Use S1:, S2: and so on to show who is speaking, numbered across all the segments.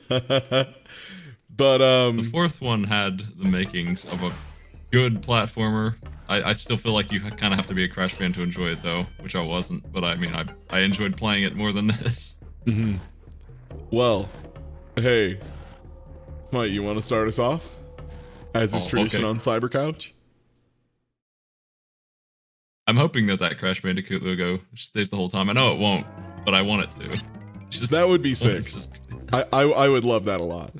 S1: But
S2: The fourth one had the makings of a good platformer. I still feel like you kind of have to be a Crash fan to enjoy it, though, which I wasn't. But I mean, I enjoyed playing it more than this.
S1: Well, hey, Smight, you want to start us off? As is tradition
S2: okay.
S1: on CyberCouch?
S2: I'm hoping that Crash Bandicoot logo stays the whole time. I know it won't, but I want it to.
S1: That would be sick. I would love that a lot.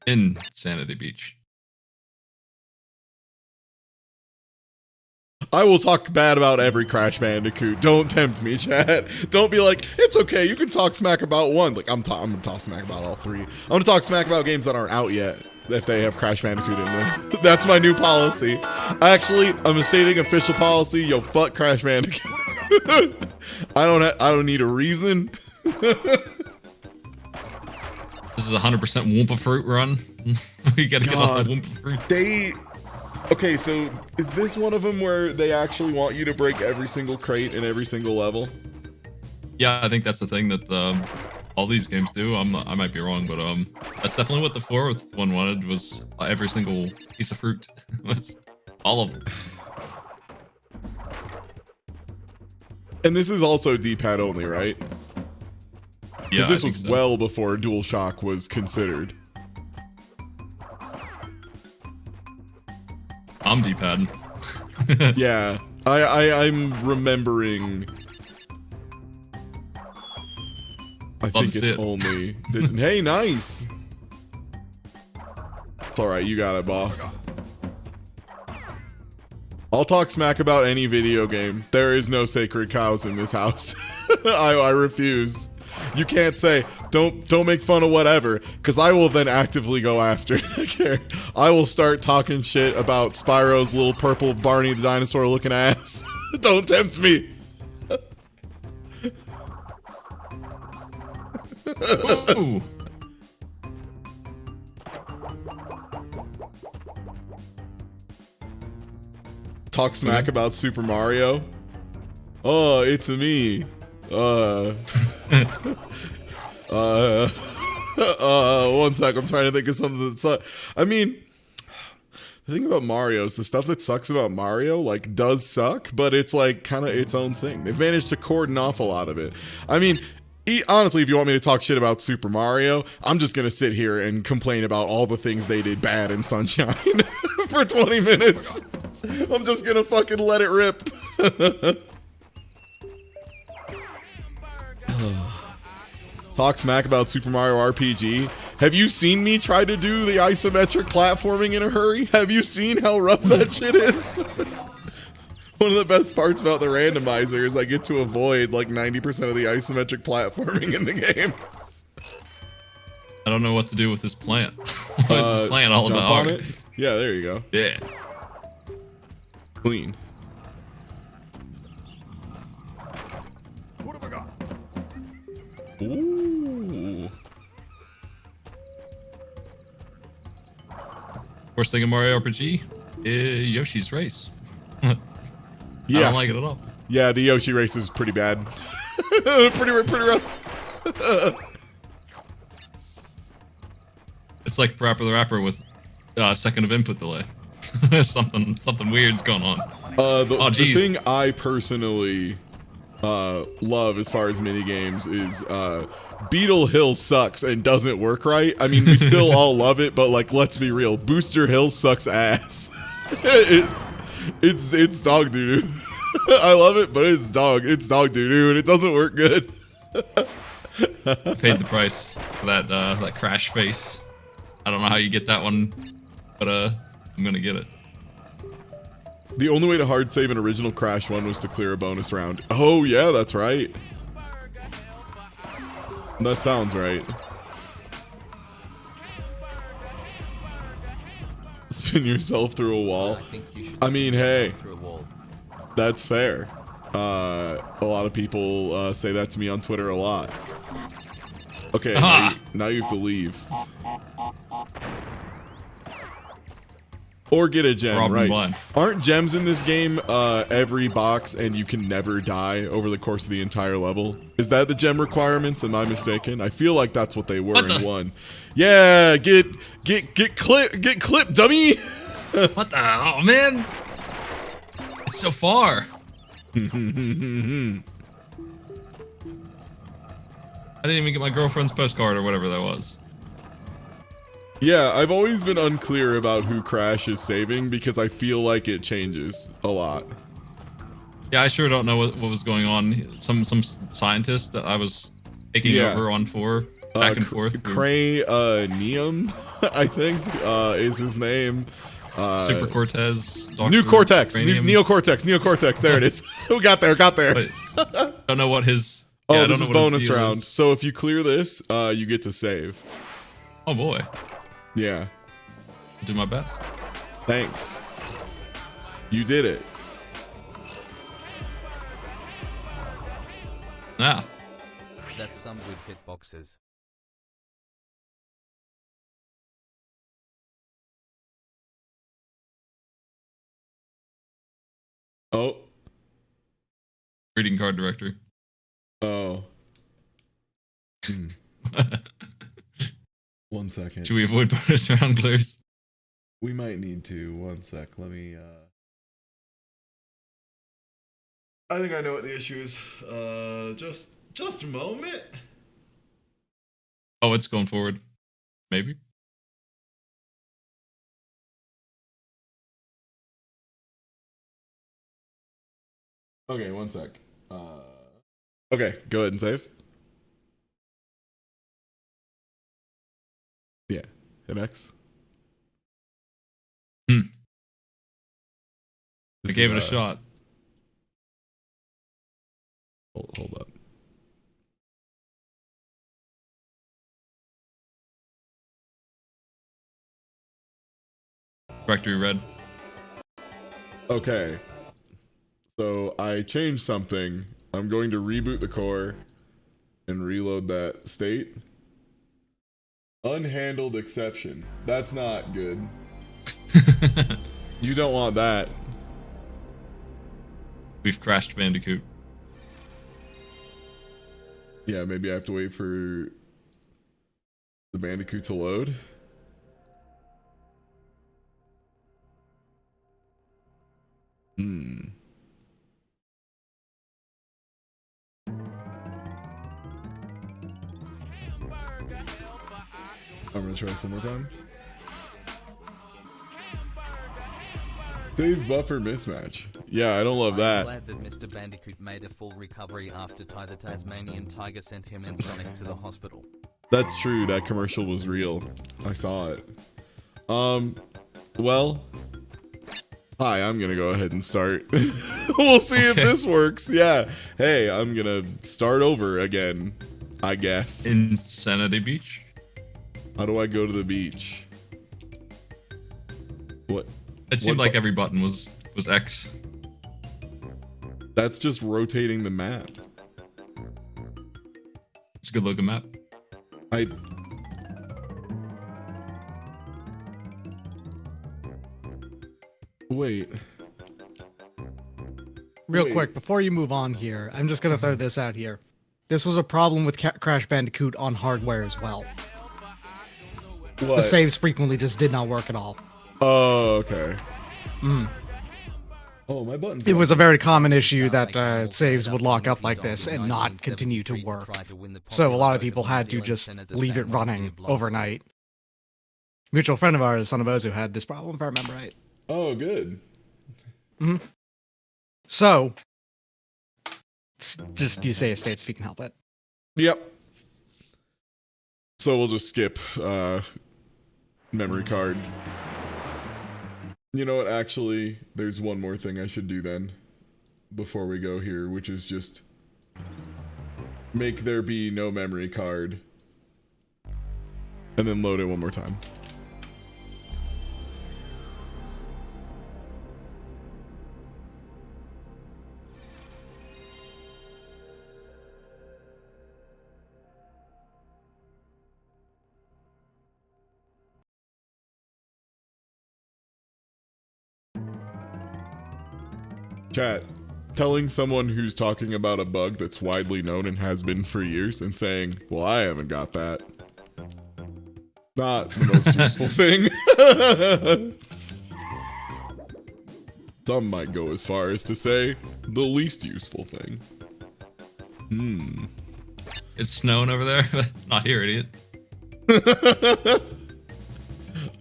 S2: Insanity Beach.
S1: I will talk bad about every Crash Bandicoot. Don't tempt me, chat. Don't be like, it's okay, you can talk smack about one. Like, I'm gonna talk smack about all three. I'm gonna talk smack about games that aren't out yet, if they have Crash Bandicoot in them. That's my new policy. Actually, I'm stating official policy, yo, fuck Crash Bandicoot. I don't need a reason.
S2: This is a 100% Wumpa Fruit run. We gotta get off the Wumpa Fruit.
S1: Okay, so is this one of them where they actually want you to break every single crate in every single level?
S2: Yeah, I think that's the thing that all these games do. I might be wrong, but that's definitely what the fourth one wanted, was every single piece of fruit. All of them.
S1: And this is also D-pad only, right?
S2: Yeah,
S1: because this was well before DualShock was considered.
S2: I'm D-pad.
S1: Yeah, I'm remembering. I think it's only. Hey, nice. It's all right. You got it, boss. I'll talk smack about any video game. There is no sacred cows in this house. I refuse. You can't say, don't make fun of whatever, because I will then actively go after it. I will start talking shit about Spyro's little purple Barney the dinosaur looking ass. Don't tempt me.
S2: Ooh.
S1: Talk smack about Super Mario. Oh, it's me. One sec, I'm trying to think of something that's I mean, the thing about Mario is the stuff that sucks about Mario, like, does suck, but it's like kind of its own thing. They've managed to cordon off a lot of it. I mean, honestly, if you want me to talk shit about Super Mario, I'm just gonna sit here and complain about all the things they did bad in Sunshine for 20 minutes. I'm just gonna fucking let it rip. Talk smack about Super Mario RPG. Have you seen me try to do the isometric platforming in a hurry? Have you seen how rough that shit is? One of the best parts about the randomizer is I get to avoid like 90% of the isometric platforming in the game.
S2: I don't know what to do with this plant. What is this plant all
S1: jump
S2: about?
S1: On it? Yeah, there you go.
S2: Yeah.
S1: Clean.
S3: What have I got?
S1: Ooh.
S2: Worst thing in Mario RPG? Yoshi's Race. I don't like it at all.
S1: Yeah, the Yoshi race is pretty bad. pretty rough.
S2: It's like Rapper the Rapper with a second of input delay. something weird's going on.
S1: The thing I personally love as far as minigames is Beetle Hill sucks and doesn't work right. I mean, we still all love it, but like, let's be real, Booster Hill sucks ass. it's dog doo-doo. I love it, but it's dog doo-doo, and it doesn't work good.
S2: Paid the price for that crash face. I don't know how you get that one, but I'm gonna get it.
S1: The only way to hard save an original Crash one was to clear a bonus round. Oh yeah, that's right. That sounds right. Spin yourself through a wall. I mean, hey, that's fair. A lot of people say that to me on Twitter a lot. Okay, now you have to leave. Or get a gem,
S2: Robbing
S1: right?
S2: blind.
S1: Aren't gems in this game every box and you can never die over the course of the entire level? Is that the gem requirements? Am I mistaken? I feel like that's what they were
S2: What
S1: in
S2: the-
S1: 1. Yeah, get clipped, dummy!
S2: What the? Oh man! It's so far. I didn't even get my girlfriend's postcard or whatever that was.
S1: Yeah, I've always been unclear about who Crash is saving because I feel like it changes a lot.
S2: Yeah, I sure don't know what was going on. Some scientist that I was taking
S1: Yeah.
S2: over on 4 back and forth.
S1: Cranium, I think, is his name.
S2: Super Cortez. Dr.
S1: New Cortex,
S2: Cranium.
S1: Neocortex. There it is. Who got there?
S2: But don't know what his.
S1: Oh,
S2: yeah, I
S1: this
S2: don't
S1: is
S2: know what his
S1: bonus
S2: deal
S1: round.
S2: is.
S1: So if you clear this, you get to save.
S2: Oh boy,
S1: Yeah.
S2: I'll do my best.
S1: Thanks. You did it.
S2: Yeah.
S4: That's some good hitboxes.
S1: Oh.
S2: Greeting card directory.
S1: Oh. 1 second.
S2: Should we avoid bonus round clears?
S1: We might need to. 1 sec. Let me. I think I know what the issue is. Just a moment.
S2: Oh, it's going forward. Maybe.
S1: Okay, 1 sec. Okay, go ahead and save. Yeah, hit X.
S2: I
S1: This
S2: gave it
S1: is,
S2: a shot.
S1: Hold up.
S2: Directory red.
S1: Okay. So I changed something. I'm going to reboot the core and reload that state. Unhandled exception. That's not good. You don't want that.
S2: We've crashed Bandicoot.
S1: Yeah, maybe I have to wait for the Bandicoot to load. I'm gonna try this one more time. Save buffer mismatch. Yeah, I don't love
S4: I'm
S1: that.
S4: glad that Mr. Bandicoot made a full recovery after Ty the Tasmanian Tiger sent him and Sonic to the hospital.
S1: That's true. That commercial was real. I saw it. Well, hi, I'm gonna go ahead and start. We'll see if this works. Yeah. Hey, I'm gonna start over again, I guess.
S2: Insanity Beach.
S1: How do I go to the beach? What?
S2: It seemed
S1: What
S2: like every button was X.
S1: That's just rotating the map.
S2: It's a good looking map.
S1: Wait.
S5: Real
S1: Wait.
S5: quick, before you move on here, I'm just gonna throw this out here. This was a problem with Crash Bandicoot on hardware as well.
S1: What?
S5: The saves frequently just did not work at all.
S1: Oh, okay. Oh, my button's
S5: It was a very common issue
S4: Sound
S5: that
S4: like
S5: saves
S4: all
S5: would
S4: played
S5: lock
S4: up
S5: up like
S4: on
S5: this
S4: the
S5: and not continue to
S4: 1973
S5: work.
S4: tried to win the
S5: So a
S4: popular
S5: lot of
S4: vote
S5: people
S4: on
S5: had to
S4: Zero
S5: just
S4: Senator
S5: leave it
S4: Sam
S5: running
S4: Moxley
S5: overnight. Mutual friend of ours, Son of Ozu, had this problem, if I remember right.
S1: Oh, good.
S5: So, just use save states if you can help it.
S1: Yep. So we'll just skip memory card. You know what? Actually, there's one more thing I should do then before we go here, which is just make there be no memory card and then load it one more time. Chat. Telling someone who's talking about a bug that's widely known and has been for years and saying, well, I haven't got that. Not the most useful thing. Some might go as far as to say the least useful thing.
S2: It's snowing over there. Not here, idiot.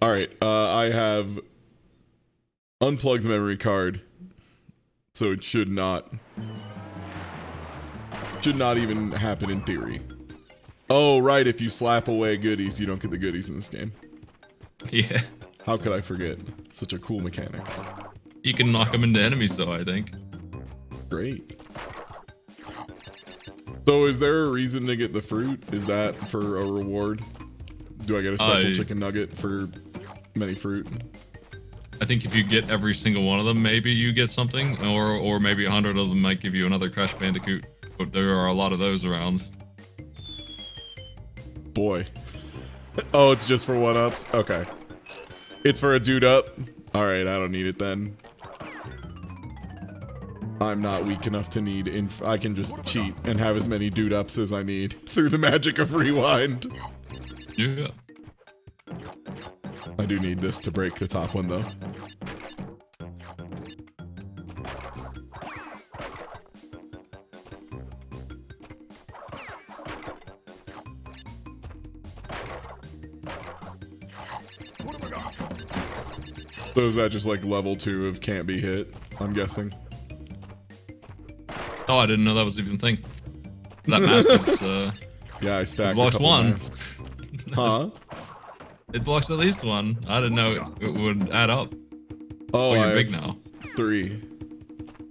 S1: Alright, I have unplugged memory card. So it should not even happen in theory. Oh, right, if you slap away goodies, you don't get the goodies in this game.
S2: Yeah.
S1: How could I forget? Such a cool mechanic.
S2: You can knock them into enemies, though, I think.
S1: Great. So is there a reason to get the fruit? Is that for a reward? Do I get a special chicken nugget for many fruit?
S2: I think if you get every single one of them, maybe you get something, or maybe 100 of them might give you another Crash Bandicoot. But there are a lot of those around.
S1: Boy. Oh, it's just for one-ups? Okay. It's for a dude up? Alright, I don't need it then. I'm not weak enough to need I can just cheat and have as many dude ups as I need through the magic of rewind.
S2: Yeah.
S1: I do need this to break the top one though. So is that just like level 2 of can't be hit, I'm guessing?
S2: Oh, I didn't know that was even a thing. That mask is,
S1: yeah, I stacked
S2: it blocks
S1: a couple
S2: one.
S1: masks. Huh?
S2: It blocks at least one. I didn't know it would add up.
S1: Oh,
S2: you're
S1: I
S2: big
S1: have
S2: now.
S1: 3.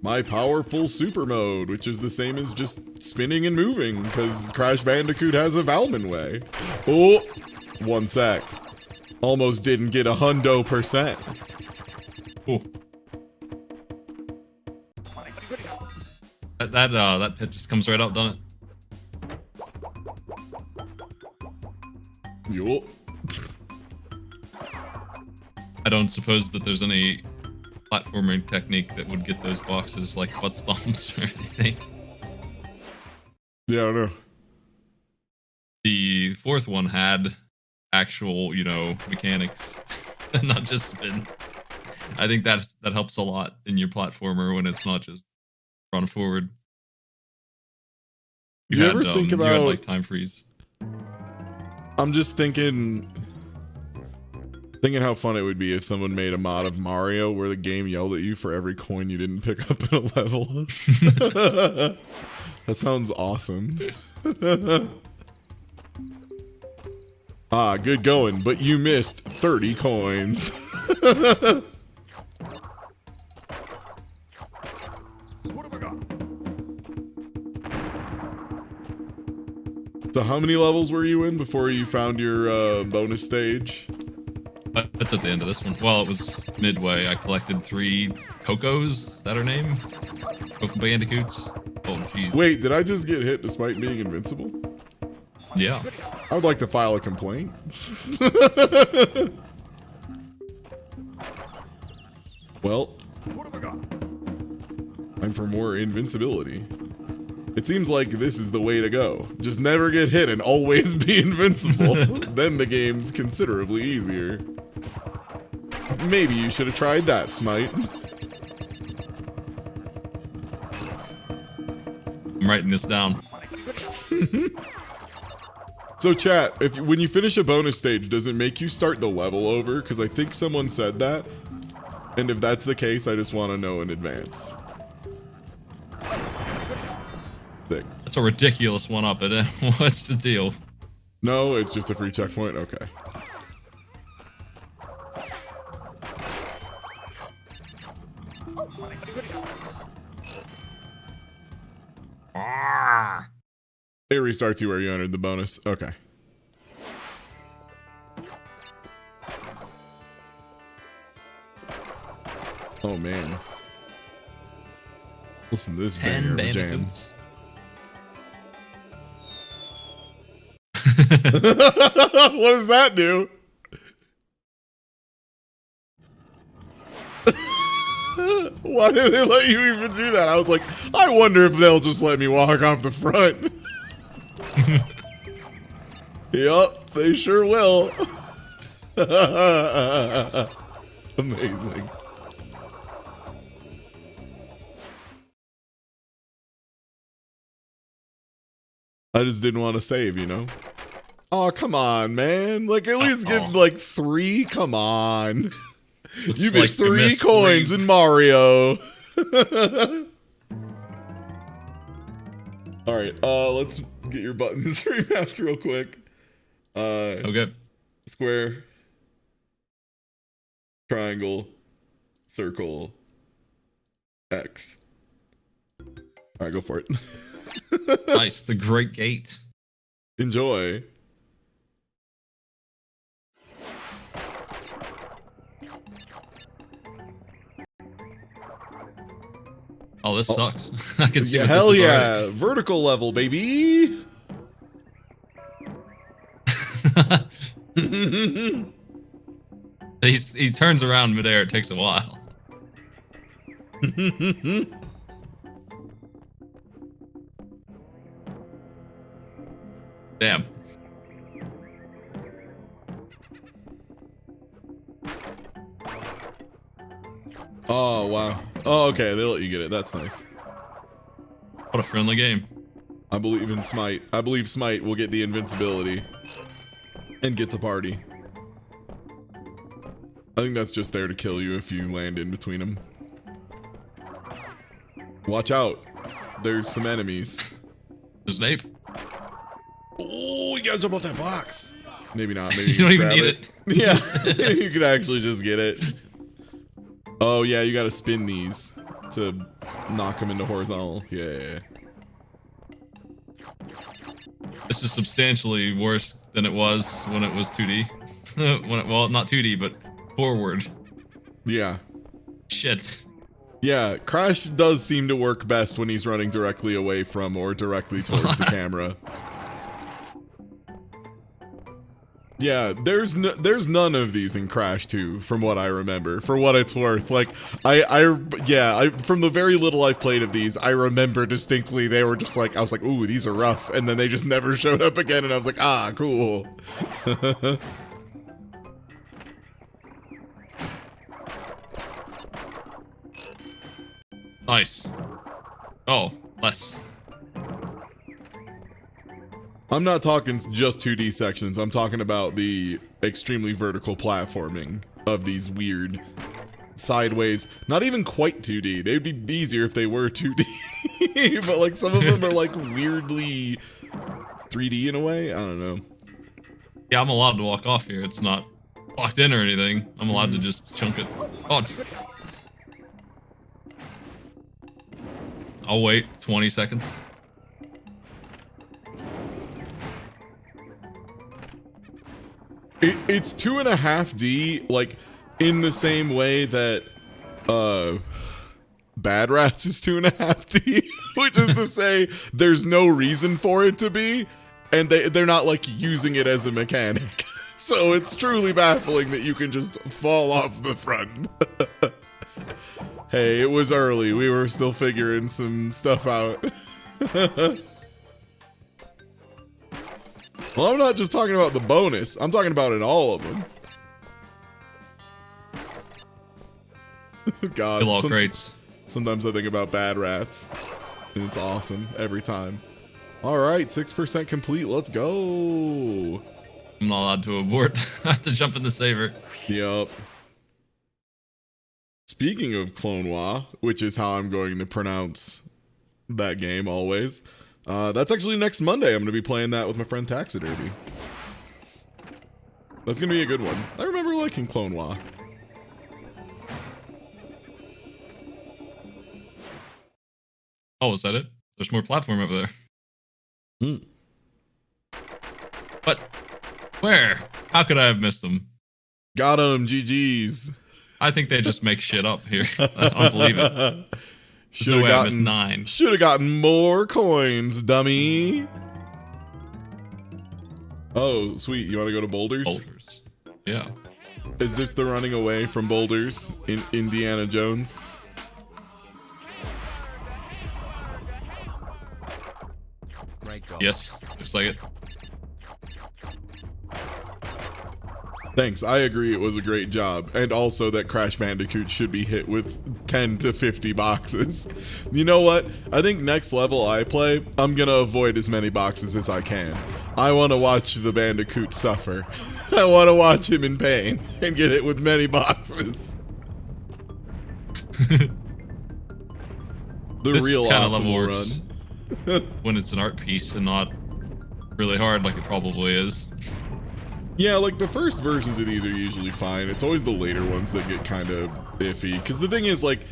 S1: My powerful super mode, which is the same as just spinning and moving, because Crash Bandicoot has a Valman way. Oh, 1 sec. Almost didn't get 100%.
S2: Ooh. That pit just comes right up, doesn't it?
S1: Yup.
S2: I don't suppose that there's any platforming technique that would get those boxes like butt stomps or anything.
S1: Yeah, I don't know.
S2: The 4th one had actual, mechanics, not just spin. I think that helps a lot in your platformer when it's not just run forward.
S1: You ever think
S2: you had
S1: about
S2: like time freeze?
S1: I'm just thinking how fun it would be if someone made a mod of Mario where the game yelled at you for every coin you didn't pick up in a level. That sounds awesome. Ah, good going, but you missed 30 coins.
S3: What have I got?
S1: So how many levels were you in before you found your bonus stage?
S2: That's at the end of this one. Well, it was midway. I collected 3 Cocos. Is that her name? Coco Bandicoots. Oh, jeez.
S1: Wait, did I just get hit despite being invincible?
S2: Yeah.
S1: I would like to file a complaint. Well,
S3: What have I got?
S1: I'm for more invincibility. It seems like this is the way to go. Just never get hit and always be invincible. Then the game's considerably easier. Maybe you should have tried that, Smight.
S2: I'm writing this down.
S1: So chat, when you finish a bonus stage, does it make you start the level over? Because I think someone said that. And if that's the case, I just want to know in advance. Sick.
S2: That's a ridiculous one up. What's the deal?
S1: No, it's just a free checkpoint? Okay. It restarts you where you entered the bonus. Okay. Oh man. Listen to this
S2: 10
S1: banger of a jam.
S2: Bandicoots.
S1: What does that do? Why did they let you even do that? I was like, I wonder if they'll just let me walk off the front. Yup, they sure will. Amazing. I just didn't want to save, you know? Oh, come on, man. Like, at least give, like, 3? Come on. You
S2: like
S1: missed
S2: you
S1: 3
S2: missed
S1: coins
S2: 3.
S1: in Mario. Alright, let's get your buttons remapped real quick.
S2: Okay.
S1: Square. Triangle. Circle. X. Alright, go for it.
S2: Nice. The Great Gate.
S1: Enjoy.
S2: Oh, this sucks. I can see
S1: Yeah,
S2: what
S1: hell
S2: this is
S1: yeah. Vertical level, baby.
S2: already. He turns around midair. It takes a while. Damn.
S1: Oh, wow. Oh, okay. They let you get it. That's nice.
S2: What a friendly game.
S1: I believe in Smight. I believe Smight will get the invincibility and get to party. I think that's just there to kill you if you land in between them. Watch out. There's some enemies.
S2: There's an ape.
S1: Oh, you gotta jump off that box. Maybe not. Maybe
S2: You don't
S1: just
S2: even
S1: grab
S2: need it.
S1: Yeah, you could actually just get it. Oh, yeah, you gotta spin these to knock them into horizontal. Yeah.
S2: This is substantially worse than it was when it was 2D. Well, not 2D, but forward.
S1: Yeah.
S2: Shit.
S1: Yeah, Crash does seem to work best when he's running directly away from or directly towards the camera. Yeah, there's none of these in Crash 2, from what I remember. For what it's worth, like I from the very little I've played of these, I remember distinctly they were just like, I was like, ooh, these are rough, and then they just never showed up again, and I was like, ah, cool.
S2: Nice. Oh, less.
S1: I'm not talking just 2D sections. I'm talking about the extremely vertical platforming of these weird sideways, not even quite 2D. They'd be easier if they were 2D. But like some of them are like weirdly 3D in a way. I don't know.
S2: Yeah, I'm allowed to walk off here. It's not locked in or anything. I'm allowed to just chunk it. Oh. I'll wait 20 seconds.
S1: It's 2.5D, like in the same way that Bad Rats is 2.5D, which is to say there's no reason for it to be, and they're not like using it as a mechanic. So it's truly baffling that you can just fall off the front. Hey, it was early. We were still figuring some stuff out. Well, I'm not just talking about the bonus. I'm talking about in all of them. God.
S2: Kill all crates.
S1: Sometimes I think about Bad Rats. And it's awesome every time. Alright, 6% complete. Let's go.
S2: I'm not allowed to abort. I have to jump in the saver.
S1: Yup. Speaking of Clone-Wah, which is how I'm going to pronounce that game always, that's actually next Monday. I'm going to be playing that with my friend Taxiderby. That's going to be a good one. I remember liking Clone-Wah.
S2: Oh, is that it? There's more platform over there.
S1: Hmm.
S2: But where? How could I have missed them?
S1: Got him, GG's.
S2: I think they just make shit up here. I don't believe it.
S1: Should
S2: no
S1: have
S2: way I missed
S1: gotten
S2: 9.
S1: Should have gotten more coins, dummy. Oh, sweet. You want to go to Boulders?
S2: Boulders. Yeah.
S1: Is this the running away from Boulders in Indiana Jones?
S2: Yes, looks like it.
S1: Thanks. I agree it was a great job. And also that Crash Bandicoot should be hit with 10 to 50 boxes. You know what? I think next level I play, I'm gonna avoid as many boxes as I can. I want to watch the Bandicoot suffer. I want to watch him in pain and get hit with many boxes. The
S2: This
S1: real
S2: kind of level
S1: optimal
S2: works
S1: run.
S2: when it's an art piece and not really hard like it probably is.
S1: Yeah, like the first versions of these are usually fine. It's always the later ones that get kind of iffy. Because the thing is, like,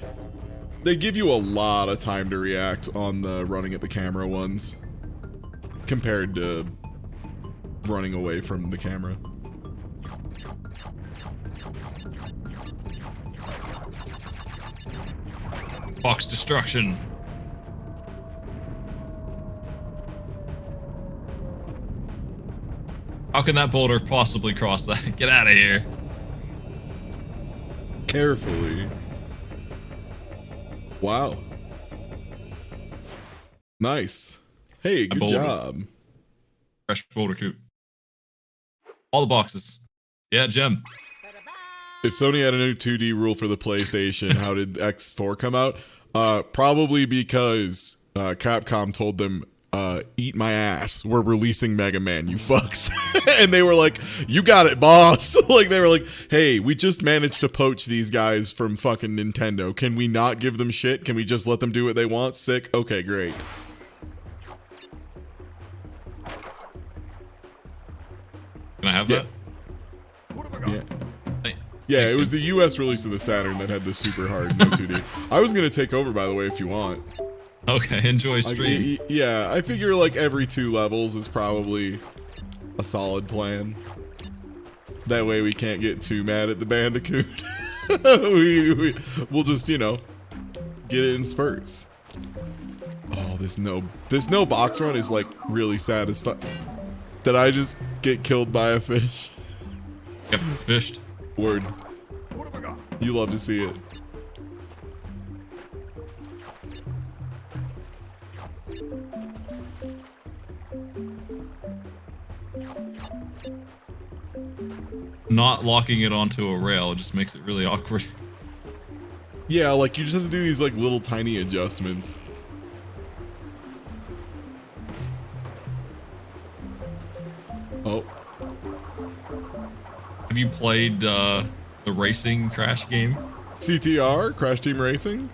S1: they give you a lot of time to react on the running at the camera ones compared to running away from the camera.
S2: Box destruction. How can that boulder possibly cross that? Get out of here.
S1: Carefully. Wow. Nice. Hey, good
S2: boulder.
S1: job.
S2: Fresh boulder coop. All the boxes. Yeah, gem.
S1: If Sony had a new 2D rule for the PlayStation, how did X4 come out? Probably because Capcom told them, eat my ass. We're releasing Mega Man, you fucks. And they were like, you got it, boss. Like, they were like, hey, we just managed to poach these guys from fucking Nintendo. Can we not give them shit? Can we just let them do what they want? Sick? Okay, great.
S2: Can I have that?
S1: Yeah.
S2: Hey,
S1: Yeah,
S2: thanks,
S1: it was
S2: dude.
S1: the US release of the Saturn that had the super hard no 2D. I was gonna take over, by the way, if you want.
S2: Okay, enjoy
S1: Like,
S2: stream.
S1: yeah, I figure like every 2 levels is probably a solid plan. That way we can't get too mad at the Bandicoot. We'll just, you know, get it in spurts. Oh, this no box run is like really satisfying. Did I just get killed by a fish?
S2: Got fished.
S1: Word.
S3: What have I got?
S1: You love to see it.
S2: Not locking it onto a rail just makes it really awkward.
S1: Yeah, like you just have to do these like little tiny adjustments. Oh,
S2: Have you played the racing Crash game?
S1: CTR, Crash Team Racing?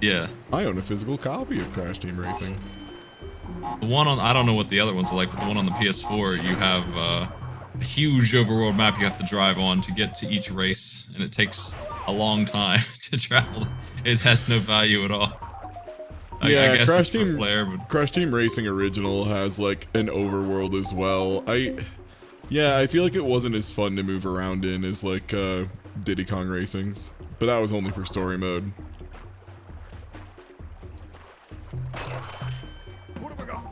S2: Yeah.
S1: I own a physical copy of Crash Team Racing.
S2: The one on, I don't know what the other ones are like, but the one on the PS4, you have a huge overworld map you have to drive on to get to each race, and it takes a long time to travel. It has no value at all. I guess
S1: Crash
S2: it's for
S1: Team
S2: flair, but
S1: Crash Team Racing Original has like an overworld as well. I feel like it wasn't as fun to move around in as like Diddy Kong Racing's, but that was only for story mode.
S3: What have I got?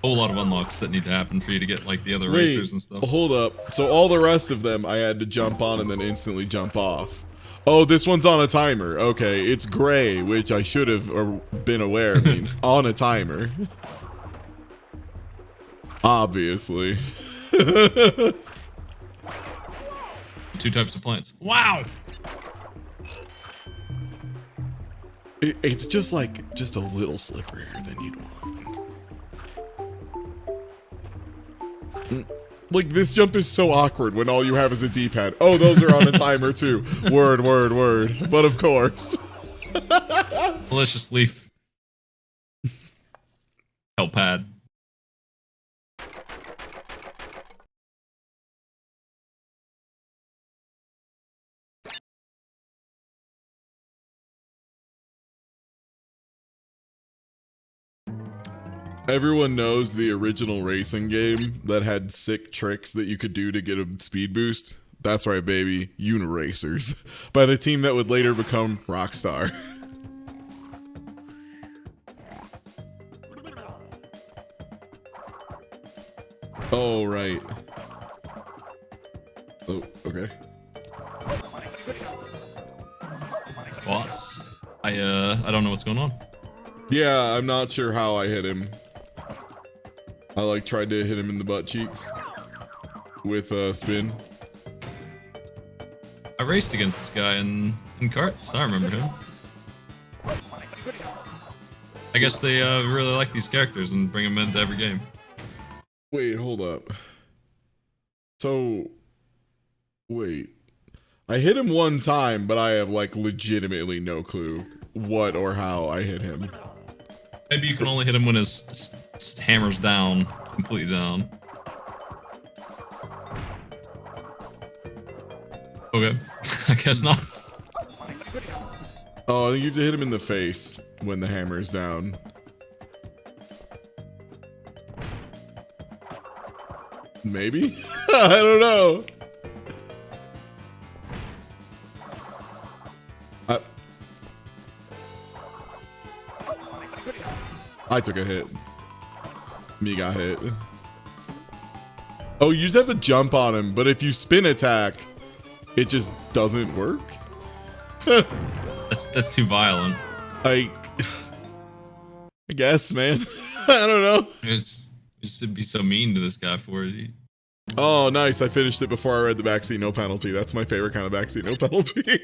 S2: whole lot of unlocks that need to happen for you to get like the other racers and stuff.
S1: Hold up. So all the rest of them I had to jump on and then instantly jump off. Oh, this one's on a timer. Okay, it's gray, which I should have been aware means on a timer. Obviously.
S2: 2 types of plants. Wow!
S1: It's just like, just a little slipperier than you'd want. Like, this jump is so awkward when all you have is a D-pad. Oh, those are on a timer too. Word, word, word. But of course.
S2: Malicious leaf. Help pad.
S1: Everyone knows the original racing game that had sick tricks that you could do to get a speed boost. That's right, baby. Uniracers. By the team that would later become Rockstar. Oh, right. Oh, okay.
S2: Boss. I don't know what's going on.
S1: Yeah, I'm not sure how I hit him. I like tried to hit him in the butt cheeks with a spin.
S2: I raced against this guy in carts. I remember him. I guess they really like these characters and bring them into every game.
S1: Wait, hold up. So, wait. I hit him one time, but I have like legitimately no clue what or how I hit him.
S2: Maybe you can only hit him when his hammer's down, completely down. Okay, I guess not.
S1: Oh, I think you have to hit him in the face when the hammer's down. Maybe? I don't know. I took a hit. Me got hit. Oh, you just have to jump on him, but if you spin attack, it just doesn't work.
S2: That's too violent.
S1: I guess, man. I don't know.
S2: You should be so mean to this guy for it.
S1: Oh, nice. I finished it before I read the backseat no penalty. That's my favorite kind of backseat no penalty.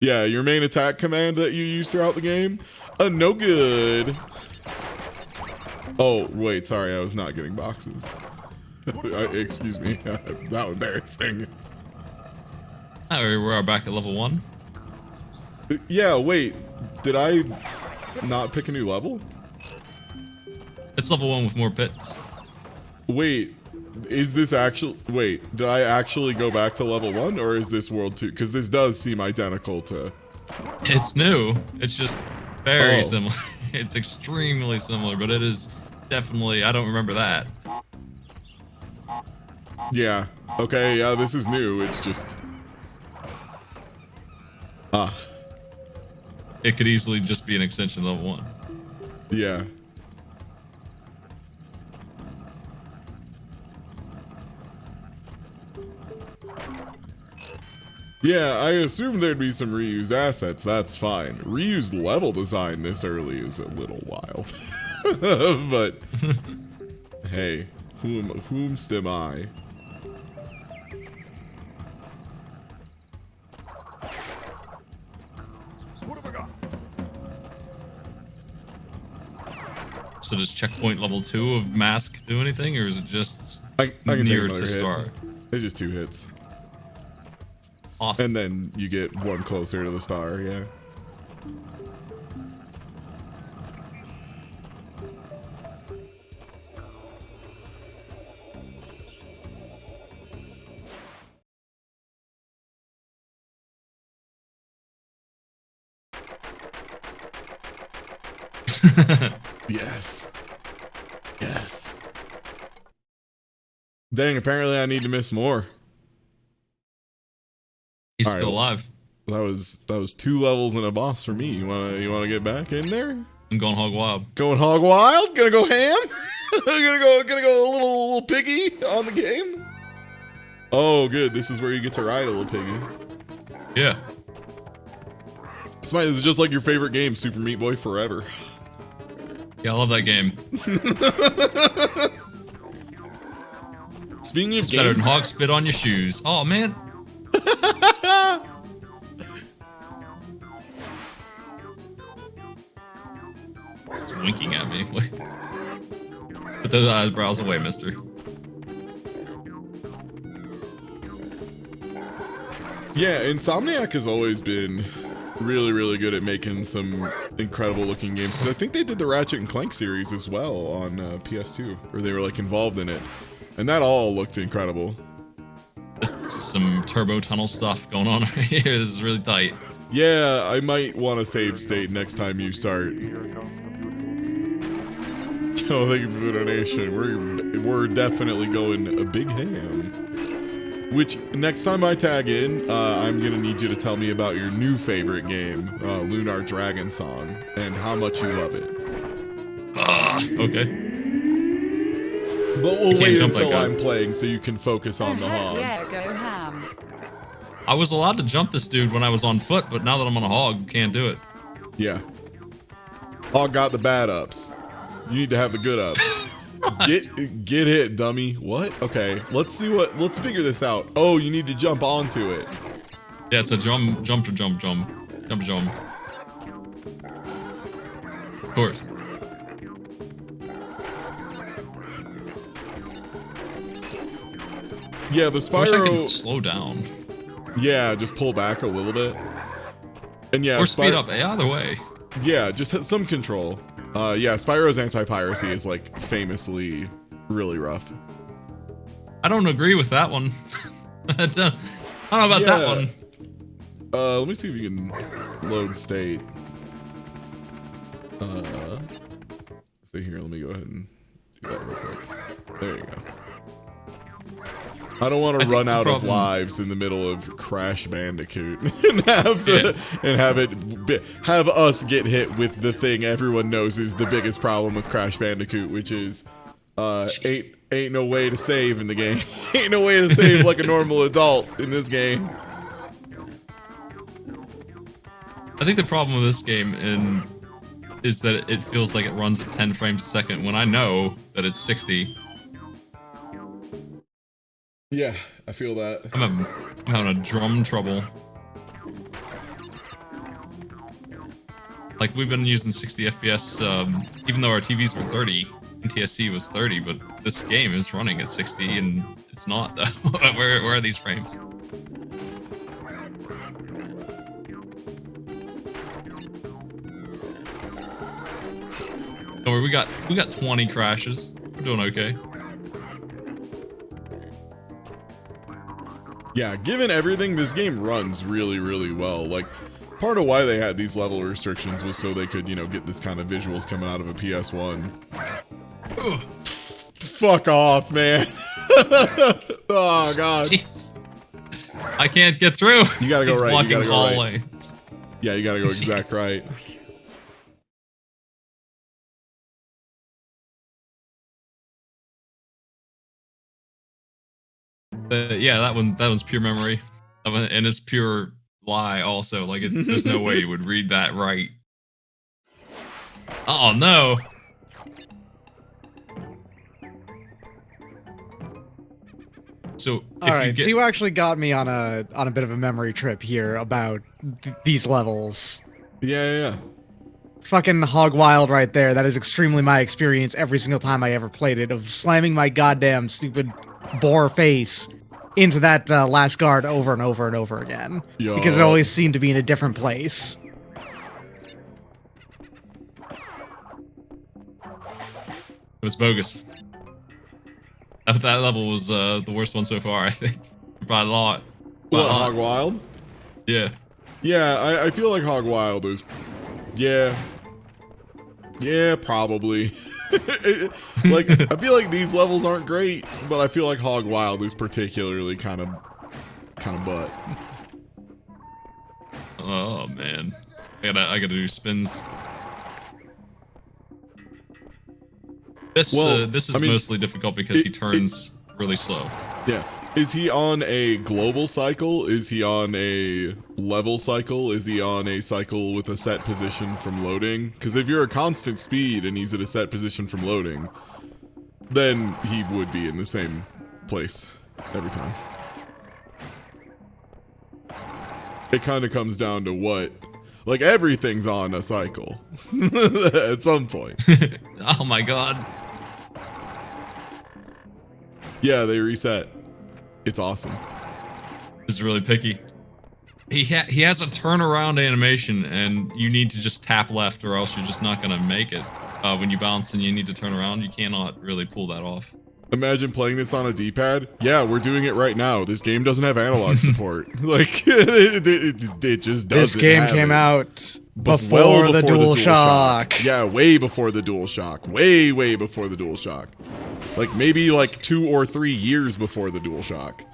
S1: Yeah, your main attack command that you use throughout the game? No good. Oh, wait, sorry, I was not getting boxes. Excuse me. That was embarrassing.
S2: Oh, we are back at level 1.
S1: Yeah, wait. Did I not pick a new level?
S2: It's level 1 with more pits.
S1: Wait, is this actually... Wait, did I actually go back to level 1, or is this world 2? Because this does seem identical to...
S2: It's new. It's just very similar. It's extremely similar, but it is definitely... I don't remember that.
S1: Yeah. Okay, yeah, this is new. It's just...
S2: It could easily just be an extension of level 1.
S1: Yeah. Yeah, I assume there'd be some reused assets, that's fine. Reused level design this early is a little wild. But, hey, whomst am I?
S2: So does checkpoint level 2 of Mask do anything, or is it just
S1: I can
S2: near
S1: take
S2: to
S1: another hit.
S2: star?
S1: It's just 2 hits.
S2: Awesome.
S1: And then you get one closer to the star, yeah. Yes. Yes. Dang, apparently I need to miss more.
S2: He's
S1: All
S2: still
S1: right.
S2: alive.
S1: That was 2 levels and a boss for me. You wanna get back in there?
S2: I'm going hog wild.
S1: Going hog wild? Gonna go ham? gonna go a little piggy on the game? Oh, good. This is where you get to ride a little piggy.
S2: Yeah.
S1: Smight, this is just like your favorite game, Super Meat Boy Forever.
S2: Yeah, I love that game.
S1: Speaking of
S2: It's better
S1: games,
S2: than hog spit on your shoes. Oh, man. It's winking at me. Put those eyebrows away, mister.
S1: yeah, Insomniac has always been really, really good at making some incredible looking games. 'Cause I think they did the Ratchet and Clank series as well on PS2, or they were like involved in it, and that all looked incredible.
S2: There's some turbo tunnel stuff going on right here. This is really tight.
S1: Yeah, I might want to save state next time you start. Oh, thank you for the donation. We're definitely going a big ham. Which, next time I tag in, I'm gonna need you to tell me about your new favorite game, Lunar Dragon Song, and how much you love it.
S2: Okay.
S1: But we'll wait
S2: jump like
S1: until
S2: that.
S1: I'm playing so you can focus on the hog.
S6: Yeah, go ham.
S2: I was allowed to jump this dude when I was on foot, but now that I'm on a hog, can't do it.
S1: Yeah. Hog got the bad ups. You need to have the good ups. Get hit, dummy. What? Okay, let's figure this out. Oh, you need to jump onto it.
S2: Yeah, it's a jump. Of course.
S1: Yeah, the
S2: I wish I
S1: Spyro.
S2: could slow down.
S1: Yeah, just pull back a little bit. And yeah,
S2: Or speed up. Either way.
S1: Yeah, just hit some control. Yeah, Spyro's anti-piracy is like famously really rough.
S2: I don't agree with that one. I don't know about that one.
S1: Let me see if you can load state. See here, let me go ahead and do that real quick. There you go. I don't want to run out of lives in the middle of Crash Bandicoot and have us get hit with the thing everyone knows is the biggest problem with Crash Bandicoot, which is ain't no way to save in the game. Ain't no way to save like a normal adult in this game.
S2: I think the problem with this game is that it feels like it runs at 10 frames a second when I know that it's 60.
S1: Yeah, I feel that.
S2: I'm having a drum trouble. Like, we've been using 60 FPS, even though our TVs were 30, NTSC was 30, but this game is running at 60, and it's not, though. Where are these frames? Don't worry, we got 20 crashes. We're doing okay.
S1: Yeah, given everything, this game runs really, really well. Like, part of why they had these level restrictions was so they could, you know, get this kind of visuals coming out of a PS1.
S2: Ugh.
S1: Fuck off, man. Oh, God.
S2: Jeez. I can't get through.
S1: You gotta go
S2: He's
S1: right.
S2: blocking
S1: You gotta go
S2: all
S1: right.
S2: lanes.
S1: Yeah, you gotta go exact right.
S2: Yeah, that one's pure memory, and it's pure lie also. Like, there's no way you would read that right. Oh no! So
S5: all right, so you actually got me on a bit of a memory trip here about these levels.
S1: Yeah.
S5: Fucking hog wild right there. That is extremely my experience every single time I ever played it, of slamming my goddamn stupid boar face into that last guard over and over and over again.
S1: Yo.
S5: Because it always seemed to be in a different place.
S2: It was bogus. That level was the worst one so far, I think. By a lot.
S1: What, Hog Wild?
S2: Yeah.
S1: Yeah, I feel like Hog Wild is... Yeah, probably. Like, I feel like these levels aren't great, but I feel like Hog Wild is particularly kind of butt.
S2: Oh man, I gotta do spins. This is mostly difficult because he turns really slow.
S1: Yeah. Is he on a global cycle? Is he on a level cycle? Is he on a cycle with a set position from loading? Because if you're a constant speed and he's at a set position from loading, then he would be in the same place every time. It kind of comes down to what... Like, everything's on a cycle. At some point.
S2: Oh my god.
S1: Yeah, they reset. It's awesome.
S2: This is really picky. He has a turnaround animation, and you need to just tap left, or else you're just not gonna make it. When you bounce and you need to turn around, you cannot really pull that off.
S1: Imagine playing this on a D-pad. Yeah, we're doing it right now. This game doesn't have analog support. Like, it just doesn't.
S5: This game came out before the DualShock.
S1: Yeah, way before the DualShock. Way before the DualShock. Like, maybe like 2 or 3 years before the DualShock.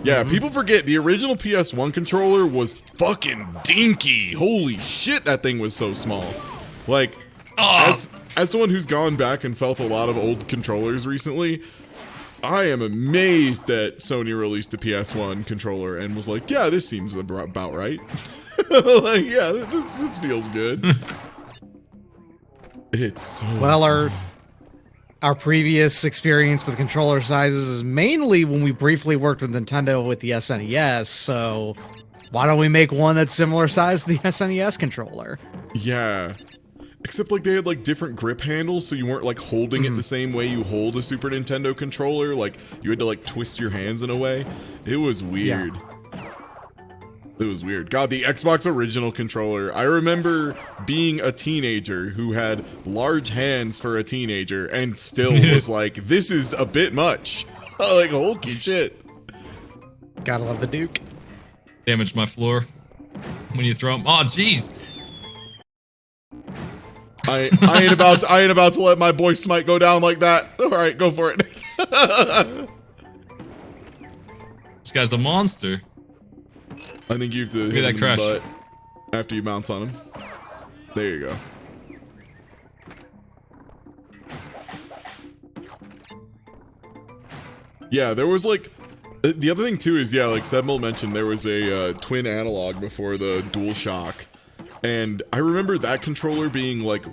S1: Yeah, people forget the original PS1 controller was fucking dinky. Holy shit, that thing was so small. Like, as someone who's gone back and felt a lot of old controllers recently, I am amazed that Sony released the PS1 controller and was like, yeah, this seems about right. Like, yeah, this feels good. It's so
S5: Well,
S1: small.
S5: our previous experience with controller sizes is mainly when we briefly worked with Nintendo with the SNES, so why don't we make one that's similar size to the SNES controller?
S1: Yeah. Except like they had like different grip handles, so you weren't like holding it the same way you hold a Super Nintendo controller. Like you had to like twist your hands in a way. It was weird. It was weird. God, the Xbox original controller. I remember being a teenager who had large hands for a teenager and still was like, this is a bit much. Like, holy shit.
S5: Gotta love the Duke.
S2: Damaged my floor when you throw them. Oh, jeez.
S1: I ain't about to let my boy Smight go down like that. All right, go for it.
S2: This guy's a monster.
S1: I think you have to
S2: Look at
S1: hit
S2: that
S1: him in the
S2: crash.
S1: butt after you bounce on him. There you go. Yeah, there was like the other thing too is like Sebmol mentioned there was a twin analog before the DualShock, and I remember that controller being like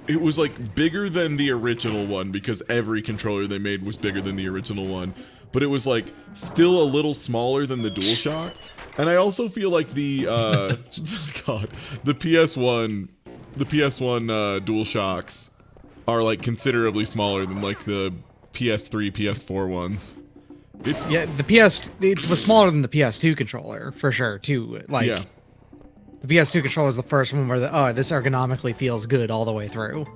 S1: it was like bigger than the original one because every controller they made was bigger than the original one, but it was like still a little smaller than the DualShock. And I also feel like the God, the PS1 DualShocks are like considerably smaller than like the PS3, PS4 ones. It's
S5: it was smaller than the PS2 controller for sure too. Like
S1: yeah.
S5: the PS2 controller was the first one where this ergonomically feels good all the way through.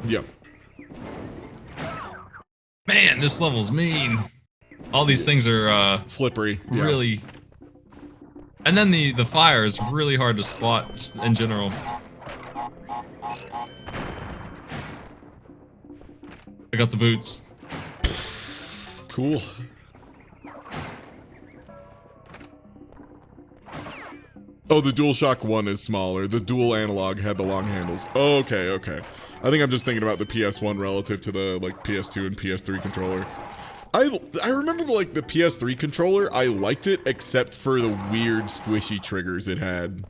S1: Yep.
S2: Man, this level's mean. All these things are
S1: Slippery. Yeah.
S2: really. And then the fire is really hard to spot just in general. I got the boots.
S1: Cool. Oh, the DualShock 1 is smaller. The dual analog had the long handles. Oh, okay, okay. I think I'm just thinking about the PS1 relative to the like PS2 and PS3 controller. I remember like the PS3 controller, I liked it except for the weird squishy triggers it had.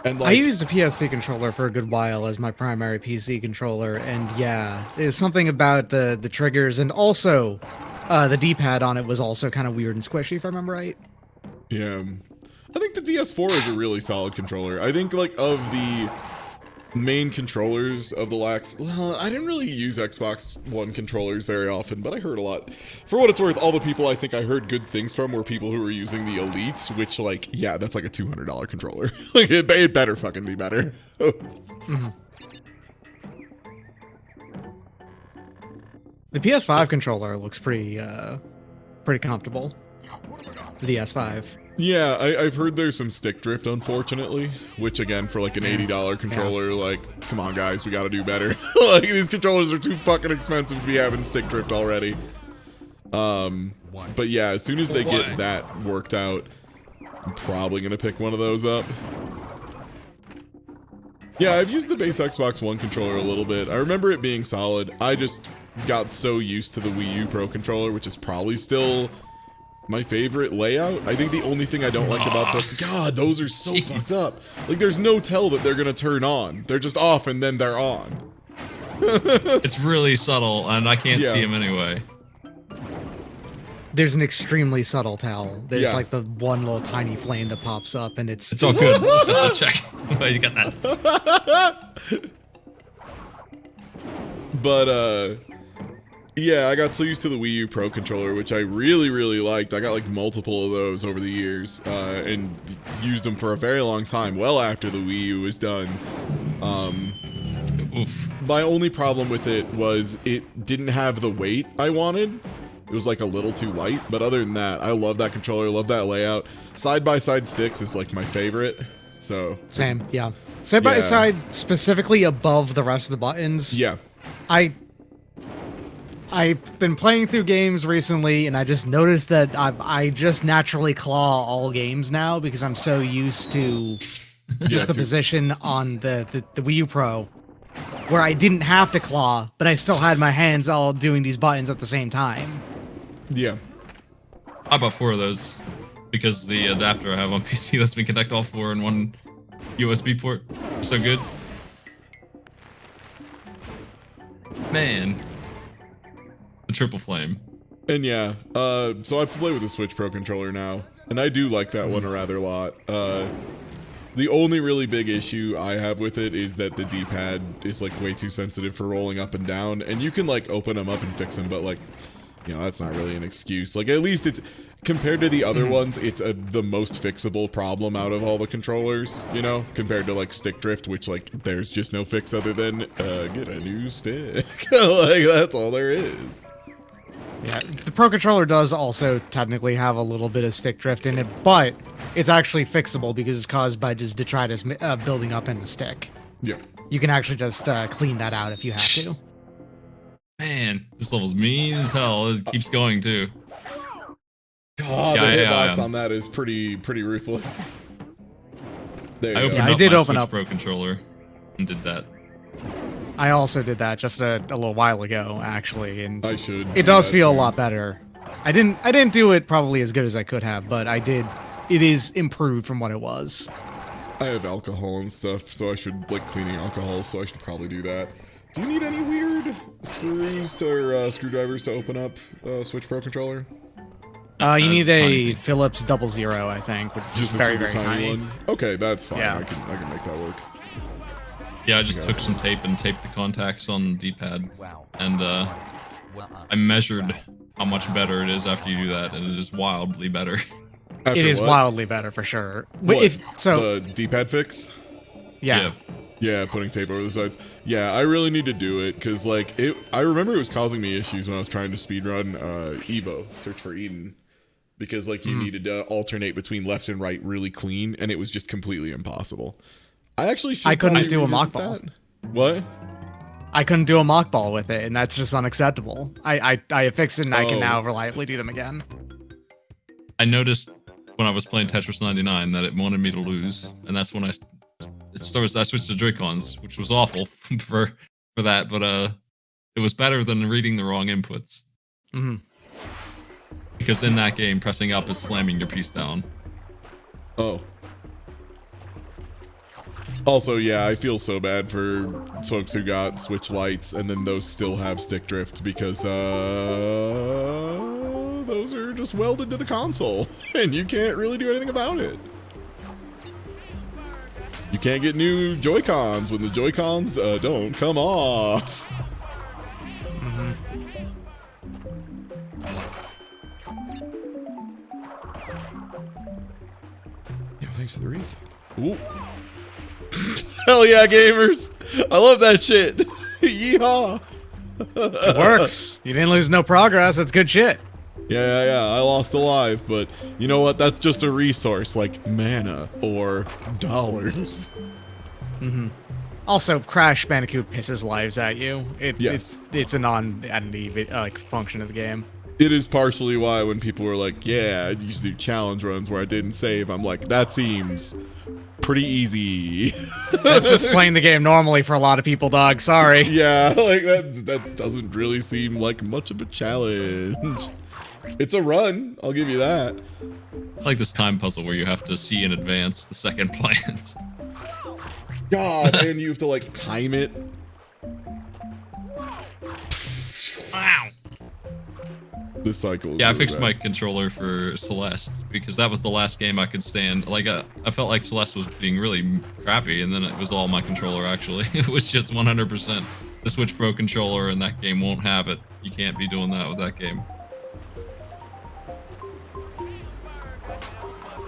S1: And like
S5: I used a PS3 controller for a good while as my primary PC controller, and yeah, there's something about the triggers, and also the D-pad on it was also kind of weird and squishy, if I remember right.
S1: yeah. I think the DS4 is a really solid controller. I think like of the main controllers of the lax, well, I didn't really use Xbox One controllers very often, but I heard a lot. For what it's worth, all the people I think I heard good things from were people who were using the Elites, which like, yeah, that's like a $200 controller. Like it better fucking be better.
S5: The PS5 controller looks pretty comfortable. The DS5.
S1: Yeah, I've heard there's some stick drift, unfortunately, which again, for like an $80 controller, like, come on guys, we gotta do better. Like, these controllers are too fucking expensive to be having stick drift already. But yeah, as soon as they get that worked out, I'm probably gonna pick one of those up. Yeah, I've used the base Xbox One controller a little bit. I remember it being solid. I just got so used to the Wii U Pro controller, which is probably still my favorite layout. I think the only thing I don't like about the... God, those are so fucked up. Like, there's no tell that they're gonna turn on. They're just off and then they're on.
S2: It's really subtle, and I can't
S1: Yeah.
S2: see him anyway.
S5: There's an extremely subtle tell. There's
S1: Yeah.
S5: like the one little tiny flame that pops up, and it's
S2: It's all good. So check. You got that.
S1: But, yeah, I got so used to the Wii U Pro controller, which I really, really liked. I got like multiple of those over the years, and used them for a very long time, well after the Wii U was done.
S2: Oof.
S1: My only problem with it was it didn't have the weight I wanted. It was like a little too light, but other than that, I love that controller, love that layout. Side-by-side sticks is like my favorite, so...
S5: same, yeah. Side by side, specifically above the rest of the buttons.
S1: Yeah.
S5: I've been playing through games recently, and I just noticed that I just naturally claw all games now because I'm so used to just the position on the Wii U Pro, where I didn't have to claw, but I still had my hands all doing these buttons at the same time.
S1: Yeah.
S2: I bought 4 of those because the adapter I have on PC lets me connect all 4 in one USB port. So good. Man. The triple flame.
S1: And yeah, so I play with the Switch Pro controller now, and I do like that one a rather lot. The only really big issue I have with it is that the D-pad is like way too sensitive for rolling up and down, and you can like open them up and fix them, but like, you know, that's not really an excuse. Like, at least it's, compared to the other ones, it's the most fixable problem out of all the controllers, you know, compared to like stick drift, which like there's just no fix other than get a new stick. Like, that's all there is.
S5: Yeah, the Pro Controller does also technically have a little bit of stick drift in it, but it's actually fixable because it's caused by just detritus building up in the stick.
S1: Yeah.
S5: You can actually just clean that out if you have to.
S2: Man, this level's mean as hell. It keeps going too.
S1: God, the hitbox on that is pretty ruthless. There you
S2: I
S1: go.
S2: opened
S5: Yeah, I
S2: up
S5: did
S2: my
S5: open
S2: Switch
S5: up.
S2: Pro controller and did that.
S5: I also did that just a little while ago, actually, and
S1: I should.
S5: it does feel a lot better. I didn't do it probably as good as I could have, but I did. It is improved from what it was.
S1: I have alcohol and stuff, so I should, like, cleaning alcohol, so I should probably do that. Do you need any weird screws or screwdrivers to open up Switch Pro controller?
S5: You need a
S2: tiny.
S5: Phillips 00, I think, which is
S1: Just a
S5: very,
S1: super
S5: very
S1: tiny
S5: tiny.
S1: one? Okay, that's fine.
S5: Yeah.
S1: I can make that work.
S2: Yeah, I just took some tape and taped the contacts on the D-pad,
S4: Wow.
S2: and
S4: Well,
S2: I measured how much better it is after you do that, and it is wildly better.
S1: After
S5: It is
S1: what?
S5: wildly better for sure.
S1: What?
S5: If so,
S1: The D-pad fix?
S5: yeah.
S1: Yeah, putting tape over the sides. Yeah, I really need to do it, because, like, I remember it was causing me issues when I was trying to speedrun Evo, Search for Eden. Because, like, you needed to alternate between left and right really clean, and it was just completely impossible. I actually should
S5: I couldn't
S1: probably
S5: do a
S1: revisit
S5: mock ball.
S1: that. What?
S5: I couldn't do a mock ball with it, and that's just unacceptable. I fixed it, and I can
S1: Oh.
S5: now reliably do them again.
S2: I noticed when I was playing Tetris 99 that it wanted me to lose, and that's when I switched to Joy-Cons, which was awful for that, but it was better than reading the wrong inputs.
S5: Hmm.
S2: Because in that game, pressing up is slamming your piece down.
S1: Oh. Also, yeah, I feel so bad for folks who got Switch Lights and then those still have stick drift because those are just welded to the console and you can't really do anything about it. You can't get new Joy-Cons when the Joy-Cons don't come off. Yeah, thanks for the reset. Ooh. Hell yeah, gamers! I love that shit. Yeehaw!
S5: It works. You didn't lose no progress. That's good shit.
S1: Yeah. I lost a life, but you know what? That's just a resource like mana or dollars.
S5: Also, Crash Bandicoot pisses lives at you.
S1: Yes.
S5: It's a non-entity like function of the game.
S1: It is partially why when people were like, yeah, I used to do challenge runs where I didn't save, I'm like, that seems pretty easy.
S5: That's just playing the game normally for a lot of people, dog. Sorry.
S1: Yeah, like that doesn't really seem like much of a challenge. It's a run, I'll give you that.
S2: I like this time puzzle where you have to see in advance the second plans.
S1: God, and you have to like time it.
S2: Wow.
S1: This cycle. is
S2: Yeah, I
S1: really
S2: fixed
S1: bad.
S2: my controller for Celeste because that was the last game I could stand. Like, I felt like Celeste was being really crappy, and then it was all my controller, actually. It was just 100% the Switch Pro controller, and that game won't have it. You can't be doing that with that game.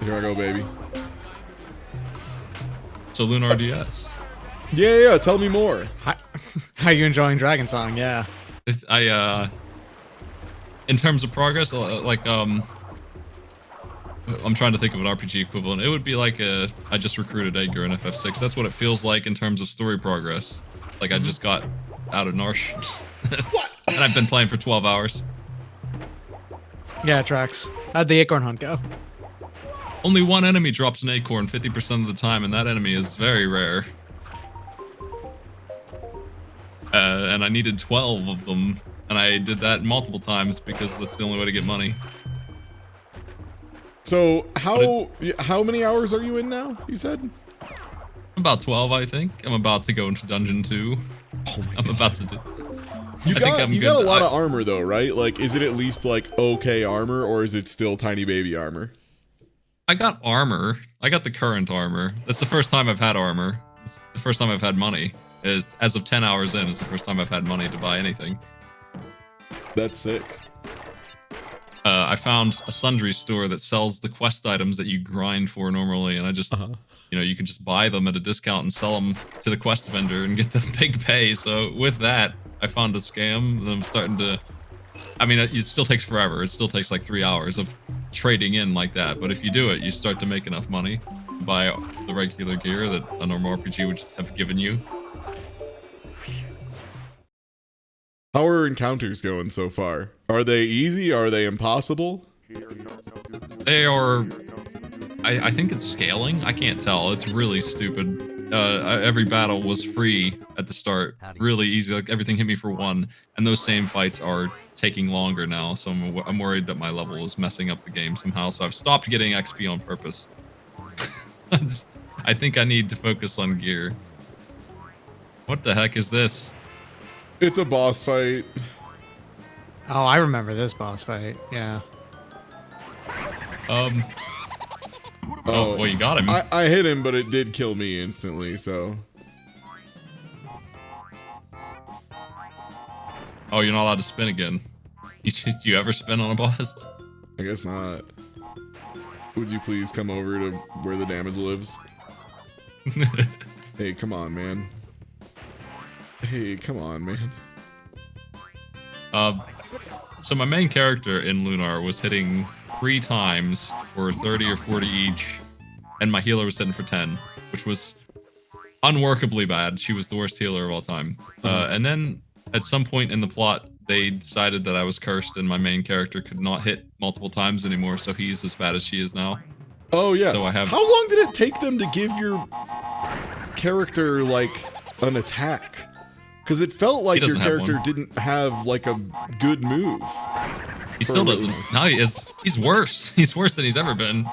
S1: Here I go, baby.
S2: So, Lunar DS.
S1: Yeah, tell me more.
S5: How you enjoying Dragon Song? Yeah.
S2: In terms of progress, like, I'm trying to think of an RPG equivalent. It would be like I just recruited Edgar in FF6. That's what it feels like in terms of story progress. Like, I just got out of Narsh. What? And I've been playing for 12 hours.
S5: Yeah, tracks. How'd the acorn hunt go?
S2: Only one enemy drops an acorn 50% of the time, and that enemy is very rare. And I needed 12 of them, and I did that multiple times because that's the only way to get money.
S1: So how many hours are you in now? You said.
S2: About 12, I think. I'm about to go into Dungeon 2.
S1: Oh my
S2: I'm
S1: God.
S2: about to do.
S1: You
S2: I think
S1: got
S2: I'm
S1: you
S2: good.
S1: got a lot of armor though, right? Like, is it at least like okay armor, or is it still tiny baby armor?
S2: I got armor. I got the current armor. That's the first time I've had armor. It's the first time I've had money. As of 10 hours in, it's the first time I've had money to buy anything.
S1: That's sick.
S2: I found a sundry store that sells the quest items that you grind for normally, and I just, you can just buy them at a discount and sell them to the quest vendor and get the big pay. So with that, I found a scam, and I'm starting to. I mean, it still takes forever. It still takes like 3 hours of trading in like that. But if you do it, you start to make enough money to buy the regular gear that a normal RPG would just have given you.
S1: How are encounters going so far? Are they easy? Are they impossible?
S2: They are. I think it's scaling. I can't tell. It's really stupid. Every battle was free at the start. Really easy. Like everything hit me for 1, and those same fights are taking longer now. So I'm worried that my level is messing up the game somehow. So I've stopped getting XP on purpose. I think I need to focus on gear. What the heck is this?
S1: It's a boss fight.
S5: Oh, I remember this boss fight. Yeah.
S2: Oh, well, you got him.
S1: I hit him, but it did kill me instantly, so.
S2: Oh, you're not allowed to spin again. Do you ever spin on a boss?
S1: I guess not. Would you please come over to where the damage lives? Hey, come on, man. Hey, come on, man.
S2: So my main character in Lunar was hitting 3 times for 30 or 40 each, and my healer was hitting for 10, which was unworkably bad. She was the worst healer of all time. And then at some point in the plot, they decided that I was cursed and my main character could not hit multiple times anymore, so he's as bad as she is now.
S1: Oh, yeah.
S2: So I have...
S1: How long did it take them to give your character, like, an attack? Because it felt like your character didn't have, like, a good move.
S2: He still doesn't. Now he's worse. He's worse than he's ever been.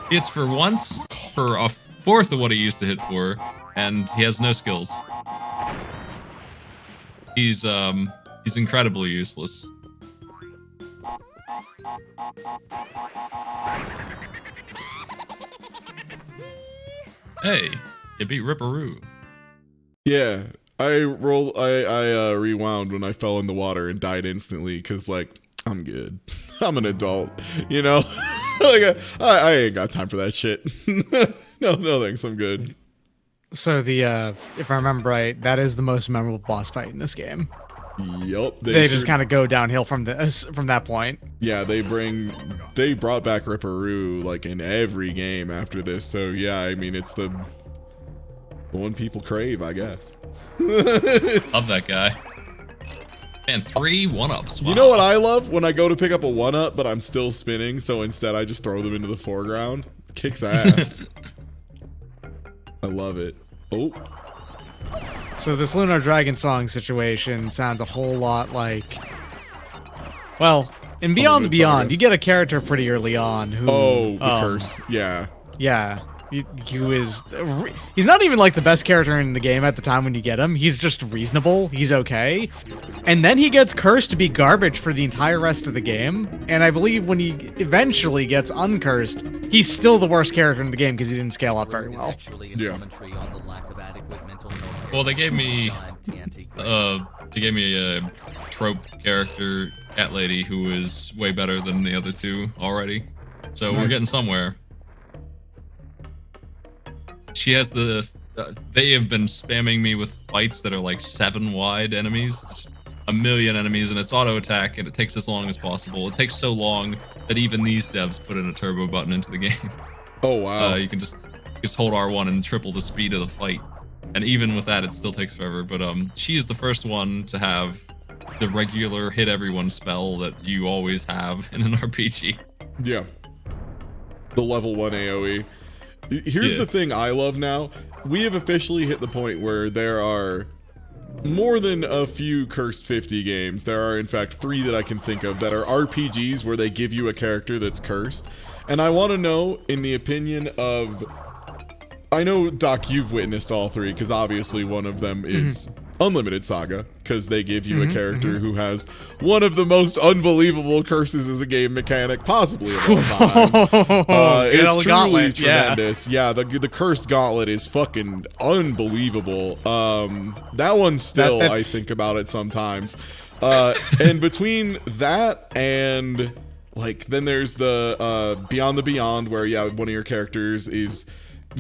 S2: He hits for once, for a fourth of what he used to hit for, and he has no skills. He's incredibly useless. Hey, you beat Ripperoo.
S1: Yeah, I rewound when I fell in the water and died instantly because, like, I'm good. I'm an adult, you know? Like, I ain't got time for that shit. No thanks, I'm good.
S5: So if I remember right, that is the most memorable boss fight in this game.
S1: Yup.
S5: They just kind of go downhill from that point.
S1: Yeah, they brought back Ripperoo, like, in every game after this, so yeah, I mean, it's the one people crave, I guess.
S2: Love that guy. And 3 1-ups. Wow.
S1: You know what I love? When I go to pick up a 1-up, but I'm still spinning, so instead I just throw them into the foreground. Kicks ass. I love it. Oh.
S5: So this Lunar Dragon Song situation sounds a whole lot like... Well, in Beyond the Beyond, you get a character pretty early on who...
S1: Oh, the curse. Yeah.
S5: Yeah. He's not even like the best character in the game at the time when you get him. He's just reasonable. He's okay. And then he gets cursed to be garbage for the entire rest of the game. And I believe when he eventually gets uncursed, he's still the worst character in the game because he didn't scale up very well.
S1: Yeah.
S2: Well, they gave me a trope character, cat lady, who is way better than the other 2 already. So we're getting somewhere. She has they have been spamming me with fights that are like 7 wide enemies, just a million enemies, and it's auto attack, and it takes as long as possible. It takes so long that even these devs put in a turbo button into the game.
S1: Oh wow!
S2: You can just hold R1 and triple the speed of the fight, and even with that, it still takes forever. But she is the first one to have the regular hit everyone spell that you always have in an RPG.
S1: Yeah. The level 1 AoE. Here's the thing I love now. We have officially hit the point where there are more than a few Cursed 50 games. There are, in fact, 3 that I can think of that are RPGs where they give you a character that's cursed. And I want to know, in the opinion of... I know, Doc, you've witnessed all 3, because obviously one of them is Unlimited Saga, because they give you a character who has one of the most unbelievable curses as a game mechanic possibly of all time. It's truly
S5: gauntlet,
S1: tremendous. Yeah, the cursed gauntlet is fucking unbelievable. That one still, I think about it sometimes. And between that and like, then there's the Beyond the Beyond, where one of your characters is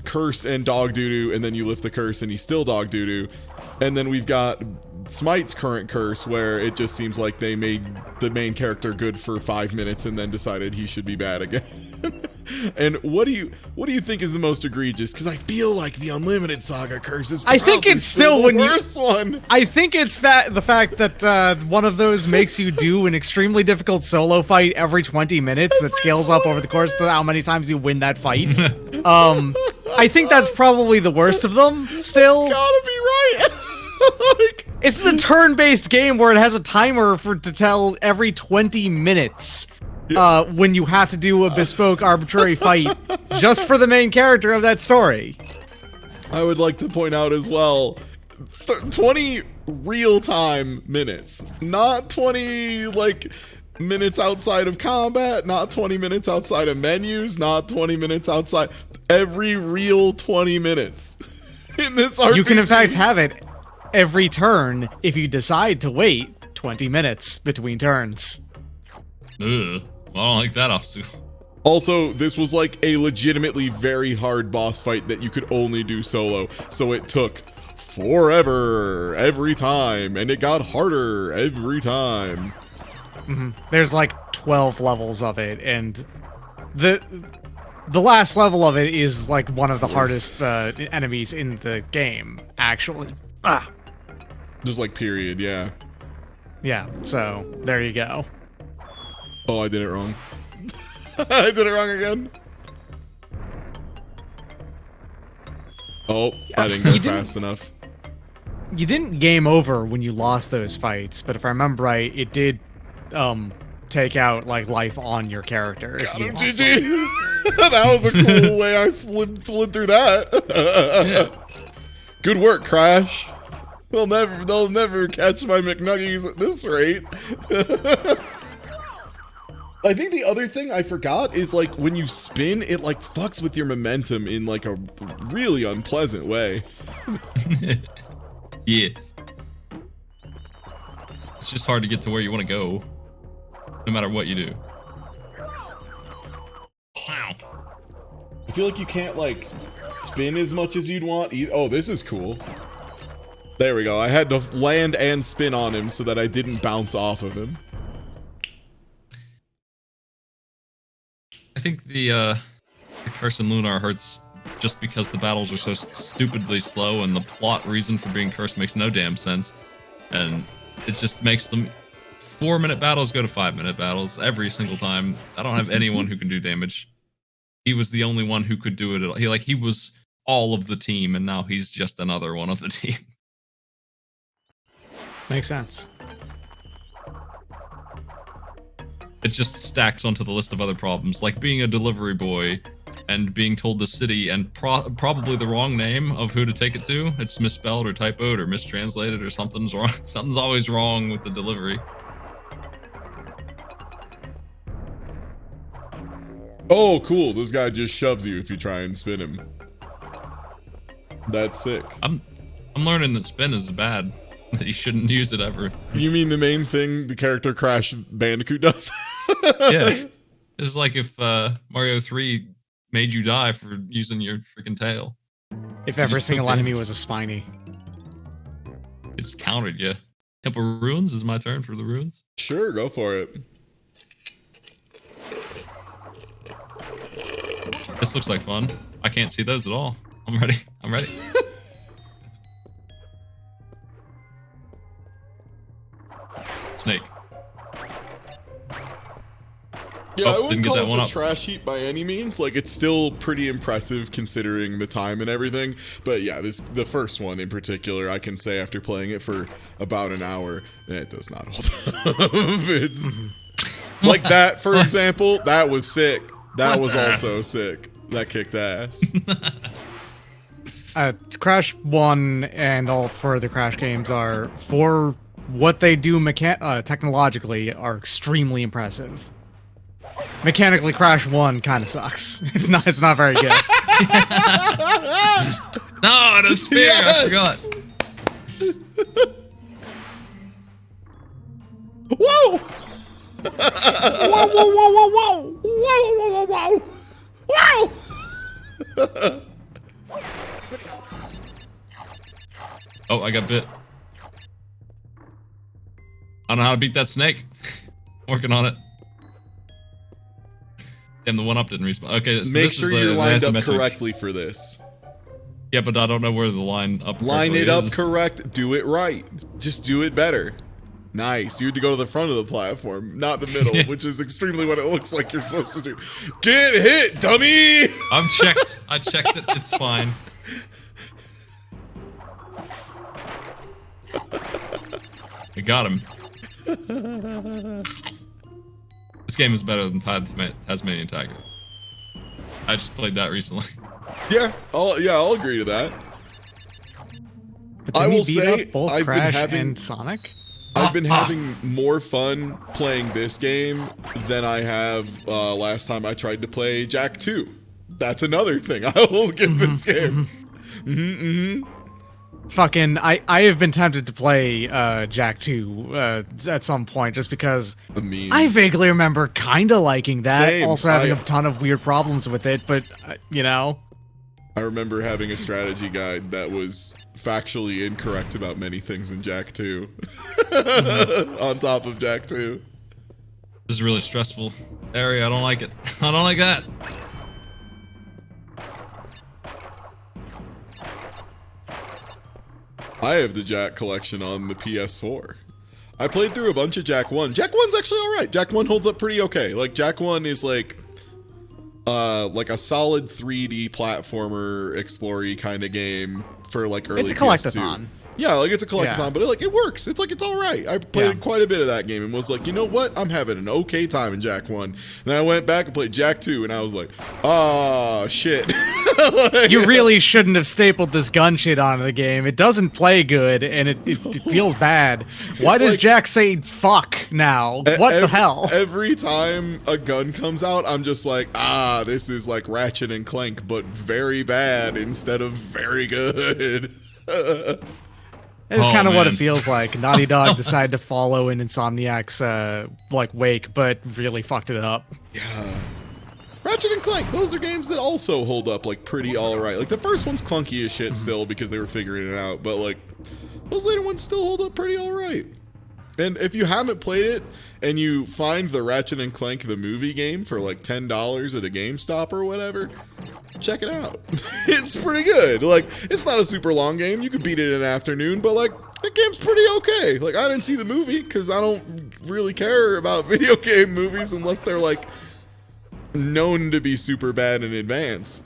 S1: cursed and dog doo-doo, and then you lift the curse and he's still dog doo-doo. And then we've got Smite's current curse, where it just seems like they made the main character good for 5 minutes and then decided he should be bad again. And what do you think is the most egregious? Because I feel like the Unlimited Saga curse is.
S5: I think it's still
S1: the worst one.
S5: I think it's the fact that one of those makes you do an extremely difficult solo fight every 20 minutes that scales up over the course of how many times you win that fight. I think that's probably the worst of them. Still,
S1: it's gotta be right. Like,
S5: it's a turn-based game where it has a timer to tell every 20 minutes when you have to do a bespoke arbitrary fight just for the main character of that story.
S1: I would like to point out as well, 20 real-time minutes, not 20 like minutes outside of combat, not 20 minutes outside of menus, not 20 minutes outside, every real 20 minutes in this RPG.
S5: You can in fact have it every turn if you decide to wait 20 minutes between turns.
S2: Ugh. I don't like that obstacle.
S1: Also, this was like a legitimately very hard boss fight that you could only do solo, so it took forever every time, and it got harder every time.
S5: There's like 12 levels of it, and the last level of it is like one of the hardest enemies in the game, actually.
S1: Just like period, yeah.
S5: Yeah, so there you go.
S1: Oh, I did it wrong. I did it wrong again. Oh, I didn't go fast enough.
S5: You didn't game over when you lost those fights, but if I remember right, it did take out like life on your character.
S1: Got him, GG. That was a cool way I slid through that.
S2: Yeah.
S1: Good work, Crash. They'll never catch my McNuggies at this rate. I think the other thing I forgot is like when you spin, it like fucks with your momentum in like a really unpleasant way.
S2: Yeah. It's just hard to get to where you want to go, no matter what you do. Wow.
S1: I feel like you can't like spin as much as you'd want. Oh, this is cool. There we go. I had to land and spin on him so that I didn't bounce off of him.
S2: I think the Curse in Lunar hurts just because the battles are so stupidly slow, and the plot reason for being cursed makes no damn sense. And it just makes them 4-minute battles go to 5-minute battles every single time. I don't have anyone who can do damage. He was the only one who could do it at all. He was all of the team, and now he's just another one of the team.
S5: Makes sense.
S2: It just stacks onto the list of other problems, like being a delivery boy and being told the city and probably the wrong name of who to take it to. It's misspelled or typoed or mistranslated or something's wrong. Something's always wrong with the delivery.
S1: Oh, cool. This guy just shoves you if you try and spin him. That's sick.
S2: I'm learning that spin is bad. That you shouldn't use it ever.
S1: You mean the main thing the character Crash Bandicoot does?
S2: Yeah. It's like if Mario 3 made you die for using your freaking tail.
S5: If every single enemy was a spiny.
S2: It's countered you. Temple Ruins is my turn for the ruins.
S1: Sure, go for it.
S2: This looks like fun. I can't see those at all. I'm ready. I'm ready. Snake.
S1: Yeah,
S2: Oh,
S1: I wouldn't
S2: didn't get
S1: call
S2: that
S1: this
S2: one
S1: a
S2: up.
S1: trash heap by any means. Like, it's still pretty impressive considering the time and everything. But yeah, the first one in particular, I can say after playing it for about an hour, it does not hold up. It's like that, for example, that was sick. That was also sick. That kicked ass.
S5: Crash 1 and all four of the Crash games are, for what they do technologically, are extremely impressive. Mechanically, Crash 1 kind of sucks. It's not very good.
S2: No, the spear.
S1: Yes!
S2: I forgot.
S1: Whoa! Whoa! Whoa! Whoa! Whoa! Whoa! Whoa! Whoa! Whoa! Whoa! Whoa!
S2: Oh, I got bit. I don't know how to beat that snake. Working on it. Damn, the 1-up didn't respawn. Okay, so
S1: Make
S2: this
S1: sure
S2: is
S1: you're lined up
S2: asymmetric.
S1: correctly for this.
S2: Yeah, but I don't know where the line up.
S1: Line it up
S2: is.
S1: correct. Do it right. Just do it better. Nice. You had to go to the front of the platform, not the middle, which is extremely what it looks like you're supposed to do. Get hit, dummy!
S2: I'm checked. I checked it. It's fine. We got him. This game is better than Tasmanian Tiger. I just played that recently.
S1: Yeah, I'll agree to that.
S5: But
S1: I
S5: didn't he
S1: will
S5: beat
S1: say,
S5: up both
S1: I've been
S5: Crash
S1: having-
S5: and Sonic?
S1: I've been having more fun playing this game than I have last time I tried to play Jak 2. That's another thing I will give this game.
S5: Fucking, I have been tempted to play Jak 2 at some point, just because
S1: I mean,
S5: I vaguely remember kind of liking that,
S1: Same.
S5: also having
S1: I-
S5: a ton of weird problems with it, but, you know.
S1: I remember having a strategy guide that was factually incorrect about many things in Jak 2. On top of Jak 2.
S2: This is a really stressful area. I don't like it. I don't like that.
S1: I have the Jak collection on the PS4. I played through a bunch of Jak 1. Jak 1's actually alright. Jak 1 holds up pretty okay. Like, Jak 1 is like a solid 3D platformer, explory kind of game for like early
S5: It's a
S1: PS2.
S5: collectathon.
S1: Yeah, like it's a collectathon,
S5: Yeah.
S1: but it works. It's like it's all right. I played quite a bit of that game and was like, you know what? I'm having an okay time in Jak 1. And then I went back and played Jak 2, and I was like, oh shit. Like,
S5: You really shouldn't have stapled this gun shit onto the game. It doesn't play good, and it feels bad. Why does
S1: like-
S5: Jak say fuck now? What the hell?
S1: Every time a gun comes out, I'm just like, this is like Ratchet and Clank, but very bad instead of very good.
S5: It's
S2: Oh,
S5: kind of what it
S2: man.
S5: feels like. Naughty Dog decided to follow in Insomniac's wake, but really fucked it up.
S1: Yeah. Ratchet and Clank, those are games that also hold up like pretty alright. Like the first one's clunky as shit still because they were figuring it out, but like those later ones still hold up pretty alright. And if you haven't played it and you find the Ratchet and Clank the movie game for like $10 at a GameStop or whatever, check it out. It's pretty good. Like, it's not a super long game. You could beat it in an afternoon, but like, the game's pretty okay. Like, I didn't see the movie because I don't really care about video game movies unless they're like known to be super bad in advance.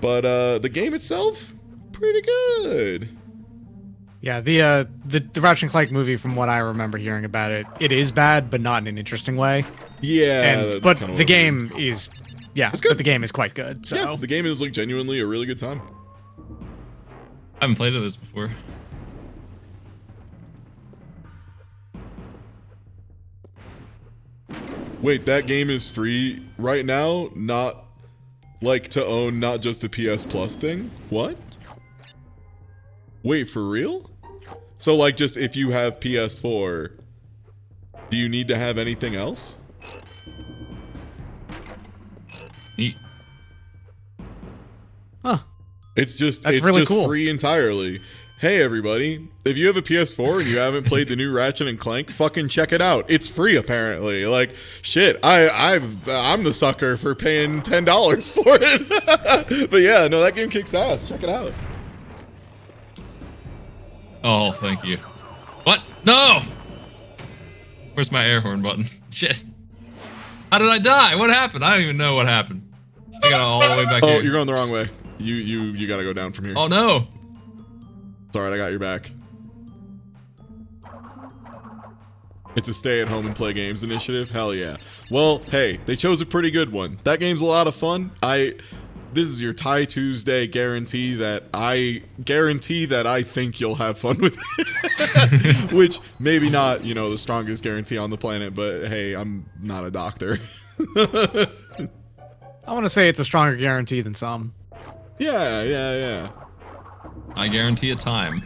S1: But the game itself, pretty good.
S5: Yeah, the Ratchet and Clank movie, from what I remember hearing about it, it is bad, but not in an interesting way.
S1: Yeah,
S5: And
S1: that's
S5: but
S1: kinda
S5: the
S1: what I mean.
S5: game is, yeah,
S1: It's good.
S5: but the game is quite good. So
S1: Yeah, the game is like genuinely a really good time.
S2: I haven't played this before.
S1: Wait, that game is free right now? Not like to own, not just a PS Plus thing? What? Wait, for real? So like just if you have PS4, do you need to have anything else?
S2: Neat.
S5: huh.
S1: It's just
S5: That's
S1: it's
S5: really
S1: just
S5: cool.
S1: free entirely. Hey everybody, if you have a PS4 and you haven't played the new Ratchet and Clank, fucking check it out. It's free apparently. Like shit, I'm the sucker for paying $10 for it. But yeah, no, that game kicks ass. Check it out.
S2: Oh, thank you. What? No! Where's my air horn button? Shit. How did I die? What happened? I don't even know what happened. I got all the way back
S1: Oh,
S2: here.
S1: you're going the wrong way. You gotta go down from here.
S2: Oh no!
S1: It's alright, I got your back. It's a stay at home and play games initiative? Hell yeah. Well, hey, they chose a pretty good one. That game's a lot of fun. This is your Tie Tuesday guarantee that I think you'll have fun with it. Which maybe not, you know, the strongest guarantee on the planet, but hey, I'm not a doctor.
S5: I want to say it's a stronger guarantee than some.
S1: Yeah.
S2: I guarantee a time.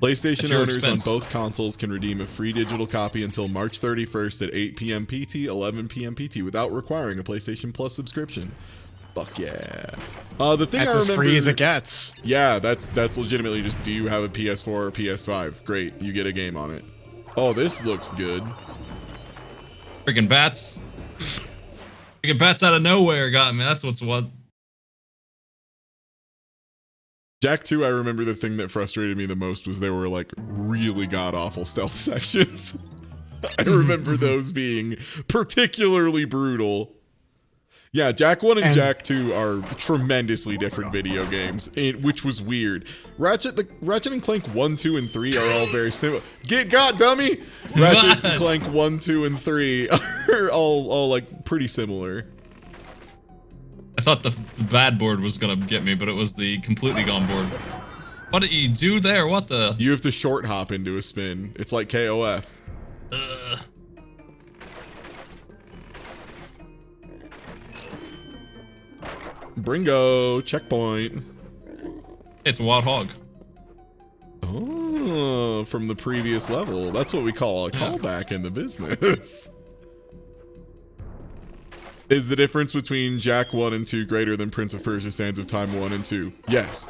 S1: PlayStation
S2: At your
S1: owners
S2: expense.
S1: on both consoles can redeem a free digital copy until March 31st at 8 p.m. PT, 11 p.m. PT without requiring a PlayStation Plus subscription. Fuck yeah. The thing
S5: That's
S1: I
S5: as
S1: remember,
S5: free as it gets.
S1: Yeah, that's legitimately just, do you have a PS4 or PS5? Great, you get a game on it. Oh, this looks good.
S2: Freaking bats. Freaking bats out of nowhere got me. That's what's what.
S1: Jak 2, I remember the thing that frustrated me the most was there were like really god-awful stealth sections. I remember those being particularly brutal. Yeah, Jak 1 and Jak 2 are tremendously different video games, which was weird. Ratchet and Clank 1, 2, and 3 are all very similar. Get got, dummy! Ratchet and Clank 1, 2, and 3 are all like pretty similar.
S2: I thought the bad board was gonna get me, but it was the completely gone board. What did you do there? What the?
S1: You have to short hop into a spin. It's like KOF.
S2: Ugh.
S1: Bringo, checkpoint.
S2: It's a wild hog.
S1: Oh, from the previous level. That's what we call a callback in the business. Is the difference between Jak 1 and 2 greater than Prince of Persia Sands of Time 1 and 2? Yes.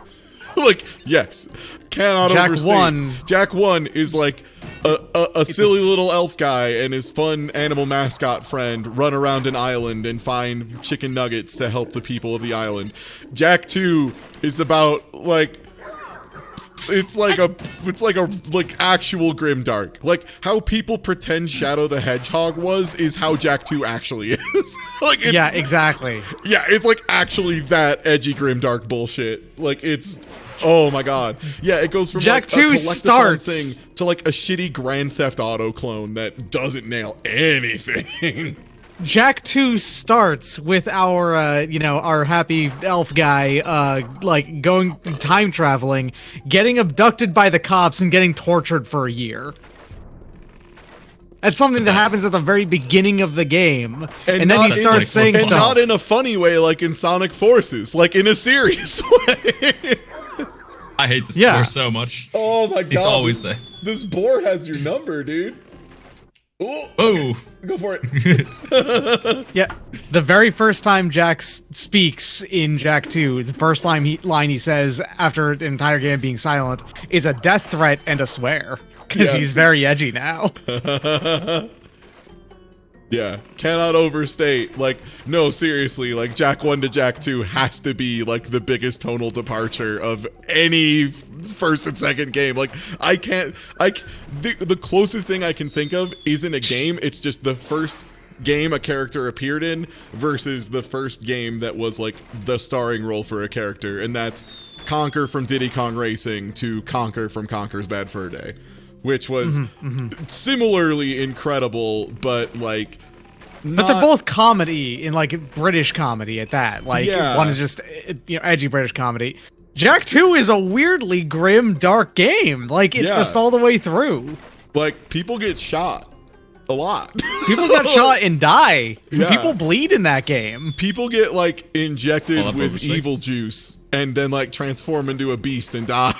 S1: Like, yes. Cannot
S5: Jak
S1: overstate.
S5: 1.
S1: Jak 1 is like a silly little elf guy and his fun animal mascot friend run around an island and find chicken nuggets to help the people of the island. Jak 2 is about like it's like actual grimdark. Like how people pretend Shadow the Hedgehog is how Jak 2 actually is. Like it's,
S5: Yeah, exactly.
S1: yeah, it's like actually that edgy grimdark bullshit. Like it's oh my god. Yeah, it goes from
S5: Jak
S1: like
S5: 2
S1: a collectathon
S5: starts
S1: thing to like a shitty Grand Theft Auto clone that doesn't nail anything.
S5: Jak 2 starts with our, our happy elf guy, like going time traveling, getting abducted by the cops and getting tortured for a year. That's something that happens at the very beginning of the game, and then he starts saying
S1: and
S5: stuff.
S1: not in a funny way like in Sonic Forces, like in a serious way.
S2: I hate this
S5: Yeah.
S2: boar so much.
S1: Oh my god.
S2: He's always there.
S1: This boar has your number, dude. Ooh,
S2: Oh,
S1: go for it.
S5: Yeah, the very first time Jak speaks in Jak 2, the first line he says after an entire game being silent is a death threat and a swear, because
S1: Yeah.
S5: he's very edgy now.
S1: Yeah, cannot overstate. Like, no, seriously, like Jak 1 to Jak 2 has to be like the biggest tonal departure of any first and second game. Like, the closest thing I can think of isn't a game, it's just the first game a character appeared in versus the first game that was like the starring role for a character, and that's Conker from Diddy Kong Racing to Conker from Conker's Bad Fur Day, which was similarly incredible, but like
S5: But they're both comedy, in like British comedy at that. Like,
S1: Yeah.
S5: one is just edgy British comedy. Jak 2 is a weirdly grim, dark game. Like, it's
S1: Yeah.
S5: just all the way through.
S1: like people get shot a lot.
S5: People got shot and die.
S1: Yeah.
S5: People bleed in that game.
S1: People get like injected
S2: Well, that
S1: with
S2: overstate.
S1: evil juice and then like transform into a beast and die,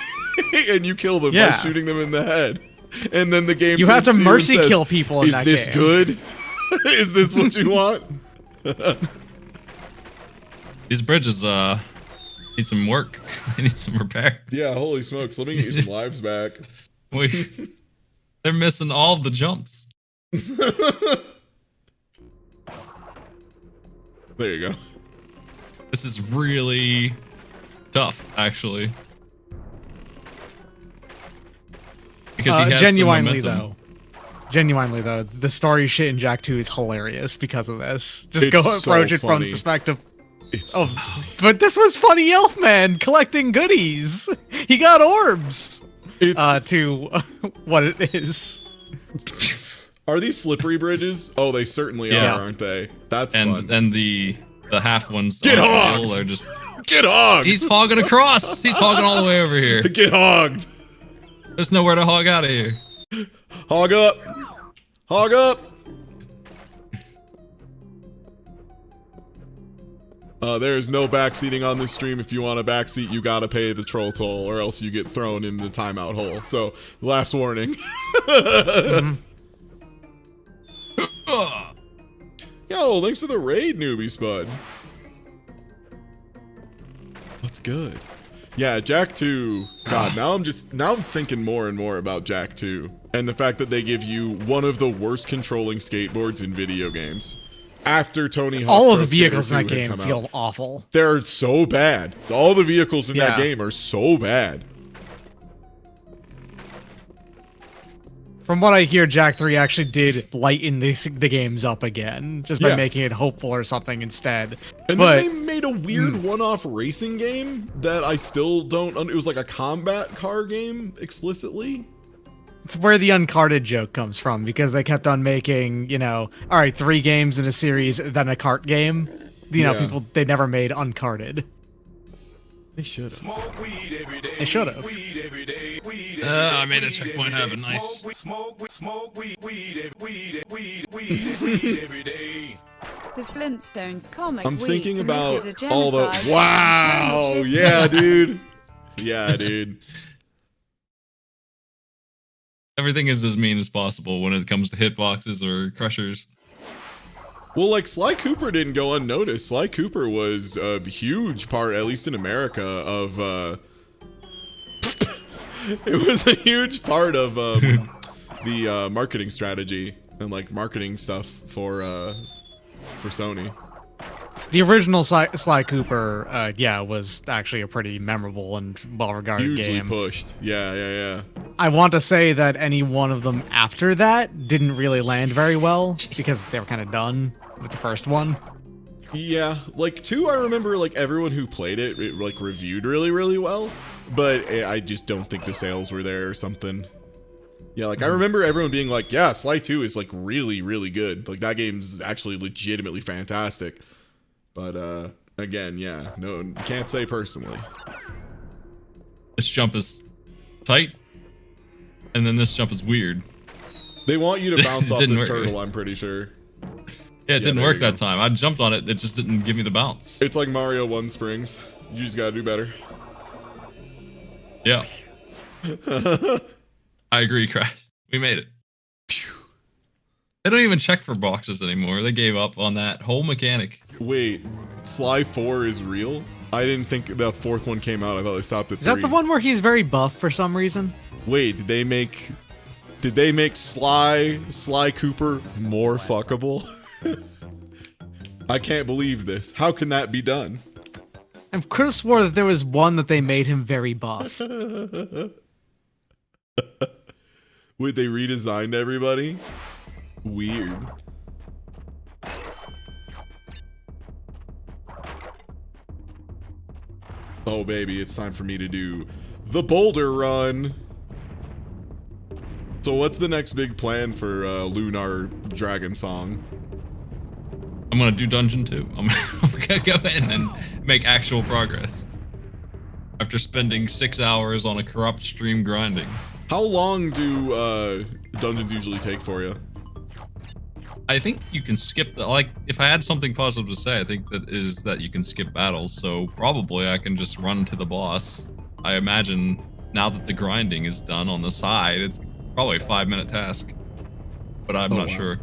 S1: and you kill them by
S5: Yeah.
S1: shooting them in the head. And then the game
S5: You have
S1: turns
S5: to
S1: you and
S5: mercy
S1: says,
S5: kill people in
S1: Is
S5: that
S1: this
S5: game."
S1: good? Is this what you want?
S2: these bridges need some work. They need some repair.
S1: Yeah, holy smokes. Let me get you some lives back.
S2: They're missing all the jumps.
S1: There you go.
S2: This is really tough, actually. Because he has
S5: Genuinely
S2: some momentum.
S5: though, the story shit in Jak 2 is hilarious because of this. Just
S1: It's
S5: go
S1: so
S5: approach it from
S1: funny.
S5: the perspective
S1: It's
S5: of, but this was funny Elfman collecting goodies. He got orbs.
S1: it's
S5: To what it is.
S1: Are these slippery bridges? Oh, they certainly
S2: Yeah.
S1: are, aren't they? That's fun.
S2: And the half ones
S1: Get
S2: on the
S1: hogged!
S2: hill are just
S1: Get hogged!
S2: He's hogging across. He's hogging all the way over here.
S1: Get hogged!
S2: There's nowhere to hog out of here.
S1: Hog up! Hog up! There is no backseating on this stream. If you want a backseat, you gotta pay the troll toll, or else you get thrown in the timeout hole. So, last warning. Yo, thanks to the raid, newbie Spud. What's good? Yeah, Jack 2. God, now I'm thinking more and more about Jack 2. And the fact that they give you one of the worst controlling skateboards in video games. After Tony Hawk
S5: All of
S1: Pro
S5: the vehicles in
S1: Skater
S5: that
S1: 2 had
S5: game
S1: come
S5: feel
S1: out.
S5: awful.
S1: They're so bad. All the vehicles in that
S5: Yeah.
S1: game are so bad.
S5: From what I hear, Jack 3 actually did lighten the games up again, just by
S1: Yeah.
S5: making it hopeful or something instead.
S1: And
S5: But
S1: then they made a weird one-off racing game that I still don't... It was like a combat car game, explicitly.
S5: it's where the uncarded joke comes from, because they kept on making, you know, all right, 3 games in a series, then a kart game. You know,
S1: Yeah.
S5: they never made uncarded.
S1: They should have.
S5: They should have.
S2: I made a checkpoint happen. Nice.
S6: The Flintstones comic
S1: I'm
S6: weed
S1: thinking about
S6: committed a
S1: all the...
S6: genocide
S1: Wow!
S6: against
S1: Yeah,
S6: Egyptians.
S1: dude. Yeah, dude.
S2: Everything is as mean as possible when it comes to hitboxes or crushers.
S1: Well, like, Sly Cooper didn't go unnoticed. Sly Cooper was a huge part, at least in America, of, it was a huge part of, the, marketing strategy and, like, marketing stuff for Sony.
S5: The original Sly Cooper, yeah, was actually a pretty memorable and well-regarded
S1: Hugely
S5: game.
S1: pushed. Yeah.
S5: I want to say that any one of them after that didn't really land very well, because they were kind of done with the first one.
S1: Yeah, like 2, I remember like everyone who played it like reviewed really, really well, but I just don't think the sales were there or something. Yeah, like I remember everyone being like, yeah, Sly 2 is like really, really good. Like that game's actually legitimately fantastic. But again, yeah, no, can't say personally.
S2: This jump is tight, and then this jump is weird.
S1: They want you to bounce off
S2: Didn't
S1: this
S2: work.
S1: turtle, I'm pretty sure.
S2: Yeah, it didn't
S1: there
S2: work
S1: you go.
S2: that time. I jumped on it. It just didn't give me the bounce.
S1: It's like Mario 1 Springs. You just gotta do better.
S2: Yeah. I agree, Crash. We made it. They don't even check for boxes anymore. They gave up on that whole mechanic.
S1: Wait, Sly 4 is real? I didn't think the 4th one came out. I thought they stopped at 3.
S5: Is that the one where he's very buff for some reason?
S1: Wait, did they make Sly Cooper more fuckable? I can't believe this. How can that be done?
S5: I could have swore that there was one that they made him very buff.
S1: Wait, they redesigned everybody? Weird. Oh baby, it's time for me to do the boulder run. So what's the next big plan for Lunar Dragon Song?
S2: I'm gonna do Dungeon 2. I'm gonna go in and make actual progress. After spending 6 hours on a corrupt stream grinding.
S1: How long do dungeons usually take for you?
S2: I think you can skip the, like, if I had something positive to say, I think that is that you can skip battles, so probably I can just run to the boss. I imagine now that the grinding is done on the side, it's probably a 5-minute task, but I'm not sure.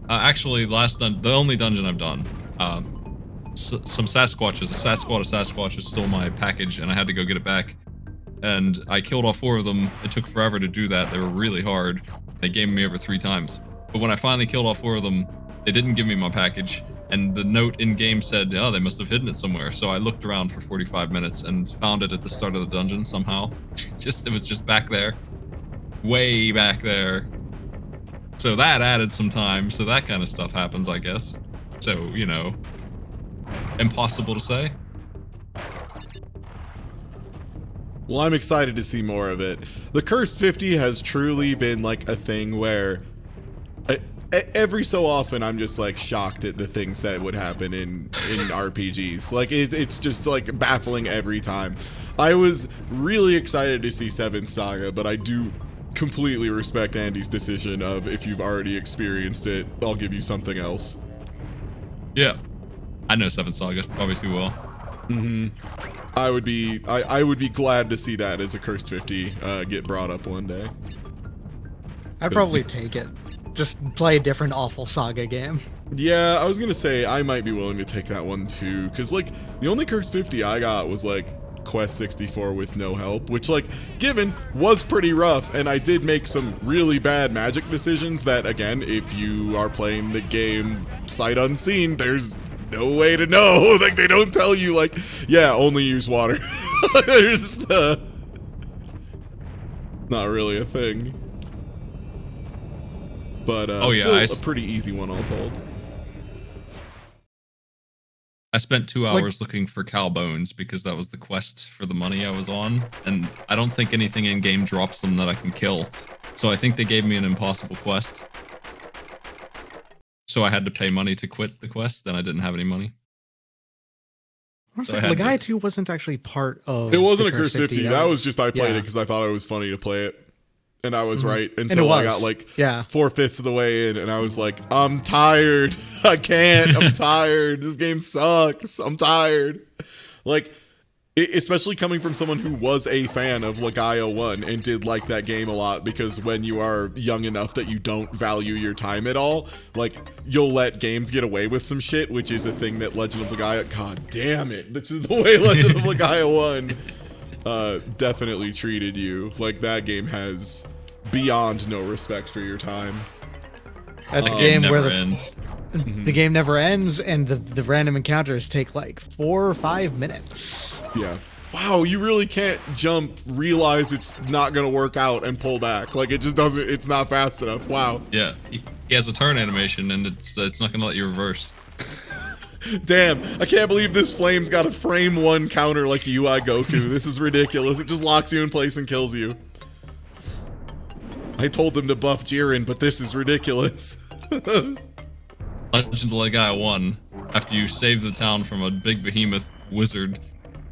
S2: Actually, the only dungeon I've done, some Sasquatches, a Sasquatch stole my package, and I had to go get it back. And I killed all 4 of them. It took forever to do that. They were really hard. They gave me over 3 times. But when I finally killed all 4 of them, they didn't give me my package. And the note in game said, oh, they must have hidden it somewhere. So I looked around for 45 minutes and found it at the start of the dungeon somehow. It was just back there. Way back there. So that added some time. So that kind of stuff happens, I guess. So, you know, impossible to say.
S1: Well, I'm excited to see more of it. The Cursed 50 has truly been like a thing where every so often I'm just like shocked at the things that would happen in RPGs. Like it's just like baffling every time. I was really excited to see 7th Saga, but I do completely respect Andy's decision of, if you've already experienced it, I'll give you something else.
S2: Yeah, I know 7th Saga probably too well.
S1: I would be glad to see that as a Cursed 50 get brought up one day.
S5: I'd probably take it. Just play a different awful Saga game.
S1: Yeah, I was gonna say I might be willing to take that one too, because like the only Cursed 50 I got was like Quest 64 with no help, which like given was pretty rough, and I did make some really bad magic decisions that, again, if you are playing the game sight unseen, there's no way to know. Like they don't tell you like, yeah, only use water. There's not really a thing. But still a pretty easy one all told.
S2: I spent 2 hours looking for cow bones because that was the quest for the money I was on, and I don't think anything in game drops them that I can kill. So I think they gave me an impossible quest. So I had to pay money to quit the quest, and I didn't have any money.
S5: Honestly, Legaia 2 wasn't actually part of.
S1: It wasn't a
S5: the
S1: Curse 50. That was just I played it
S5: yeah.
S1: because I thought it was funny to play it. And I was right until I got like 4/5 of the way in, and I was like, I'm tired. I can't. I'm tired. This game sucks. I'm tired. Like, especially coming from someone who was a fan of Legaia 1 and did like that game a lot, because when you are young enough that you don't value your time at all, like, you'll let games get away with some shit, which is a thing that Legend of Legaia, god damn it, this is the way Legend of Legaia 1 definitely treated you. Like, that game has beyond no respect for your time.
S5: That's a game where
S2: the
S5: game never ends, and the random encounters take like 4 or 5 minutes.
S1: Yeah. Wow, you really can't jump, realize it's not gonna work out, and pull back. Like, it just doesn't, it's not fast enough. Wow.
S2: Yeah, he has a turn animation, and it's not gonna let you reverse.
S1: Damn, I can't believe this flame's got a frame 1 counter like UI Goku. This is ridiculous. It just locks you in place and kills you. I told them to buff Jiren, but this is ridiculous.
S2: Legend of Legaia 1, after you save the town from a big behemoth wizard,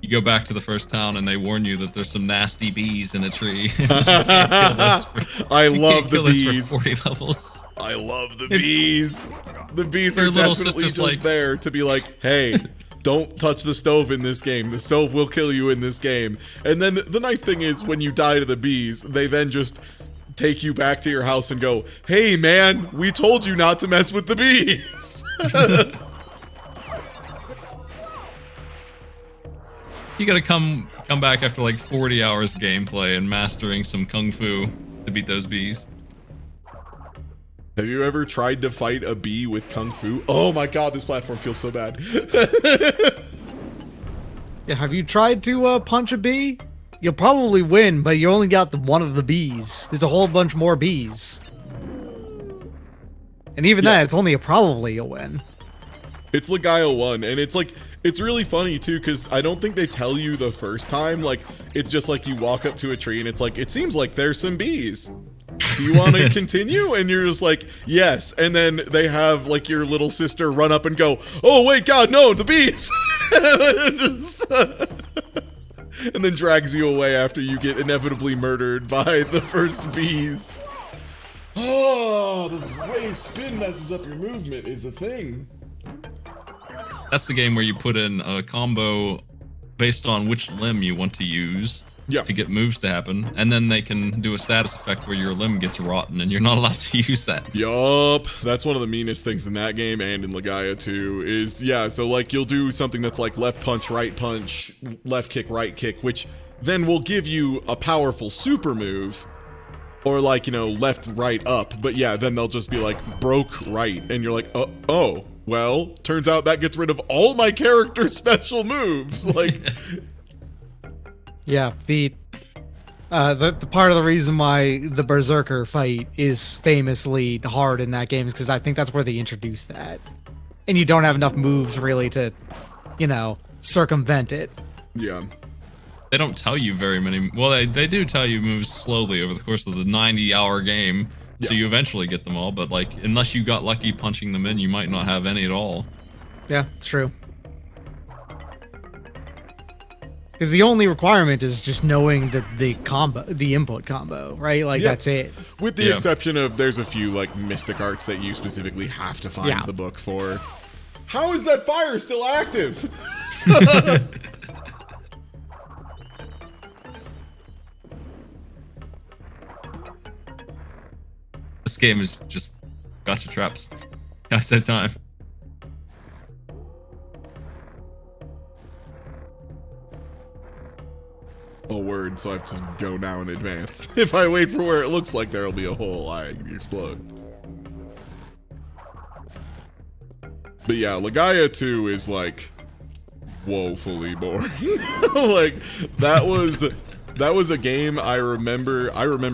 S2: you go back to the first town and they warn you that there's some nasty bees in a tree.
S1: I love the bees.
S2: For 40 levels.
S1: I love the bees. The bees are
S2: little
S1: definitely
S2: sisters,
S1: just there to be like, hey, don't touch the stove in this game. The stove will kill you in this game. And then the nice thing is, when you die to the bees, they then just take you back to your house and go, hey man, we told you not to mess with the bees.
S2: You gotta come back after like 40 hours of gameplay and mastering some kung fu to beat those bees.
S1: Have you ever tried to fight a bee with kung fu? Oh my god, this platform feels so bad.
S5: Yeah, have you tried to punch a bee? You'll probably win, but you only got the one of the bees. There's a whole bunch more bees. And even then, it's only a probably you'll win.
S1: It's Legaia 1, and it's like, it's really funny too, because I don't think they tell you the first time. Like, it's just like you walk up to a tree and it's like, it seems like there's some bees. Do you want to continue? And you're just like, yes. And then they have like your little sister run up and go, oh wait, god, no, the bees. And then drags you away after you get inevitably murdered by the first bees. Oh, the way spin messes up your movement is a thing.
S2: That's the game where you put in a combo based on which limb you want to use to get moves to happen, and then they can do a status effect where your limb gets rotten and you're not allowed to use that.
S1: Yup, that's one of the meanest things in that game and in Legaia 2 is, so like you'll do something that's like left punch, left kick, right kick, which then will give you a powerful super move, or like, you know, left, right, up, but yeah, then they'll just be like broke right, and you're like, oh, well, turns out that gets rid of all my character special moves, like...
S5: Yeah, the part of the reason why the Berserker fight is famously hard in that game is because I think that's where they introduced that. And you don't have enough moves really to, you know, circumvent it.
S1: Yeah.
S2: They don't tell you very many. Well, they do tell you moves slowly over the course of the 90-hour game. So
S1: Yeah.
S2: you eventually get them all, but like unless you got lucky punching them in, you might not have any at all.
S5: Yeah, it's true. Because the only requirement is just knowing that the input combo, right? Like,
S1: Yeah.
S5: that's it.
S1: With the
S2: Yeah.
S1: exception of there's a few like mystic arts that you specifically have to find
S5: Yeah.
S1: the book for. How is that fire still active?
S2: This game is just gotcha traps. I said time.
S1: A word, so I have to go now in advance. If I wait for where it looks like there'll be a hole, I explode. But yeah, Legaia 2 is like woefully boring. Like that was a game I remember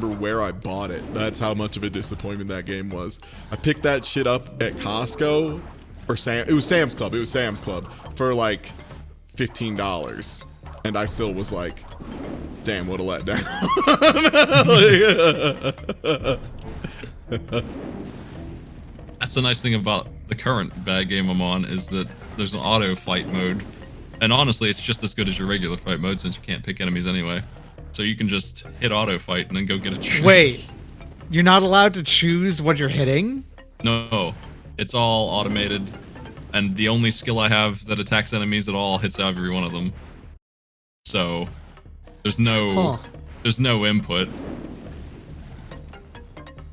S1: where I bought it. That's how much of a disappointment that game was. I picked that shit up at Costco or it was Sam's Club. It was Sam's Club for like $15. And I still was like, damn, what a letdown.
S2: That's the nice thing about the current bad game I'm on is that there's an auto fight mode. And honestly, it's just as good as your regular fight mode since you can't pick enemies anyway. So you can just hit auto fight and then go get a tree.
S5: Wait, you're not allowed to choose what you're hitting?
S2: No, it's all automated. And the only skill I have that attacks enemies at all hits every one of them. So there's no input.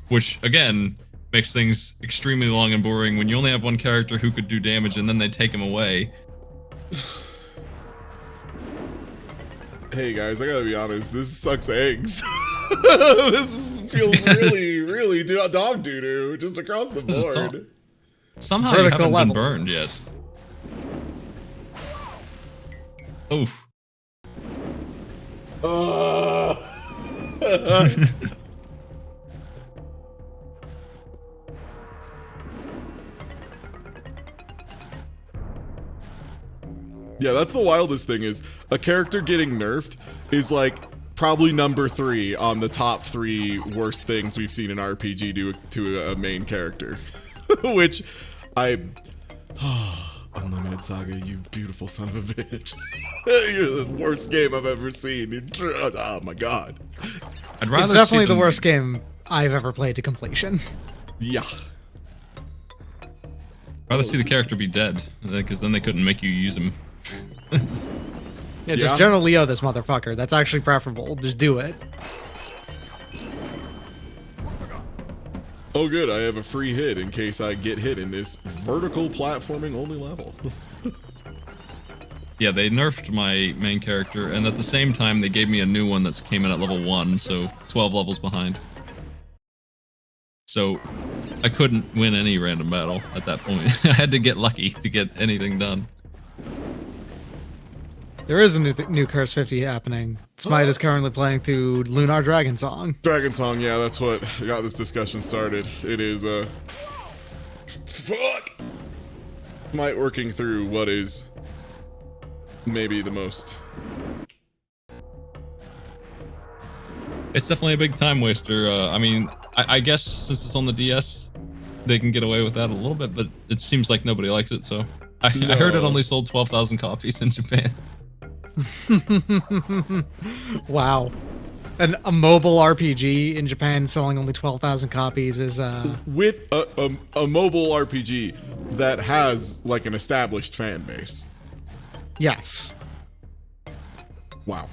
S2: Which again makes things extremely long and boring when you only have one character who could do damage and then they take him away.
S1: Hey guys, I gotta be honest, this sucks eggs. This feels really dog doo-doo just across the
S2: This is tough.
S1: board.
S2: Somehow
S5: Vertical
S2: you haven't
S5: level.
S2: been burned yet. Oof.
S1: Yeah, that's the wildest thing is a character getting nerfed is like probably number 3 on the top 3 worst things we've seen in RPG do to a main character. Which Unlimited Saga, you beautiful son of a bitch. You're the worst game I've ever seen. Oh my god.
S2: I'd rather
S5: It's definitely
S2: see
S5: the worst game I've ever played to completion.
S1: Yeah.
S2: Rather see the character be dead, because then they couldn't make you use him.
S5: Yeah,
S1: Yeah.
S5: just General Leo this motherfucker. That's actually preferable. Just do it.
S1: Oh good, I have a free hit in case I get hit in this vertical platforming only level.
S2: Yeah, they nerfed my main character, and at the same time, they gave me a new one that came in at level 1, so 12 levels behind. So, I couldn't win any random battle at that point. I had to get lucky to get anything done.
S5: There is a new Curse 50 happening. Smight is currently playing through Lunar Dragon Song.
S1: Dragon Song, yeah, that's what got this discussion started. It is, fuck! Might working through what is maybe the most...
S2: It's definitely a big time waster. I mean, I guess since it's on the DS, they can get away with that a little bit, but it seems like nobody likes it, so... I heard it only sold 12,000 copies in Japan.
S5: Wow. A mobile RPG in Japan selling only 12,000 copies is,
S1: With a mobile RPG that has, like, an established fan base.
S5: yes.
S1: Wow.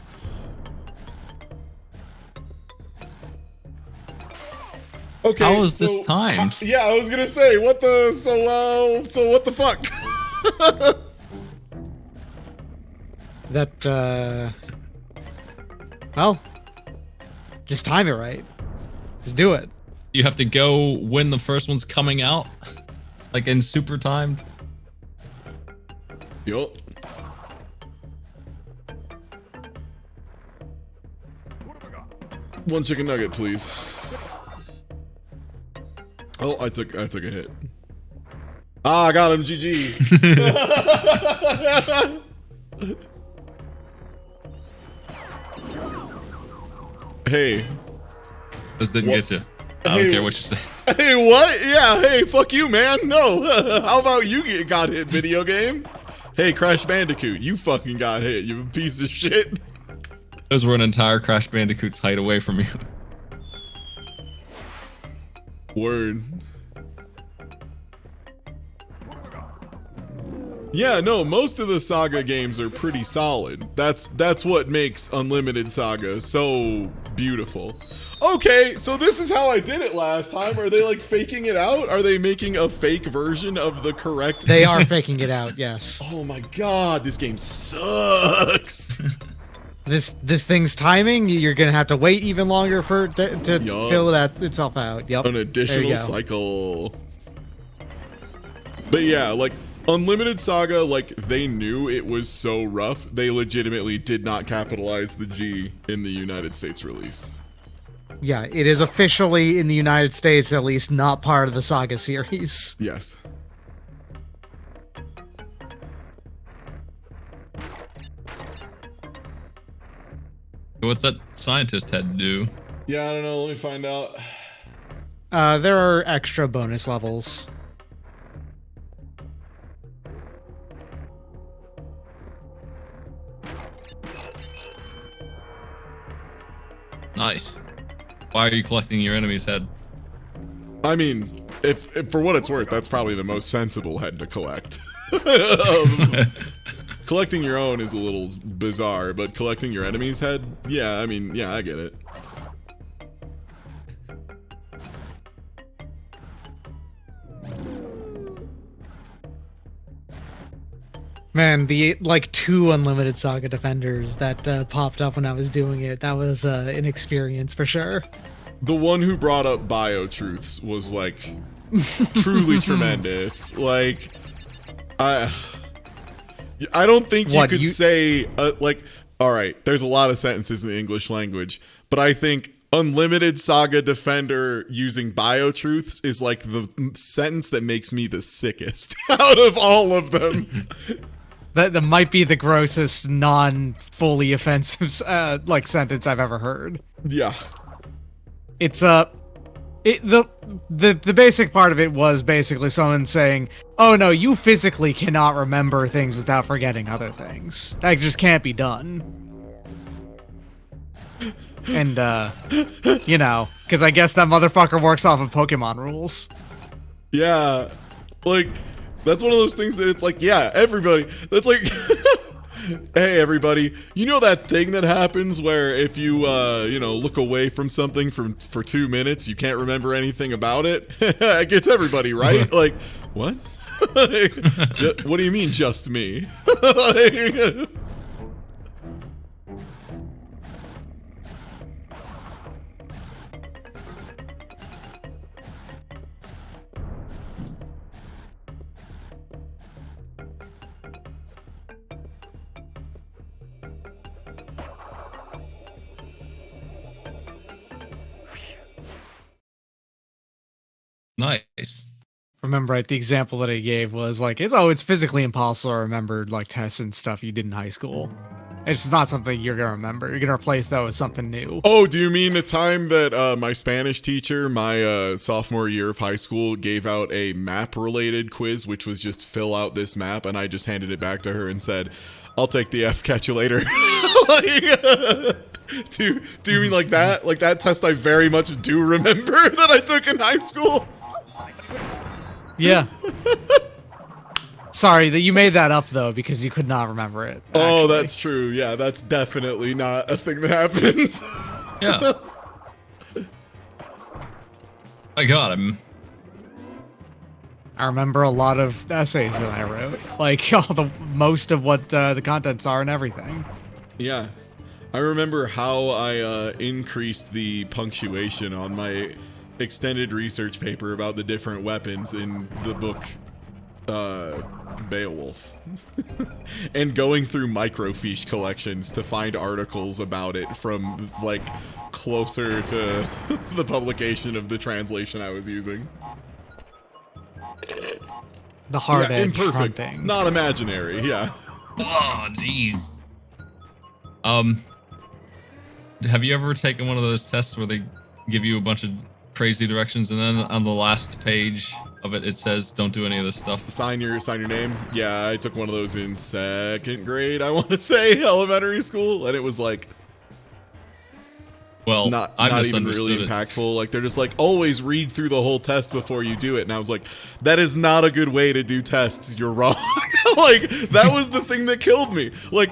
S1: Okay,
S2: How is this timed?
S1: Yeah, I was gonna say, what the... So what the fuck?
S5: That, well, just time it right. Just do it.
S2: You have to go when the first one's coming out, like in super timed.
S1: Yup. One chicken nugget, please. Oh, I took a hit. Ah, I got him, GG. Hey,
S2: This didn't
S1: What?
S2: get you. I don't care what you say.
S1: Hey, what? Yeah, hey, fuck you, man. No. How about you got hit, video game? Hey, Crash Bandicoot, you fucking got hit, you piece of shit.
S2: Those were an entire Crash Bandicoot's height away from you.
S1: Word. Yeah, no, most of the Saga games are pretty solid. That's what makes Unlimited Saga so beautiful. Okay, so this is how I did it last time. Are they like faking it out? Are they making a fake version of the correct?
S5: They are faking it out, yes.
S1: Oh my god, this game sucks.
S5: This thing's timing, you're gonna have to wait even longer for it to
S1: Yup.
S5: fill itself out. Yep.
S1: An additional cycle. But yeah, like Unlimited Saga, like they knew it was so rough, they legitimately did not capitalize the G in the United States release.
S5: Yeah, it is officially in the United States at least not part of the Saga series.
S1: Yes.
S2: What's that scientist head do?
S1: Yeah, I don't know, let me find out.
S5: There are extra bonus levels.
S2: Nice. Why are you collecting your enemy's head?
S1: I mean, if for what it's worth, that's probably the most sensible head to collect. Collecting your own is a little bizarre, but collecting your enemy's head, yeah, I mean, yeah, I get it.
S5: Man, the like 2 Unlimited Saga Defenders that popped up when I was doing it, that was an experience for sure.
S1: The one who brought up bio-truths was like truly tremendous. Like, I don't think you could say like, all right, there's a lot of sentences in the English language, but I think Unlimited Saga Defender using bio-truths is like the sentence that makes me the sickest out of all of them.
S5: That might be the grossest non-fully offensive like sentence I've ever heard.
S1: Yeah.
S5: It's the basic part of it was basically someone saying, "Oh no, you physically cannot remember things without forgetting other things. That just can't be done." And you know, because I guess that motherfucker works off of Pokemon rules.
S1: Yeah, like that's one of those things that it's like, yeah, everybody. That's like, hey, everybody, you know that thing that happens where if you, you know, look away from something for 2 minutes, you can't remember anything about it? It gets everybody, right? Like, what? What do you mean, just me?
S2: Nice.
S5: Remember, right? The example that I gave was like, it's physically impossible to remember like tests and stuff you did in high school. It's not something you're gonna remember. You're gonna replace that with something new.
S1: Oh, do you mean the time that my Spanish teacher, my sophomore year of high school, gave out a map-related quiz, which was just fill out this map, and I just handed it back to her and said, "I'll take the F, catch you later." Like, do you mean like that? Like that test I very much do remember that I took in high school?
S5: Yeah. Sorry that you made that up though, because you could not remember it.
S1: Oh,
S5: actually.
S1: that's true. Yeah, that's definitely not a thing that happened.
S2: Yeah. My God,
S5: I remember a lot of essays that I wrote, like most of what the contents are and everything.
S1: Yeah. I remember how I increased the punctuation on my extended research paper about the different weapons in the book Beowulf. And going through microfiche collections to find articles about it from like closer to the publication of the translation I was using.
S5: The hard
S1: Yeah,
S5: edge
S1: imperfect,
S5: fronting.
S1: not imaginary, yeah.
S2: oh jeez. Have you ever taken one of those tests where they give you a bunch of crazy directions, and then on the last page of it, it says, "Don't do any of this stuff."
S1: Sign your name. Yeah, I took one of those in 2nd grade. I want to say elementary school, and it was like
S2: Well,
S1: not
S2: I
S1: even really
S2: misunderstood it.
S1: impactful. Like they're just like always read through the whole test before you do it, and I was like, that is not a good way to do tests. You're wrong. Like that was the thing that killed me. Like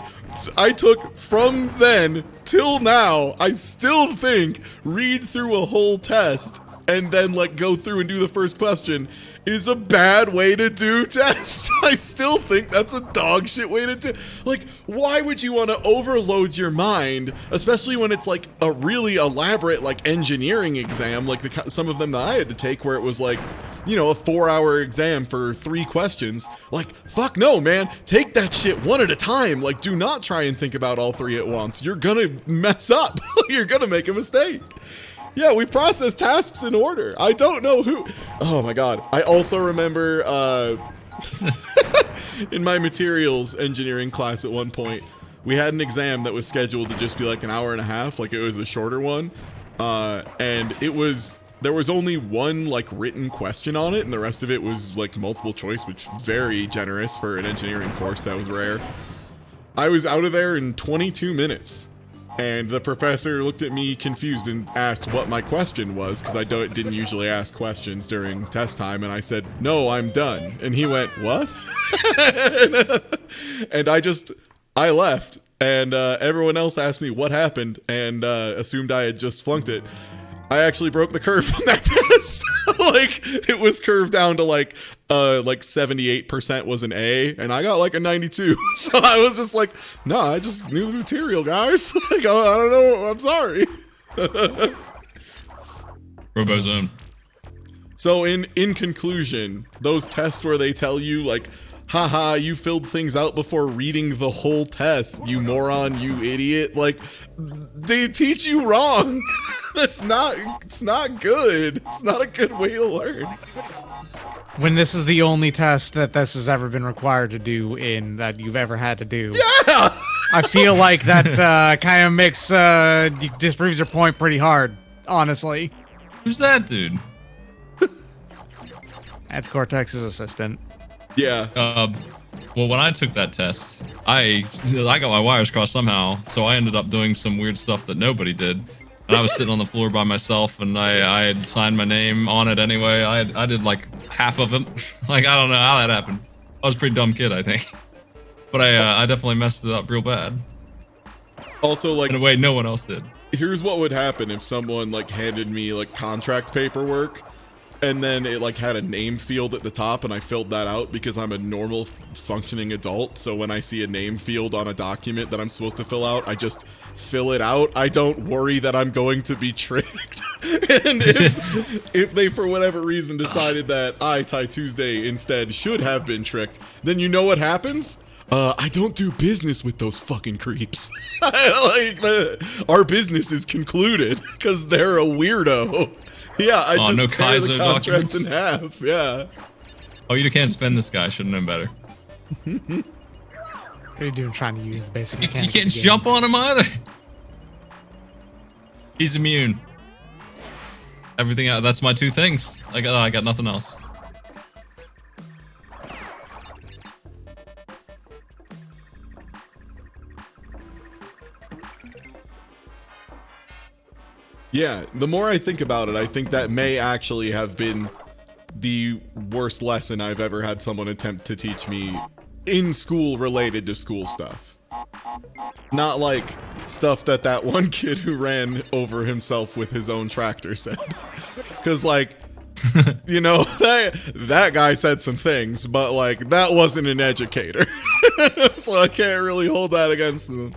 S1: I took from then till now, I still think read through a whole test and then like go through and do the first question is a bad way to do tests. I still think that's a dog shit way to do. Like, why would you want to overload your mind, especially when it's like a really elaborate like engineering exam, like some of them that I had to take, where it was like, you know, a 4-hour exam for 3 questions. Like, fuck no, man. Take that shit one at a time. Like, do not try and think about all 3 at once. You're gonna mess up. You're gonna make a mistake. Yeah, we process tasks in order. I don't know who. Oh my god. I also remember in my materials engineering class at one point, we had an exam that was scheduled to just be like an hour and a half, like it was a shorter one. And there was only one like written question on it, and the rest of it was like multiple choice, which very generous for an engineering course. That was rare. I was out of there in 22 minutes. And the professor looked at me confused and asked what my question was, because I didn't usually ask questions during test time, and I said, "No, I'm done." And he went, "What?" And I left, and everyone else asked me what happened, and assumed I had just flunked it. I actually broke the curve on that test. Like, it was curved down to like 78% was an A, and I got like a 92. So I was just like, no, I just knew the material, guys. Like, I don't know, I'm sorry.
S2: Robozone.
S1: So in conclusion, those tests where they tell you like, haha, you filled things out before reading the whole test, you moron, you idiot. Like, they teach you wrong. It's not good. It's not a good way to learn.
S5: When this is the only test that this has ever been required to do that you've ever had to do.
S1: Yeah!
S5: I feel like that kind of makes, disproves your point pretty hard, honestly.
S2: Who's that dude?
S5: That's Cortex's assistant.
S1: Yeah.
S2: Well, when I took that test, I got my wires crossed somehow, so I ended up doing some weird stuff that nobody did. And I was sitting on the floor by myself, and I had signed my name on it anyway. I did like half of it. Like, I don't know how that happened. I was a pretty dumb kid, I think. But I definitely messed it up real bad.
S1: Also, like,
S2: in a way no one else did.
S1: Here's what would happen if someone like handed me like contract paperwork, and then it like had a name field at the top, and I filled that out because I'm a normal functioning adult. So when I see a name field on a document that I'm supposed to fill out, I just fill it out. I don't worry that I'm going to be tricked. And if they for whatever reason decided that I, Ty Tuesday, instead should have been tricked, then you know what happens? I don't do business with those fucking creeps. Our business is concluded because they're a weirdo. Yeah, I just
S2: no
S1: tear the
S2: Kaiser
S1: contracts
S2: documents?
S1: in half, yeah.
S2: Oh, you can't spend this guy. Should have known better.
S5: What are you doing trying to use the basic
S2: You
S5: mechanics?
S2: can't jump on him either. He's immune. Everything else, that's my 2 things. I got nothing else.
S1: Yeah, the more I think about it, I think that may actually have been the worst lesson I've ever had someone attempt to teach me in school related to school stuff. Not like stuff that one kid who ran over himself with his own tractor said. Because, like, you know, that guy said some things, but, like, that wasn't an educator. So I can't really hold that against them.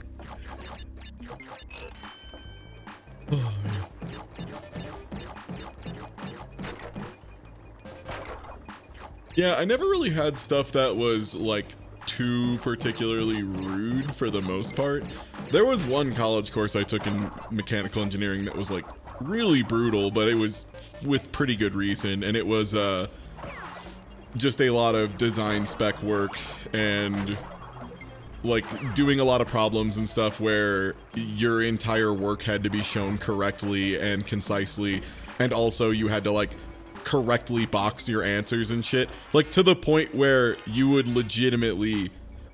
S1: Yeah, I never really had stuff that was, like, too particularly rude for the most part. There was one college course I took in mechanical engineering that was, like, really brutal, but it was with pretty good reason, and it was, just a lot of design spec work and, like, doing a lot of problems and stuff where your entire work had to be shown correctly and concisely. and also you had to like correctly box your answers and shit, like to the point where you would legitimately,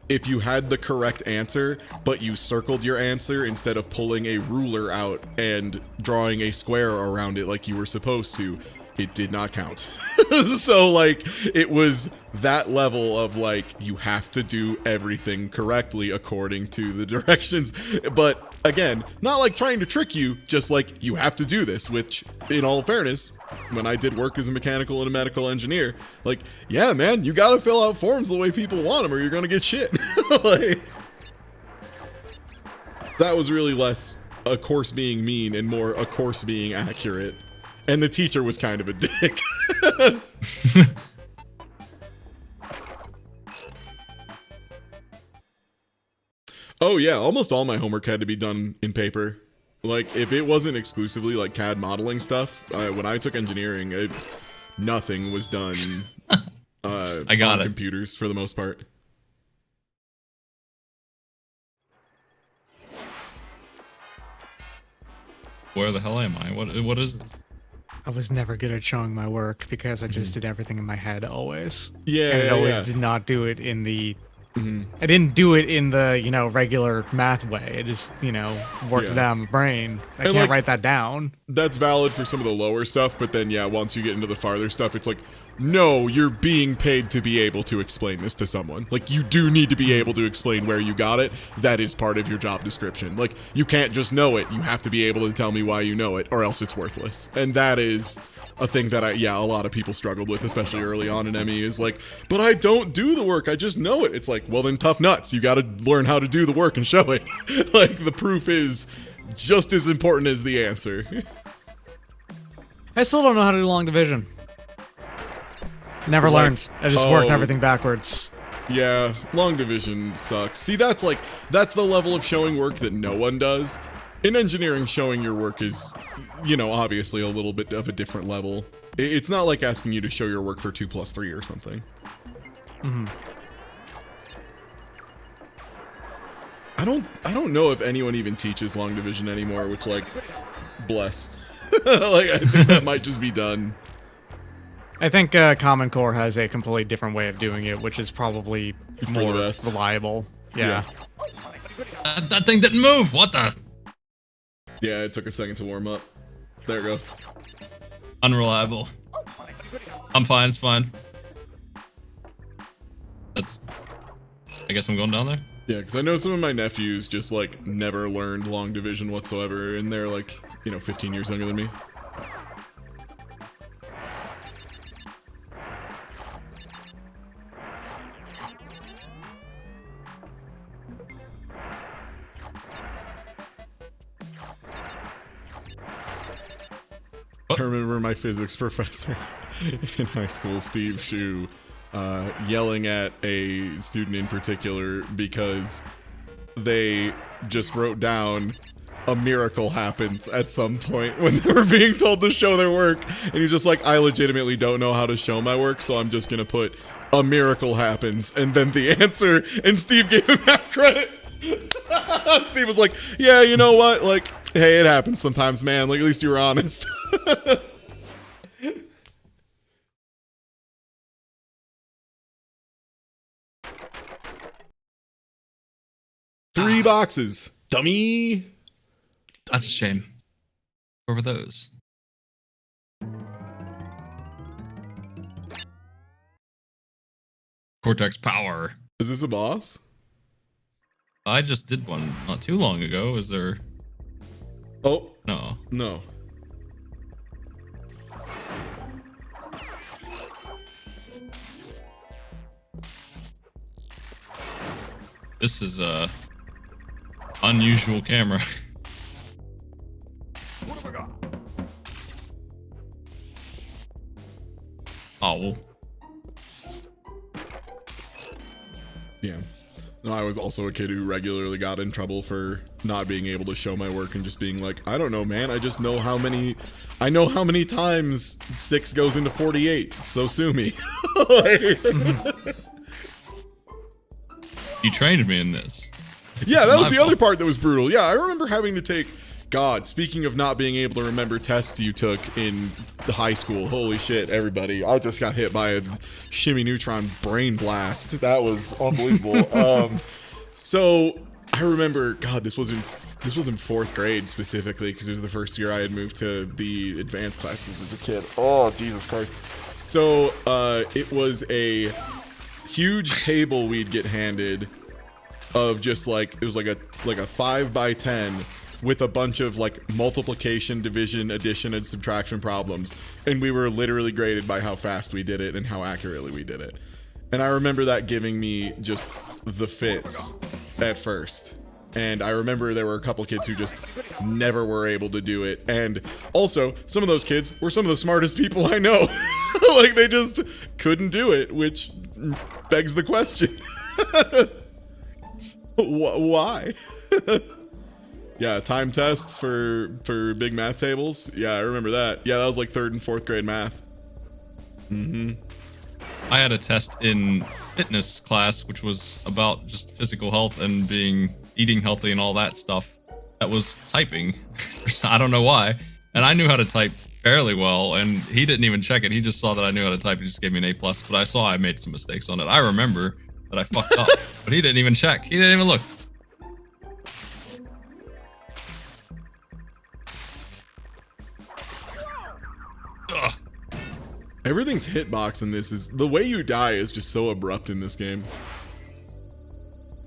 S1: if you had the correct answer but you circled your answer instead of pulling a ruler out and drawing a square around it like you were supposed to, it did not count. So like it was that level of like you have to do everything correctly according to the directions. But again, not like trying to trick you, just like you have to do this, which in all fairness, when I did work as a mechanical and a medical engineer, like, yeah, man, you gotta fill out forms the way people want them or you're gonna get shit. Like, that was really less a course being mean and more a course being accurate. And the teacher was kind of a dick. Oh yeah, almost all my homework had to be done in paper. Like, if it wasn't exclusively like CAD modeling stuff, when I took engineering, nothing was done
S2: I got
S1: on
S2: it.
S1: computers for the most part.
S2: Where the hell am I? What is this?
S5: I was never good at showing my work because I just did everything in my head always.
S1: Yeah,
S5: And I always
S1: yeah.
S5: did not do it in the... I didn't do it in the, you know, regular math way. I just, you know, worked it out in my brain. I
S1: And,
S5: can't
S1: like,
S5: write that down.
S1: That's valid for some of the lower stuff, but then yeah, once you get into the farther stuff, it's like, no, you're being paid to be able to explain this to someone. Like, you do need to be able to explain where you got it. That is part of your job description. Like, you can't just know it. You have to be able to tell me why you know it, or else it's worthless. And that is a thing that a lot of people struggled with, especially early on in ME, is like, but I don't do the work, I just know it. It's like, well then tough nuts. You gotta learn how to do the work and show it. Like, the proof is just as important as the answer.
S5: I still don't know how to do long division. Never learned. I just worked everything backwards.
S1: Yeah, long division sucks. See, that's the level of showing work that no one does. In engineering, showing your work is, you know, obviously a little bit of a different level. It's not like asking you to show your work for 2 + 3 or something. I don't know if anyone even teaches long division anymore, which, like, bless. Like, I think that might just be done.
S5: I think Common Core has a completely different way of doing it, which is probably
S1: For the
S5: more
S1: best.
S5: reliable. Yeah.
S2: That thing didn't move. What the?
S1: Yeah, it took a second to warm up. There it goes.
S2: Unreliable. I'm fine. It's fine. That's. I guess I'm going down there.
S1: Yeah, because I know some of my nephews just, like, never learned long division whatsoever, and they're, like, you know, 15 years younger than me. I remember my physics professor in high school, Steve Shu, yelling at a student in particular because they just wrote down a miracle happens at some point when they were being told to show their work. And he's just like, I legitimately don't know how to show my work, so I'm just going to put a miracle happens and then the answer. And Steve gave him half credit. Steve was like, yeah, you know what? Like, hey, it happens sometimes, man. Like, at least you were honest. Three boxes. Dummy.
S2: That's a shame. Where were those? Cortex power.
S1: Is this a boss?
S2: I just did one not too long ago. Is there?
S1: Oh,
S2: No.
S1: no.
S2: This is a unusual camera.
S3: What have I got?
S2: Oh, well.
S1: Yeah. No, I was also a kid who regularly got in trouble for not being able to show my work and just being like, I don't know, man. I just know how many times 6 goes into 48. So sue me. Like,
S2: You trained me in this.
S1: yeah, that was
S2: My
S1: the
S2: fault.
S1: other part that was brutal. Yeah, I remember having to take God, speaking of not being able to remember tests you took in the high school, holy shit, everybody. I just got hit by a shimmy neutron brain blast. That was unbelievable. So I remember, God, this was in 4th grade specifically, because it was the first year I had moved to the advanced classes as a kid. Oh, Jesus Christ. So it was a huge table we'd get handed of just like, it was like a 5x10 with a bunch of like multiplication, division, addition, and subtraction problems. And we were literally graded by how fast we did it and how accurately we did it. And I remember that giving me just the fits at first. And I remember there were a couple kids who just never were able to do it. And also, some of those kids were some of the smartest people I know. Like, they just couldn't do it, which begs the question. Why? Yeah, time tests for big math tables. Yeah, I remember that. Yeah, that was like 3rd and 4th grade math.
S2: I had a test in fitness class, which was about just physical health and eating healthy and all that stuff. That was typing. I don't know why. And I knew how to type fairly well, and he didn't even check it. He just saw that I knew how to type. He just gave me an A+, but I saw I made some mistakes on it. I remember that I fucked up, but he didn't even check. He didn't even look. Ugh.
S1: Everything's hitbox in this. The way you die is just so abrupt in this game.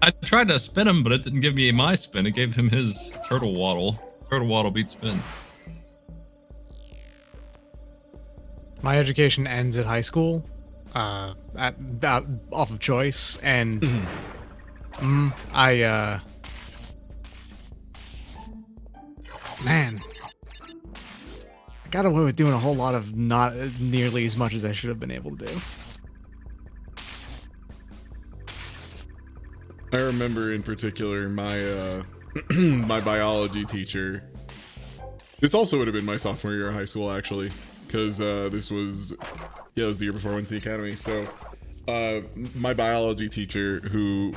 S2: I tried to spin him, but it didn't give me my spin. It gave him his turtle waddle. Turtle waddle beats spin.
S5: My education ends at high school, off of choice, and man, I got away with doing a whole lot of not nearly as much as I should have been able to do.
S1: I remember in particular my my biology teacher. This also would have been my sophomore year of high school, actually, because this was, it was the year before I went to the academy. So my biology teacher who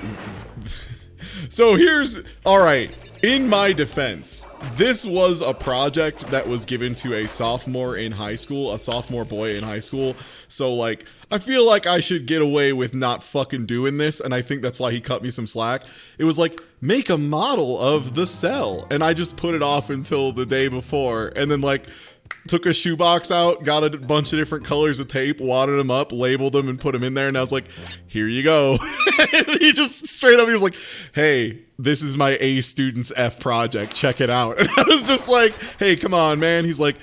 S1: so here's, all right, in my defense, this was a project that was given to a sophomore in high school, a sophomore boy in high school. So like, I feel like I should get away with not fucking doing this, and I think that's why he cut me some slack. It was like, make a model of the cell, and I just put it off until the day before, and then like took a shoebox out, got a bunch of different colors of tape, wadded them up, labeled them, and put them in there, and I was like, here you go. And he just straight up, he was like, hey, this is my A student's F project, check it out. And I was just like, hey, come on, man. He's like,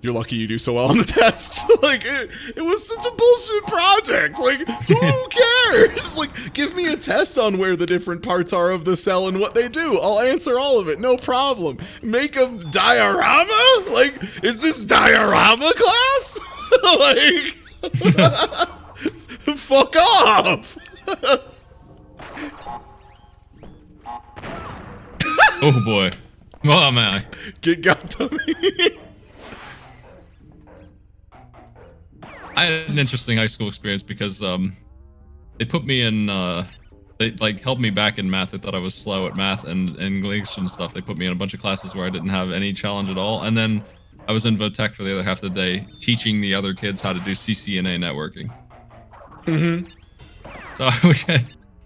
S1: you're lucky you do so well on the tests. Like, it was such a bullshit project. Like, who cares? Like, give me a test on where the different parts are of the cell and what they do. I'll answer all of it, no problem. Make a diorama? Like, is this diorama class? Like, fuck off.
S2: Oh boy. Oh man.
S1: Get got to me.
S2: I had an interesting high school experience because they put me in they like held me back in math. They thought I was slow at math and English and stuff. They put me in a bunch of classes where I didn't have any challenge at all. And then I was in Votech for the other half of the day teaching the other kids how to do CCNA networking. So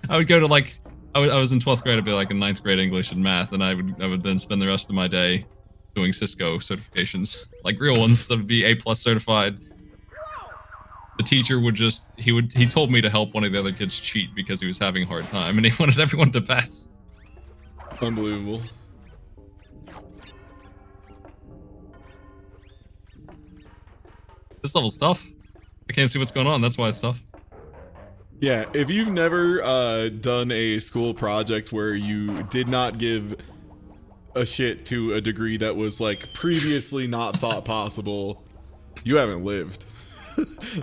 S2: I would go to like I was in 12th grade, I'd be like in 9th grade English and math, and I would then spend the rest of my day doing Cisco certifications, like real ones that would be A+ certified. The teacher would just, he told me to help one of the other kids cheat because he was having a hard time, and he wanted everyone to pass.
S1: Unbelievable.
S2: This level's tough. I can't see what's going on, that's why it's tough.
S1: Yeah, if you've never done a school project where you did not give a shit to a degree that was like previously not thought possible, you haven't lived.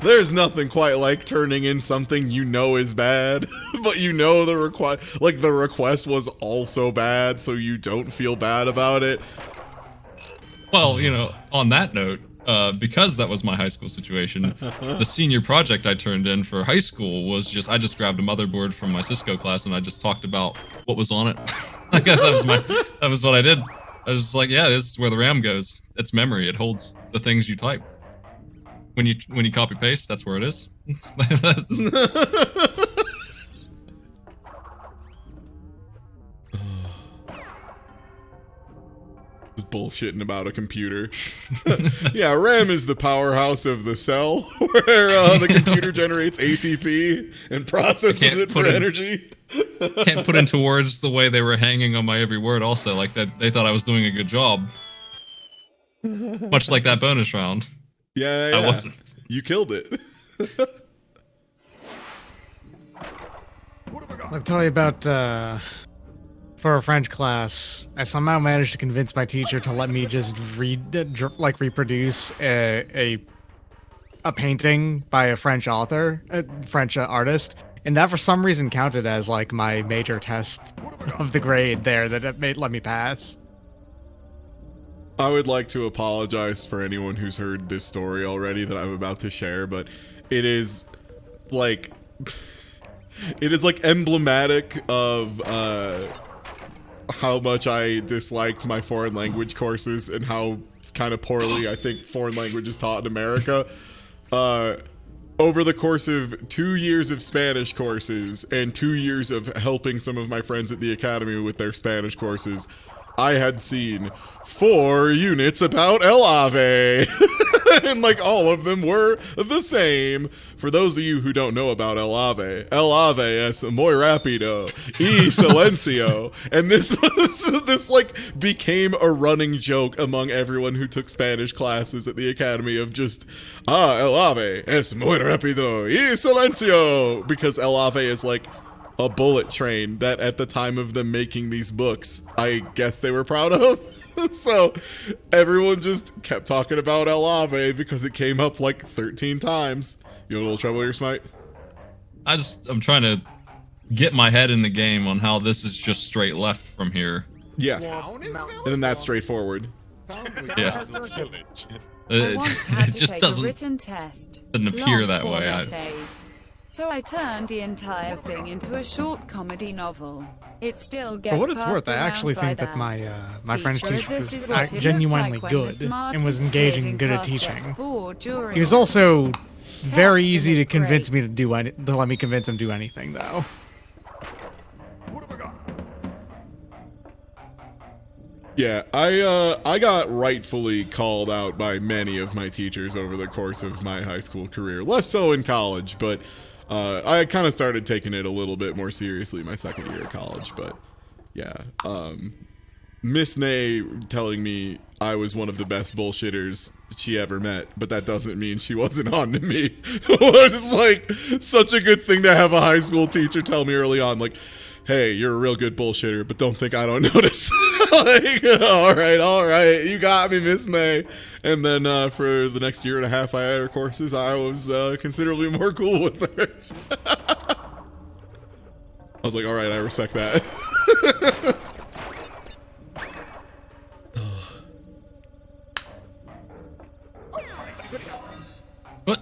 S1: There's nothing quite like turning in something you know is bad, but you know the request was also bad, so you don't feel bad about it.
S2: Well, you know, on that note, because that was my high school situation, the senior project I turned in for high school was I just grabbed a motherboard from my Cisco class and I just talked about what was on it. That was what I did. I was just like, yeah, this is where the RAM goes. It's memory. It holds the things you type. When you copy paste, that's where it is.
S1: Just bullshitting about a computer. Yeah, RAM is the powerhouse of the cell, where the computer generates ATP and processes it for energy.
S2: Can't put into words the way they were hanging on my every word. Also, like that, they thought I was doing a good job. Much like that bonus round.
S1: Yeah,
S2: I wasn't.
S1: You killed it.
S5: I'll tell you about, for a French class, I somehow managed to convince my teacher to let me just reproduce a painting by a French author, a French artist, and that for some reason counted as, like, my major test of the grade there that it let me pass.
S1: I would like to apologize for anyone who's heard this story already that I'm about to share, but it is like emblematic of how much I disliked my foreign language courses and how kind of poorly I think foreign language is taught in America. Over the course of 2 years of Spanish courses and 2 years of helping some of my friends at the academy with their Spanish courses, I had seen 4 units about El Ave. And like all of them were the same. For those of you who don't know about El Ave es muy rápido y silencio. And this like became a running joke among everyone who took Spanish classes at the academy of just, El Ave es muy rápido y silencio. Because El Ave is like a bullet train that at the time of them making these books, I guess they were proud of. So everyone just kept talking about El Ave because it came up like 13 times. You have a little trouble here, Smight?
S2: I'm trying to get my head in the game on how this is just straight left from here.
S1: Yeah. And then that's straightforward.
S2: Yeah.
S6: I once had
S2: It
S6: to
S2: just
S6: take
S2: doesn't
S6: a written test.
S2: appear
S6: Long
S2: that
S6: form
S2: way.
S6: essays. So I turned the entire thing into a short comedy novel. It still gets
S5: For what it's
S6: passed
S5: worth, I
S6: around
S5: actually
S6: by
S5: think that
S6: them.
S5: my French
S6: Teacher,
S5: teacher
S6: this
S5: was
S6: is what it looks
S5: genuinely
S6: like when the
S5: good and was
S6: smartest
S5: engaging
S6: kid
S5: and good
S6: in
S5: at
S6: class gets
S5: teaching.
S6: bored during
S5: He was
S6: it.
S5: also very
S6: Test
S5: easy to
S6: is
S5: convince
S6: great.
S5: me to let me convince him to do anything, though.
S3: What have I got?
S1: Yeah, I got rightfully called out by many of my teachers over the course of my high school career. Less so in college, but I kind of started taking it a little bit more seriously my second year of college. But yeah, Miss Nay telling me I was one of the best bullshitters she ever met, but that doesn't mean she wasn't on to me. It was like such a good thing to have a high school teacher tell me early on, like, hey, you're a real good bullshitter, but don't think I don't notice. Like, all right, you got me, Miss Nay. And then for the next year and a half I had her courses, I was considerably more cool with her. I was like, all right, I respect that.
S2: What?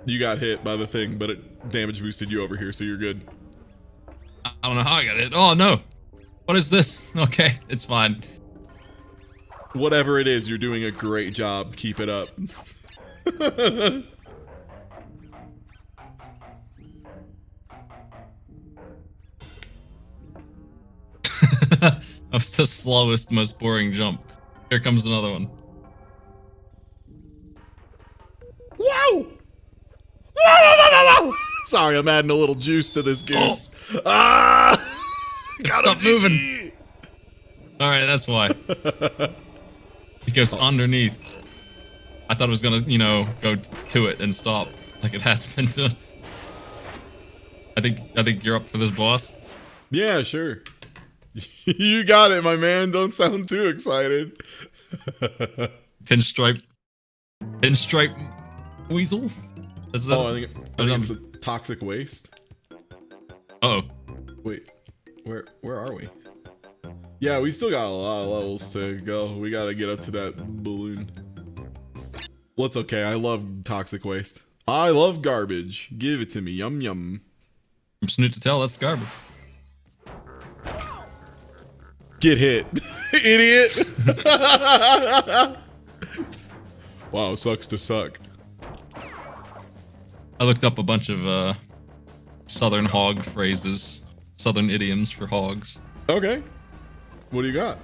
S1: You got hit by the thing, but it damage boosted you over here, so you're good.
S2: I don't know how I got it. Oh no. What is this? Okay, it's fine.
S1: Whatever it is, you're doing a great job. Keep it up.
S2: That was the slowest, most boring jump. Here comes another one.
S1: Whoa! Whoa! Sorry, I'm adding a little juice to this goose. Ah!
S2: Stop moving. Alright, that's why. It goes underneath. I thought it was gonna, go to it and stop like it has been done. I think you're up for this, boss.
S1: Yeah, sure. You got it, my man. Don't sound too excited.
S2: Pinstripe weasel? Is that
S1: I think it's the toxic waste.
S2: Uh-oh.
S1: Wait, where are we? Yeah, we still got a lot of levels to go. We gotta get up to that balloon. Well, it's okay. I love toxic waste. I love garbage. Give it to me. Yum yum.
S2: From Snoot to Tell, that's garbage.
S1: Get hit. Idiot. Wow, sucks to suck.
S2: I looked up a bunch of southern hog phrases, southern idioms for hogs.
S1: Okay. What do you got?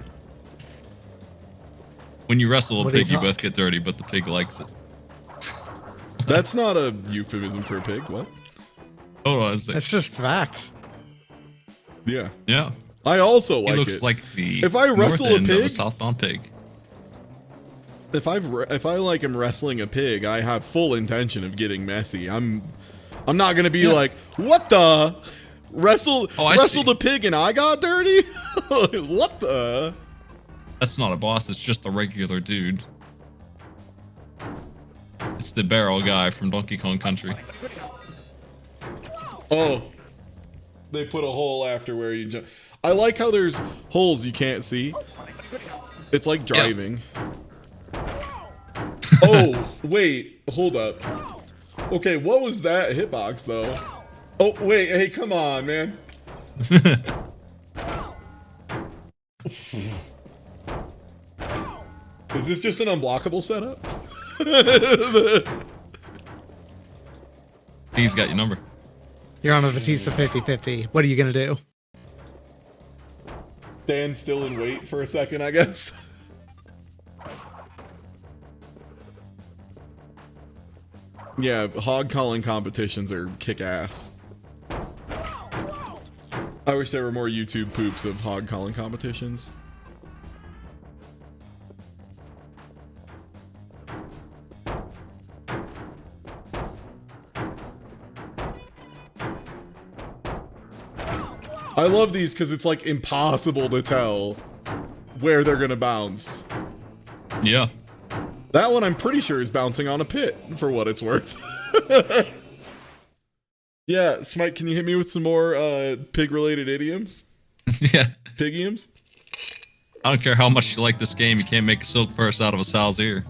S2: When you wrestle a
S5: What do you
S2: pig, you
S5: talk?
S2: both get dirty, but the pig likes it.
S1: That's not a euphemism for a pig. What?
S2: Oh, is it?
S5: That's just facts.
S1: Yeah.
S2: Yeah.
S1: I also like
S2: It looks
S1: it.
S2: like the
S1: If I
S2: north
S1: wrestle a
S2: end of
S1: pig-
S2: a southbound pig.
S1: If I like am wrestling a pig, I have full intention of getting messy. I'm not gonna be like, what the wrestled
S2: Oh, I
S1: wrestled
S2: see.
S1: a pig and I got dirty? What the?
S2: That's not a boss, it's just a regular dude. It's the barrel guy from Donkey Kong Country.
S1: Oh, they put a hole after where you jump. I like how there's holes you can't see. It's like driving. Oh, wait, hold up. Okay, what was that hitbox though? Oh, wait, hey, come on, man. Is this just an unblockable setup?
S2: He's got your number.
S5: You're on a Batista 50-50. What are you gonna do?
S1: Stand still and wait for a second, I guess. Yeah, hog calling competitions are kick ass. I wish there were more YouTube poops of hog calling competitions. I love these because it's like impossible to tell where they're gonna bounce.
S2: Yeah.
S1: That one I'm pretty sure is bouncing on a pit, for what it's worth. Yeah, Smite, can you hit me with some more pig-related idioms?
S2: Yeah.
S1: Pigioms?
S2: I don't care how much you like this game, you can't make a silk purse out of a sow's ear.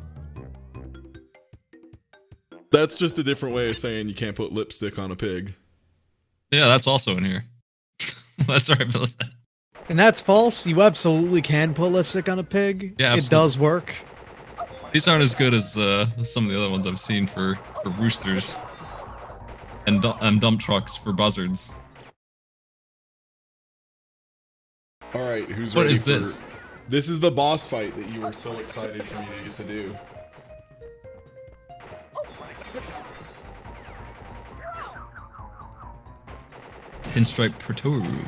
S1: That's just a different way of saying you can't put lipstick on a pig.
S2: Yeah, that's also in here. That's right, Phyllis.
S5: And that's false. You absolutely can put lipstick on a pig.
S2: Yeah,
S5: It
S2: absolutely.
S5: does work.
S2: These aren't as good as some of the other ones I've seen for roosters and dump trucks for buzzards.
S1: All right, who's
S2: What
S1: ready
S2: is
S1: for...
S2: this?
S1: This is the boss fight that you were so excited for me to get to do.
S2: Pinstripe Pretoru.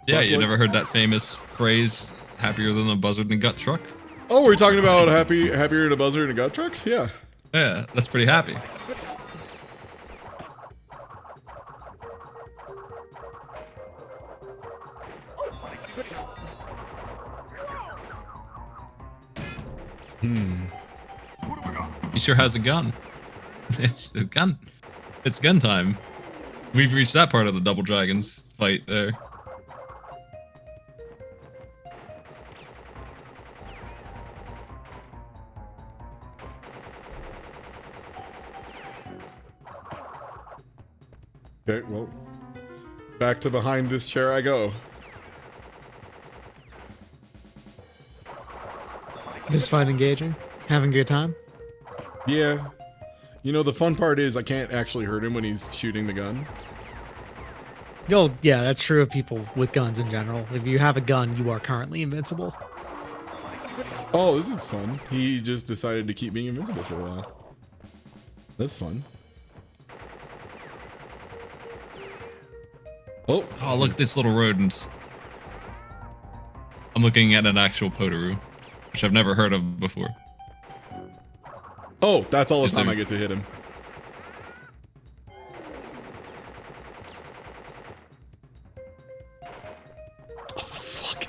S2: Yeah, you never heard that famous phrase, happier than a buzzard in a gut truck?
S1: Oh, we're talking about happier in a buzzard in a gut truck? Yeah.
S2: Yeah, that's pretty happy. He sure has a gun. It's a gun. It's gun time. We've reached that part of the Double Dragons fight there.
S1: Okay, well, back to behind this chair I go.
S5: This fight engaging? Having a good time?
S1: Yeah. You know, the fun part is I can't actually hurt him when he's shooting the gun.
S5: Oh, yeah, that's true of people with guns in general. If you have a gun, you are currently invincible.
S1: Oh, this is fun. He just decided to keep being invincible for a while. That's fun. Oh,
S2: Oh, look at this little rodent. I'm looking at an actual Potoroo, which I've never heard of before.
S1: oh, that's all the
S2: Is
S1: time
S2: there-
S1: I get to hit him. Oh, fuck.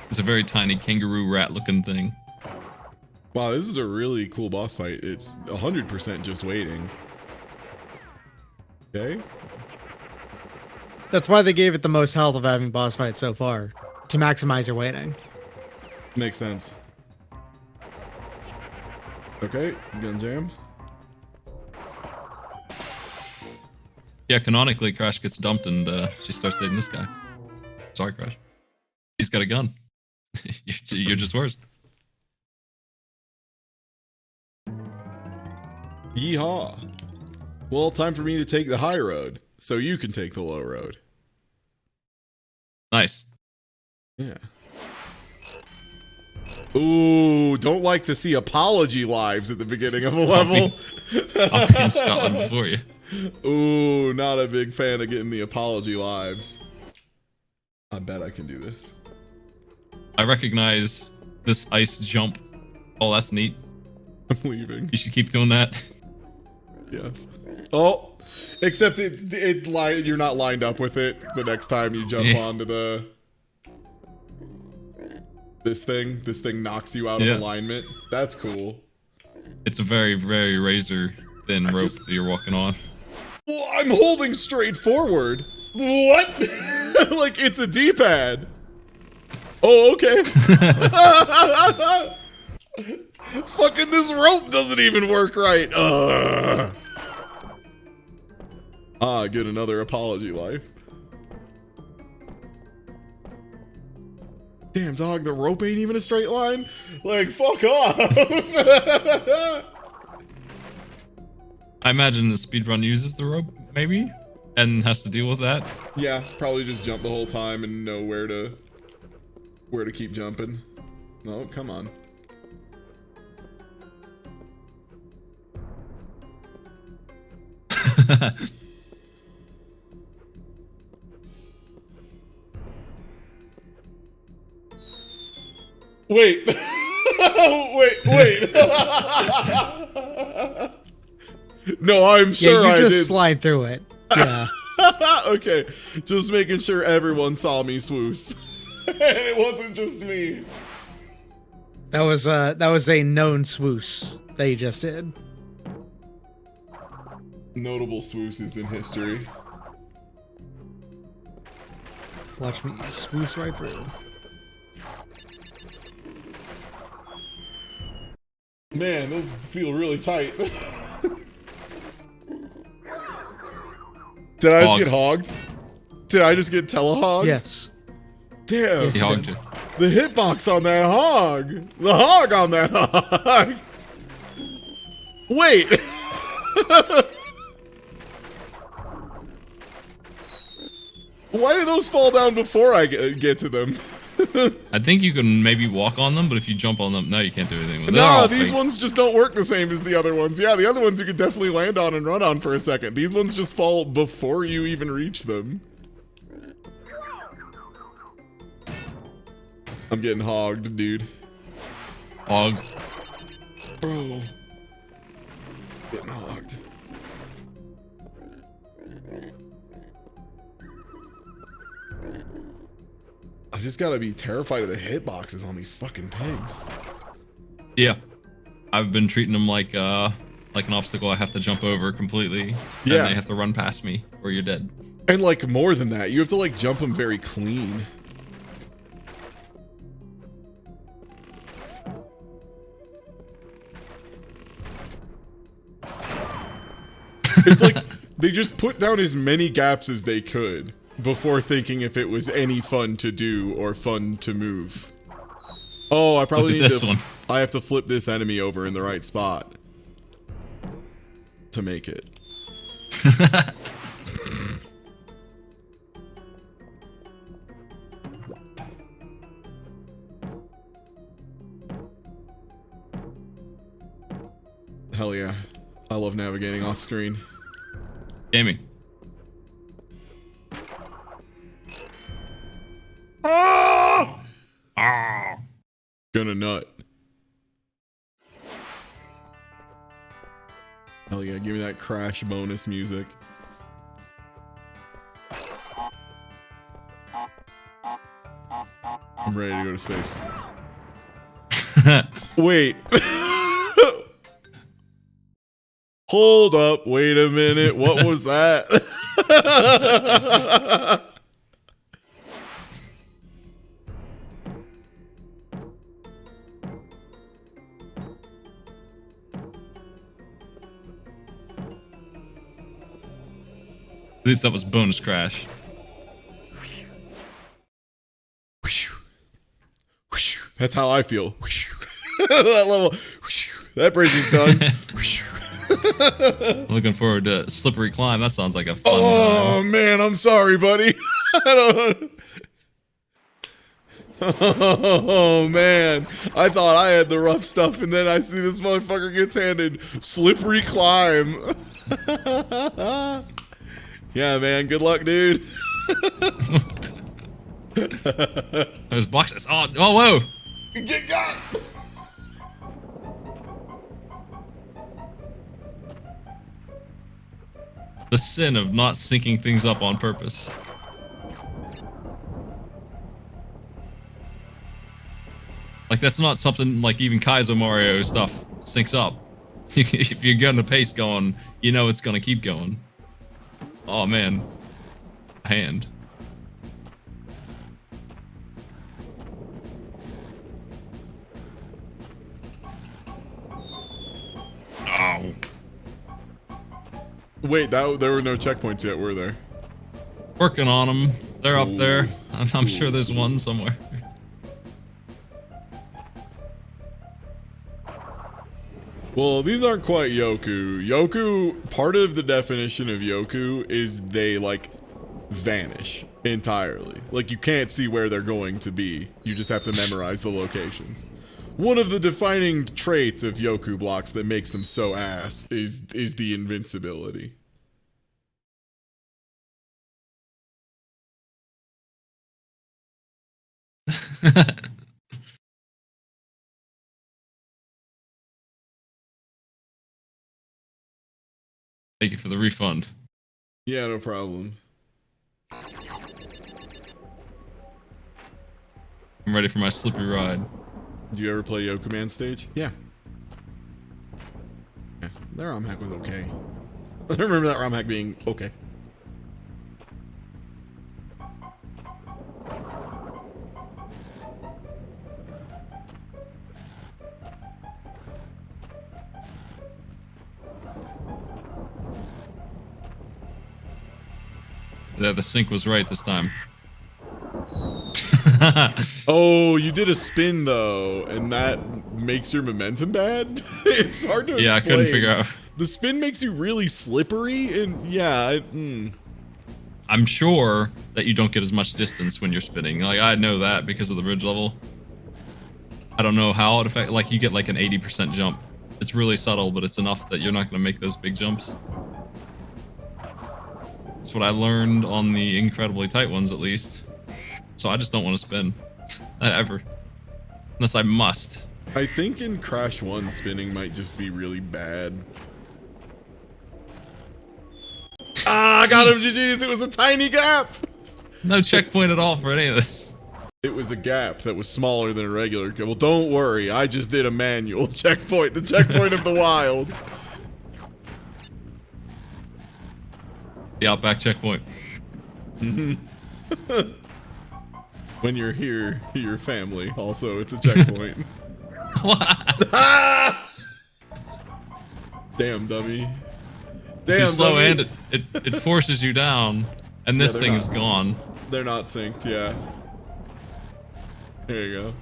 S2: It's a very tiny kangaroo rat looking thing.
S1: Wow, this is a really cool boss fight. It's 100% just waiting. Okay.
S5: That's why they gave it the most health of having boss fights so far, to maximize your waiting.
S1: Makes sense. Okay, gun jam.
S2: Yeah, canonically, Crash gets dumped and she starts dating this guy. Sorry, Crash. He's got a gun. You're just worse.
S1: Yeehaw. Well, time for me to take the high road, so you can take the low road.
S2: Nice.
S1: Yeah. Ooh, don't like to see apology lives at the beginning of a level.
S2: I'll be in Scotland before you.
S1: Ooh, not a big fan of getting the apology lives. I bet I can do this.
S2: I recognize this ice jump. Oh, that's neat.
S1: I'm leaving.
S2: You should keep doing that.
S1: Yes. Oh, except you're not lined up with it the next time you jump onto the this thing. This thing knocks you out of alignment. That's cool.
S2: It's a very, very razor thin rope that you're walking on.
S1: Well, I'm holding straight forward. What? Like it's a D-pad. Oh, okay. Fucking this rope doesn't even work right. Get another apology life. Damn, dog, the rope ain't even a straight line? Like, fuck off.
S2: I imagine the speedrun uses the rope, maybe? And has to deal with that?
S1: Yeah, probably just jump the whole time and know where to keep jumping. No, come on. Wait. wait. No, I'm sure
S5: yeah,
S1: I
S5: you just
S1: did.
S5: slide through it. Yeah.
S1: Okay, just making sure everyone saw me swoos. And it wasn't just me.
S5: That was a known swoosh that you just did.
S1: Notable swooses in history.
S5: Watch me swoosh right through.
S1: Man, those feel really tight. Did I just get hogged? Did I just get telehogged?
S5: Yes.
S1: Damn.
S2: He hogged you.
S1: The hitbox on that hog. The hog on that hog. Wait. Why do those fall down before I get to them?
S2: I think you can maybe walk on them, but if you jump on them, no, you can't do anything with them.
S1: No, these ones just don't work the same as the other ones. Yeah, the other ones you could definitely land on and run on for a second. These ones just fall before you even reach them. I'm getting hogged, dude.
S2: Hog.
S1: Bro. Getting hogged. I just gotta be terrified of the hitboxes on these fucking pigs.
S2: Yeah. I've been treating them like an obstacle I have to jump over completely.
S1: Yeah.
S2: And they have to run past me or you're dead.
S1: And like more than that, you have to like jump them very clean. It's like they just put down as many gaps as they could before thinking if it was any fun to do or fun to move. Oh, I probably need
S2: this one.
S1: I have to flip this enemy over in the right spot to make it. Hell yeah. I love navigating off screen.
S2: Gaming.
S1: Gonna nut. Hell yeah, give me that Crash bonus music. I'm ready to go to space. Wait. Hold up, wait a minute. What was that?
S2: At least that was bonus crash.
S1: That's how I feel. That level. That bridge is done.
S2: Looking forward to slippery climb. That sounds like a fun
S1: Oh
S2: time.
S1: man, I'm sorry, buddy. I don't. Oh man, I thought I had the rough stuff, and then I see this motherfucker gets handed slippery climb. Yeah, man. Good luck, dude.
S2: Those boxes. Oh, whoa.
S1: Get got.
S2: The sin of not syncing things up on purpose. Like, that's not something like even Kaizo Mario stuff syncs up. If you're getting a pace going, you know it's gonna keep going. Oh man. Hand. Oh.
S1: Wait, there were no checkpoints yet, were there?
S2: Working on them. They're up there. I'm
S1: Cool.
S2: sure there's one somewhere.
S1: Well, these aren't quite Yoku. Yoku, part of the definition of Yoku is they, like, vanish entirely. Like, you can't see where they're going to be. You just have to memorize the locations. One of the defining traits of Yoku blocks that makes them so ass is the invincibility.
S2: Thank you for the refund.
S1: Yeah, no problem.
S2: I'm ready for my slippery ride.
S1: Do you ever play Yoku Man stage? Yeah. Yeah, that ROM hack was okay. I remember that ROM hack being okay.
S2: Yeah, the sync was right this time.
S1: Oh, you did a spin though, and that makes your momentum bad? It's hard to explain.
S2: Yeah, I couldn't figure out.
S1: The spin makes you really slippery, and yeah,
S2: I'm sure that you don't get as much distance when you're spinning. Like, I know that because of the bridge level. I don't know how it affects. Like, you get like an 80% jump. It's really subtle, but it's enough that you're not going to make those big jumps. That's what I learned on the incredibly tight ones, at least. So I just don't want to spin. Ever. Unless I must.
S1: I think in Crash 1, spinning might just be really bad. Ah, I got him, GG's. It was a tiny gap.
S2: No checkpoint at all for any of this.
S1: It was a gap that was smaller than a regular. Well, don't worry. I just did a manual checkpoint. The checkpoint of the wild.
S2: The Outback checkpoint.
S1: When you're here, your family. Also, it's a checkpoint.
S2: What?
S1: Damn, dummy.
S2: Too
S1: Damn,
S2: slow,
S1: dummy.
S2: and it forces you down, and this
S1: they're
S2: thing
S1: not.
S2: is gone.
S1: They're not synced, yeah. There you go.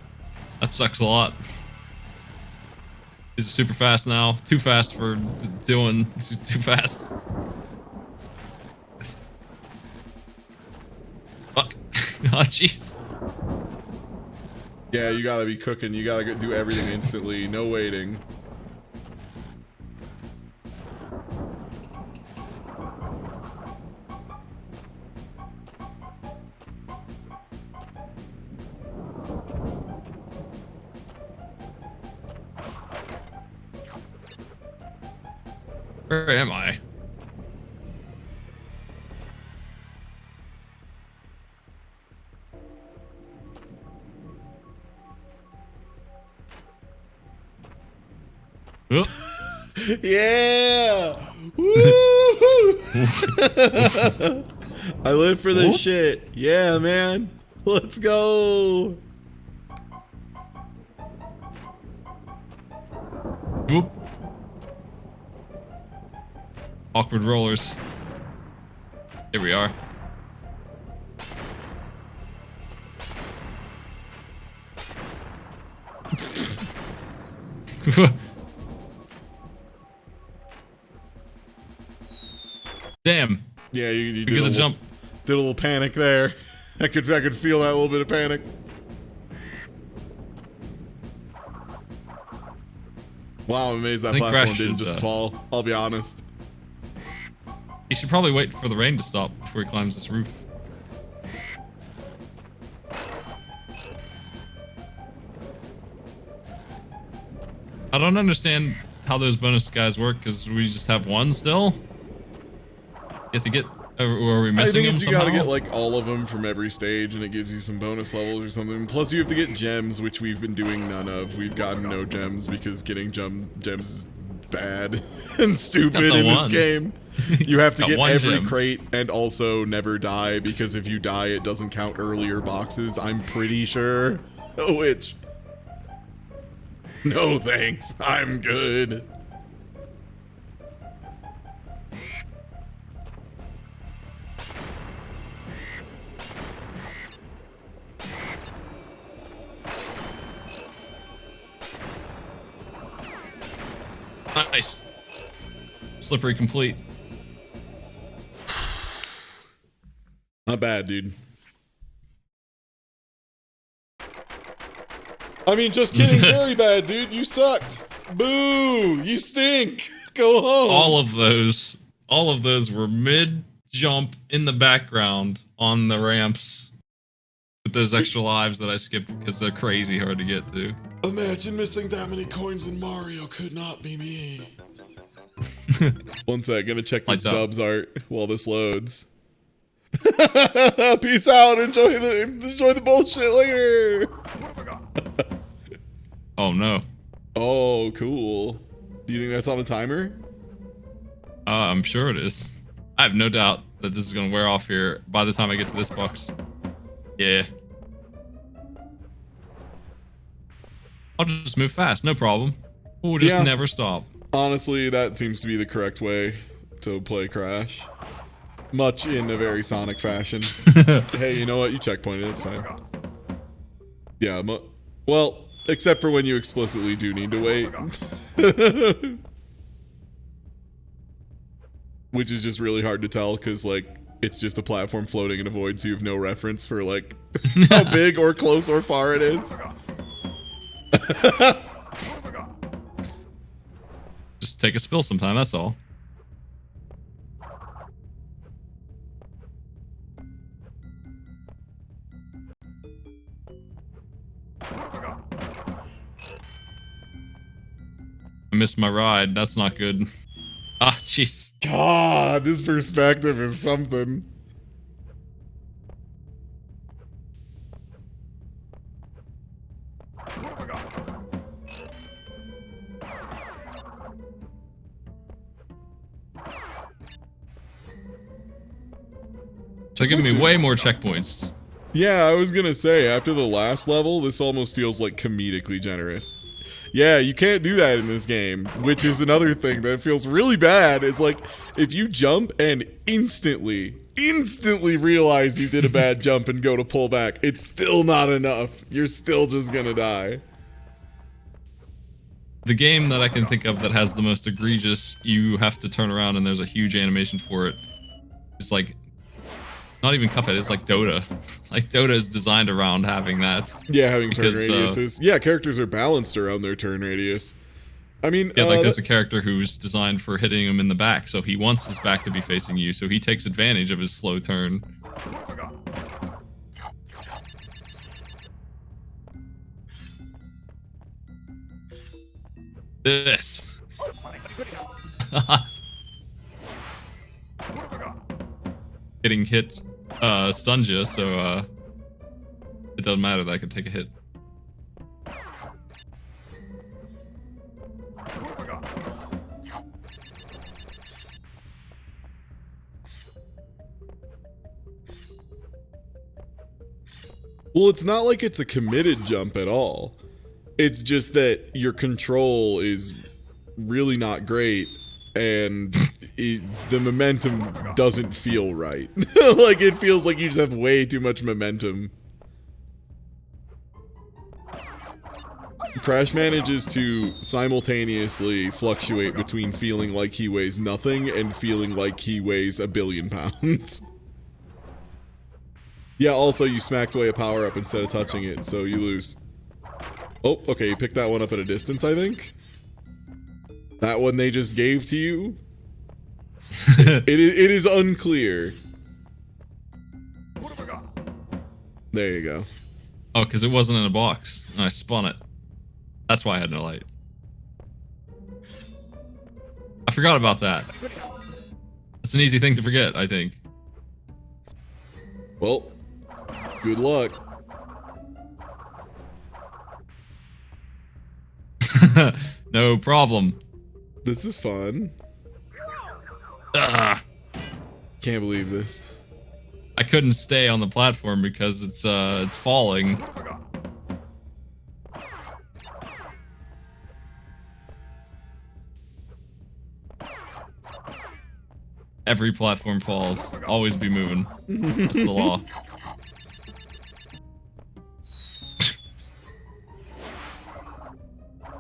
S2: That sucks a lot. Is it super fast now? Too fast for doing. It's too fast. Fuck. Oh, jeez.
S1: Yeah, you gotta be cooking. You gotta do everything instantly. No waiting.
S2: Where am I?
S1: You Yeah! Woo! I live for this shit. Yeah, man. Let's go.
S2: Whoop. Awkward rollers. Here we are. Damn.
S1: Yeah, you
S2: We
S1: did
S2: get
S1: a
S2: the
S1: little,
S2: jump.
S1: did a little panic there. I could feel that little bit of panic. Wow, I'm amazed that
S2: I think
S1: platform
S2: Crash
S1: didn't
S2: should,
S1: just fall. I'll be honest.
S2: He should probably wait for the rain to stop before he climbs this roof. I don't understand how those bonus guys work, because we just have one still. You have to get, or are we
S1: I
S2: missing
S1: think
S2: them
S1: it's you
S2: somehow?
S1: gotta get like all of them from every stage, and it gives you some bonus levels or something. Plus, you have to get gems, which we've been doing none of. We've gotten no gems because getting gems is bad and stupid in this
S2: one.
S1: game. You have to
S2: Got
S1: get
S2: one
S1: every
S2: gem.
S1: crate and also never die, because if you die, it doesn't count earlier boxes. I'm pretty sure. Which, no thanks. I'm good.
S2: Nice. Slippery complete.
S1: Not bad, dude. I mean, just kidding. Very bad, dude. You sucked. Boo! You stink. Go home.
S2: All of those were mid jump in the background on the ramps with those extra lives that I skipped because they're crazy hard to get to.
S1: Imagine missing that many coins in Mario. Could not be me. One sec, gonna check this
S2: Lights out.
S1: Dubs art while this loads. Peace out. Enjoy the bullshit later.
S2: Oh no.
S1: Oh, cool. Do you think that's on a timer?
S2: I'm sure it is. I have no doubt that this is gonna wear off here by the time I get to this box. Yeah. I'll just move fast, no problem. We'll just
S1: Yeah.
S2: never stop.
S1: Honestly, that seems to be the correct way to play Crash. Much in a very Sonic fashion. Hey, you know what? You checkpointed. It's fine. Yeah, well, except for when you explicitly do need to wait. Which is just really hard to tell, because, like, it's just a platform floating in a void, so you have no reference for, like, how big or close or far it is.
S2: Just take a spill sometime, that's all. I missed my ride. That's not good. Ah, jeez.
S1: God, this perspective is something.
S2: They're giving me way more checkpoints.
S1: Yeah, I was gonna say, after the last level, this almost feels like comedically generous. Yeah, you can't do that in this game, which is another thing that feels really bad. It's like, if you jump and instantly realize you did a bad jump and go to pull back, it's still not enough. You're still just gonna die.
S2: The game that I can think of that has the most egregious, you have to turn around and there's a huge animation for it. It's like, not even Cuphead, it's like Dota. Like, Dota is designed around having that.
S1: Yeah, having
S2: Because,
S1: turn radiuses. Yeah, characters are balanced around their turn radius. I mean,
S2: Yeah, like there's a character who's designed for hitting him in the back, so he wants his back to be facing you, so he takes advantage of his slow turn. This. Getting hit stuns you, so it doesn't matter that I can take a hit.
S1: Well, it's not like it's a committed jump at all. It's just that your control is really not great, and the momentum doesn't feel right. Like, it feels like you just have way too much momentum. Crash manages to simultaneously fluctuate between feeling like he weighs nothing and feeling like he weighs 1 billion pounds. Yeah, also you smacked away a power-up instead of touching it, so you lose. Oh, okay, you picked that one up at a distance, I think? That one they just gave to you? It is unclear.
S3: What have I got?
S1: There you go.
S2: Oh, because it wasn't in a box. And I spun it. That's why I had no light. I forgot about that. It's an easy thing to forget, I think.
S1: Well, good luck.
S2: No problem.
S1: This is fun.
S2: Ugh.
S1: Can't believe this.
S2: I couldn't stay on the platform because it's falling.
S3: What have I got?
S2: Every platform falls. Always be moving. That's the law.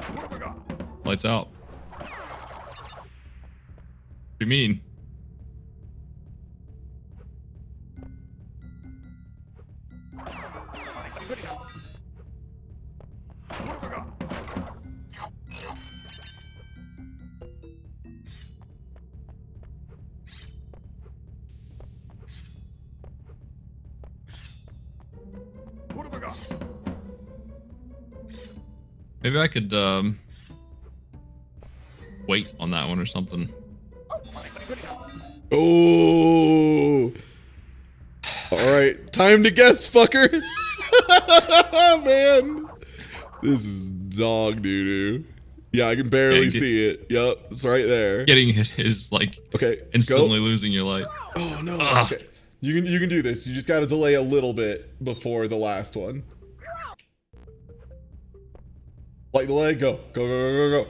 S3: What have I got?
S2: Lights out. What do you mean?
S3: What have I got? What have I got?
S2: Maybe I could wait on that one or something.
S1: Oh. Alright, time to guess, fucker. Man. This is dog doo-doo. Yeah, I can barely see it. Yup, it's right there.
S2: Getting hit is like
S1: Okay,
S2: instantly
S1: go.
S2: losing your light.
S1: Oh no.
S2: Ugh.
S1: Okay. You can do this. You just gotta delay a little bit before the last one. Light delay, go. Go, go, go, go, go.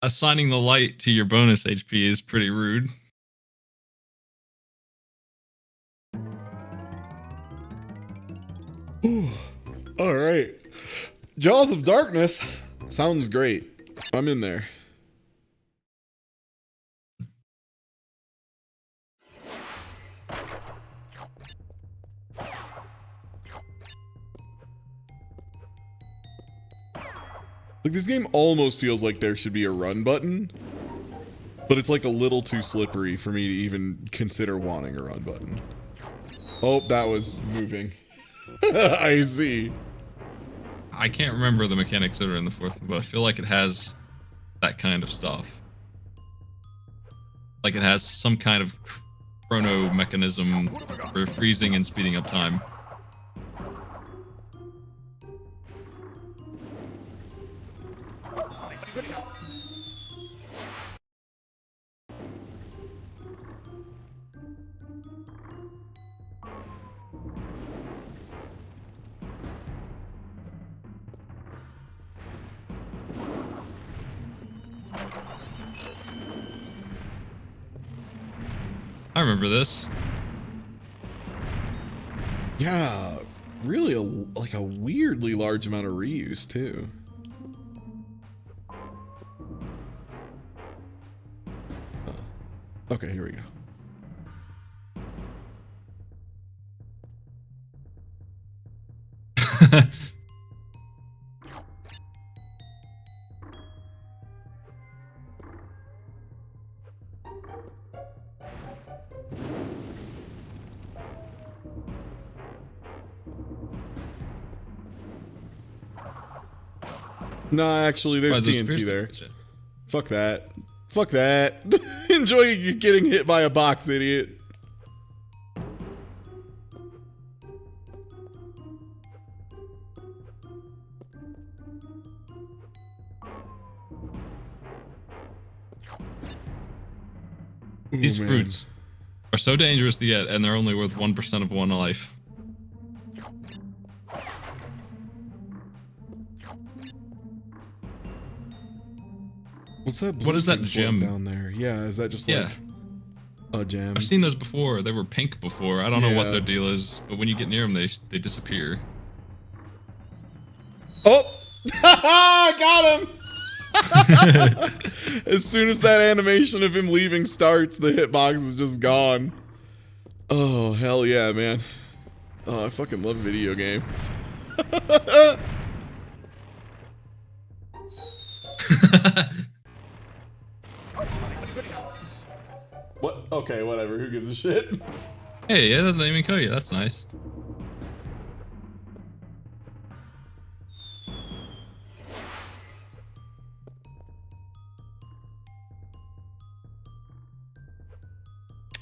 S2: Assigning the light to your bonus HP is pretty rude.
S1: Alright. Jaws of Darkness. Sounds great. I'm in there. Like, this game almost feels like there should be a run button, but it's like a little too slippery for me to even consider wanting a run button. Oh, that was moving. I see.
S2: I can't remember the mechanics that are in the fourth one, but I feel like it has that kind of stuff. Like it has some kind of chrono mechanism for freezing and speeding up time. I remember this.
S1: Yeah, really like a weirdly large amount of reuse too. Okay, here we go. Nah, actually, there's TNT there. Fuck that. Fuck that. Enjoy you getting hit by a box, idiot.
S2: These
S1: Ooh, man.
S2: fruits are so dangerous to get, and they're only worth 1% of one life.
S1: What's that?
S2: What is that
S1: blue thing floating
S2: gem
S1: down there? Yeah, is that just like a gem?
S2: I've seen those before. They were pink before. I don't know what
S1: Yeah.
S2: their deal is, but when you get near them, they disappear.
S1: Oh, got him! As soon as that animation of him leaving starts, the hitbox is just gone. Oh, hell yeah, man. Oh, I fucking love video games. What? Okay, whatever. Who gives a shit?
S2: Hey, it doesn't even kill you. That's nice.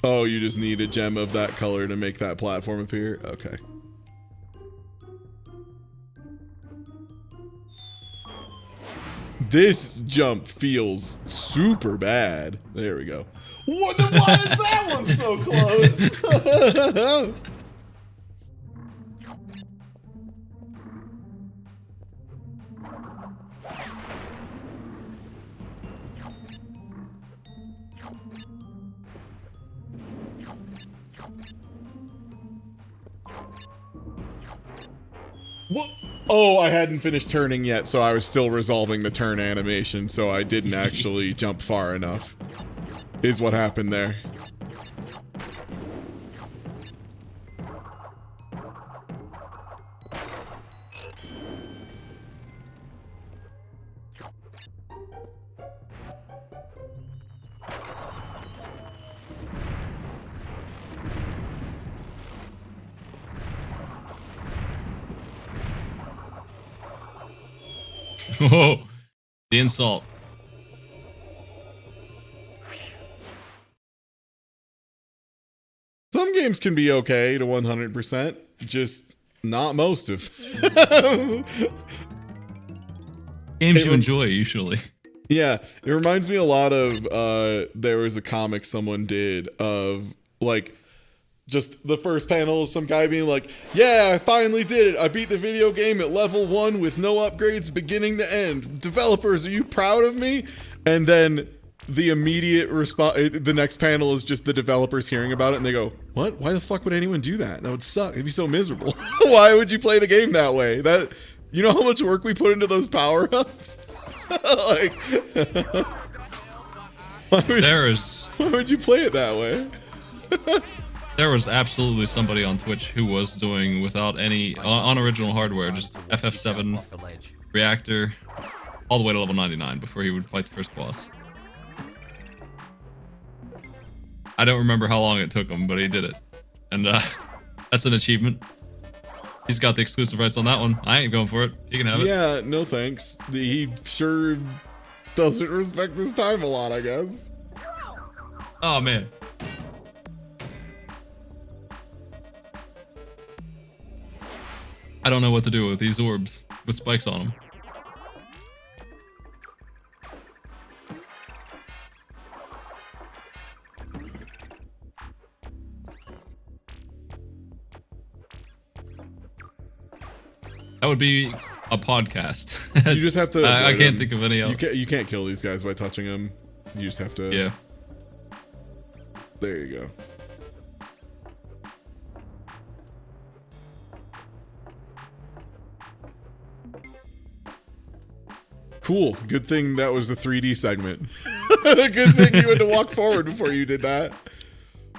S1: Oh, you just need a gem of that color to make that platform appear? Okay. This jump feels super bad. There we go. What? Then why is that one so close? What? Oh, I hadn't finished turning yet, so I was still resolving the turn animation, so I didn't actually jump far enough. Is what happened there.
S2: Whoa, the insult.
S1: Some games can be okay to 100%, just not most of.
S2: Games you enjoy, usually.
S1: Yeah, it reminds me a lot of, there was a comic someone did of, like, just the first panel is some guy being like, yeah, I finally did it. I beat the video game at level 1 with no upgrades beginning to end. Developers, are you proud of me? And then the immediate response, the next panel is just the developers hearing about it and they go, what? Why the fuck would anyone do that? That would suck. It'd be so miserable. Why would you play the game that way? That, you know how much work we put into those power-ups? Like, why would you play it that way?
S2: There was absolutely somebody on Twitch who was doing without any on original hardware, just FF7 reactor all the way to level 99 before he would fight the first boss. I don't remember how long it took him, but he did it. And that's an achievement. He's got the exclusive rights on that one. I ain't going for it. He can have it.
S1: Yeah, no thanks. He sure doesn't respect his time a lot, I guess.
S2: Oh, man. I don't know what to do with these orbs with spikes on them. That would be a podcast.
S1: You just have to.
S2: I can't
S1: them.
S2: think of any else.
S1: You can't kill these guys by touching them. You just have to.
S2: Yeah.
S1: There you go. Cool. Good thing that was the 3D segment. Good thing you had to walk forward before you did that.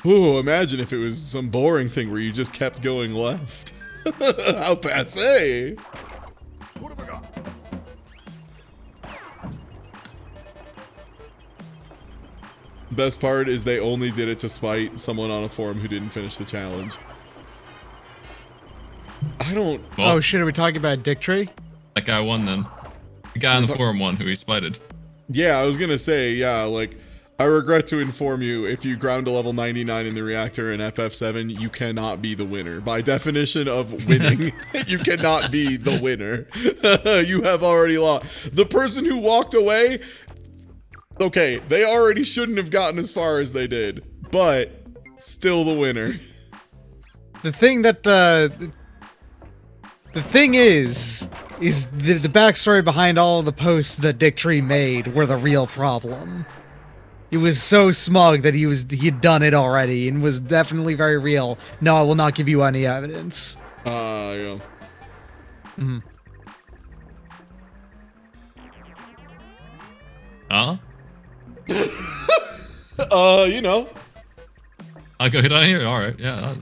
S1: Ooh, imagine if it was some boring thing where you just kept going left. How passe.
S3: What have I got?
S1: Best part is they only did it to spite someone on a forum who didn't finish the challenge. I don't...
S2: Well,
S5: Oh shit, are we talking about Dick Tree?
S2: that guy won then. The guy on the forum won who he spited.
S1: Yeah, I was gonna say, yeah, like, I regret to inform you, if you ground to level 99 in the reactor in FF7, you cannot be the winner. By definition of winning, you cannot be the winner. You have already lost. The person who walked away, okay, they already shouldn't have gotten as far as they did, but Still the winner.
S5: The thing that the thing is the backstory behind all the posts that Dick Tree made were the real problem. He was so smug that he'd done it already and was definitely very real. No, I will not give you any evidence.
S1: Yeah.
S5: Mhm.
S2: Huh?
S1: You know.
S2: I go down here. All right. Yeah.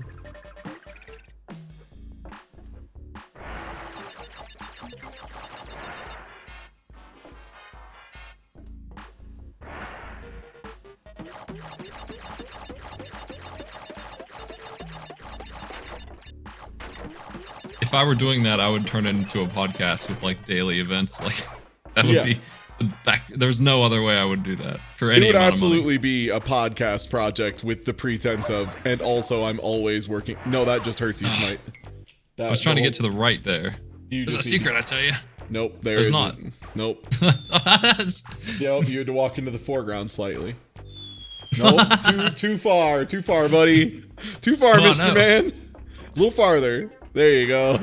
S2: If I were doing that, I would turn it into a podcast with like daily events. Like that would be the back. There's no other way I would do that for any.
S1: It would
S2: amount
S1: absolutely
S2: of
S1: be a podcast project with the pretense of, and also I'm always working. No, that just hurts you, Smight.
S2: I was trying to get to the right there. There's a secret, I tell you.
S1: Nope,
S2: There's
S1: isn't.
S2: not.
S1: Nope. Yep, you had to walk into the foreground slightly. Nope, too far, buddy. Too far,
S2: Come on,
S1: Mr.
S2: no.
S1: Man. A little farther. There you go.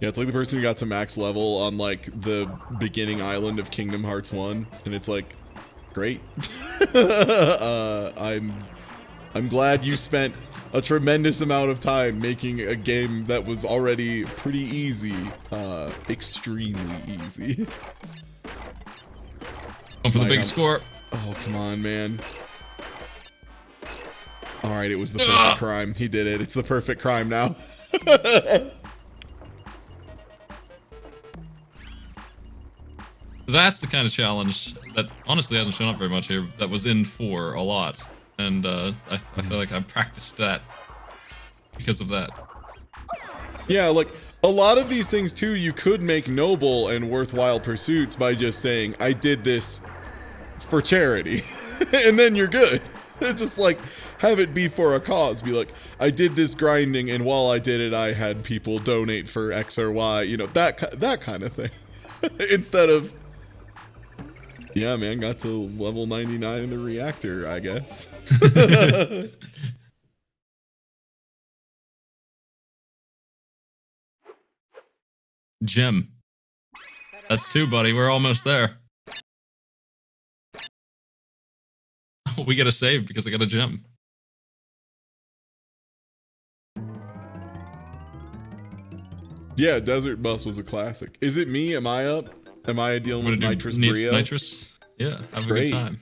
S1: Yeah, it's like the person who got to max level on like the beginning island of Kingdom Hearts 1, and it's like, great. I'm glad you spent a tremendous amount of time making a game that was already pretty easy, extremely easy.
S2: Going for the big score.
S1: Oh, come on, man. Alright, it was the perfect crime. He did it. It's the perfect crime now.
S2: That's the kind of challenge that honestly hasn't shown up very much here. That was in 4 a lot, and I feel like I've practiced that because of that.
S1: Yeah, like a lot of these things too, you could make noble and worthwhile pursuits by just saying, I did this for charity, and then you're good. It's just like, have it be for a cause. Be like, I did this grinding, and while I did it, I had people donate for X or Y, you know, that kind of thing. Instead of, yeah, man, got to level 99 in the reactor, I guess.
S2: Gem. That's 2, buddy. We're almost there. We get a save because I got a gem.
S1: Yeah, Desert Bus was a classic. Is it me? Am I up? Am I dealing with Nitrous Brio?
S2: Nitrous? Yeah, have a good time.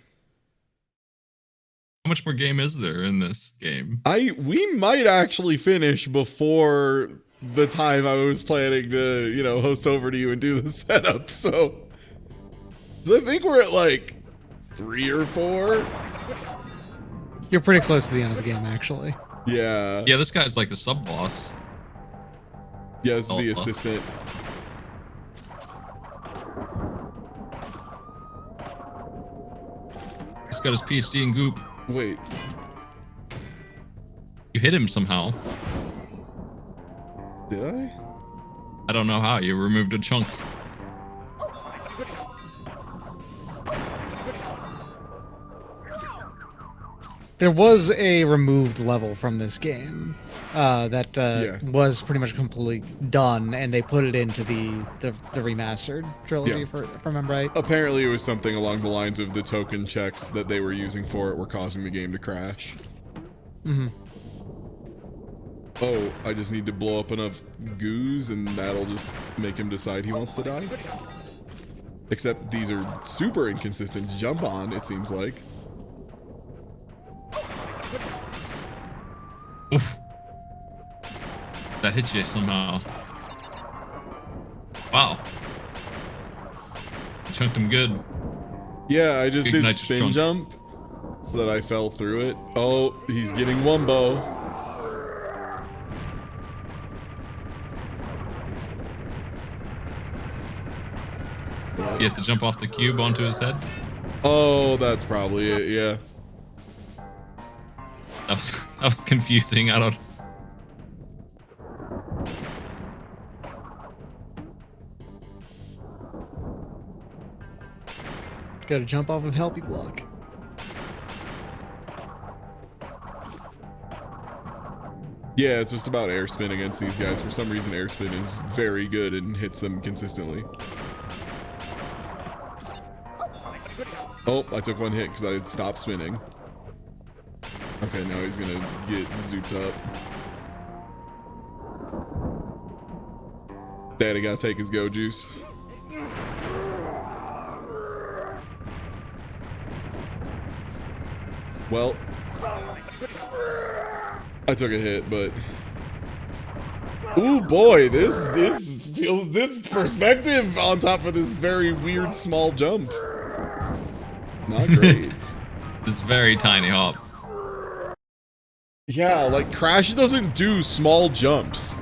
S2: How much more game is there in this game?
S1: We might actually finish before the time I was planning to, you know, host over to you and do the setup. So I think we're at like 3 or 4.
S5: You're pretty close to the end of the game, actually.
S1: Yeah.
S2: Yeah, this guy's like the sub boss.
S1: Yeah, this is the assistant.
S2: He's got his PhD in goop.
S1: Wait.
S2: You hit him somehow.
S1: Did I?
S2: I don't know how. You removed a chunk.
S5: There was a removed level from this game that was pretty much completely done, and they put it into the remastered trilogy, if I remember right.
S1: Apparently it was something along the lines of the token checks that they were using for it were causing the game to crash.
S5: Mm-hmm.
S1: Oh, I just need to blow up enough goos and that'll just make him decide he wants to die? Except these are super inconsistent to jump on, it seems like.
S2: Oof. That hit you somehow. Wow. You chunked him good.
S1: Yeah, I just
S2: Big
S1: did
S2: nice
S1: spin
S2: chunk.
S1: jump so that I fell through it. Oh, he's getting wumbo.
S2: You have to jump off the cube onto his head.
S1: Oh, that's probably it, yeah.
S2: That was confusing. I don't.
S5: Gotta jump off of Helpy Block.
S1: Yeah, it's just about air spin against these guys. For some reason, air spin is very good and hits them consistently. Oh, I took one hit because I stopped spinning. Okay, now he's gonna get zooped up. Daddy gotta take his go juice. Well, I took a hit, but ooh boy, this feels this perspective on top of this very weird small jump. Not great.
S2: This very tiny hop.
S1: Yeah, like Crash doesn't do small jumps.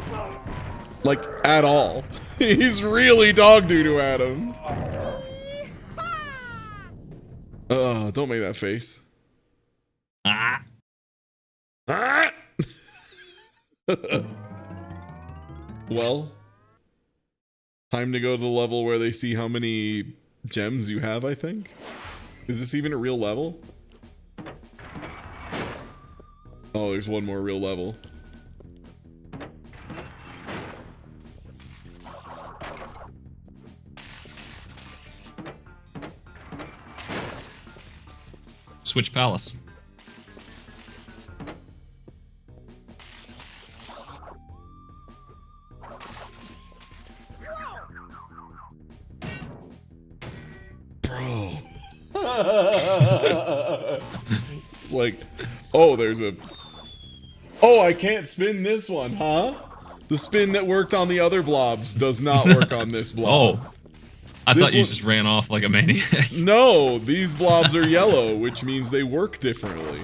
S1: Like at all. He's really dog doo-doo at him. Don't make that face.
S2: Ah.
S1: Ah! Well, time to go to the level where they see how many gems you have, I think. Is this even a real level? Oh, there's one more real level.
S2: Switch Palace.
S1: Bro. It's like, oh, there's a... Oh, I can't spin this one, huh? The spin that worked on the other blobs does not work on this blob.
S2: Oh. I thought you just ran off like a maniac.
S1: No, these blobs are yellow, which means they work differently.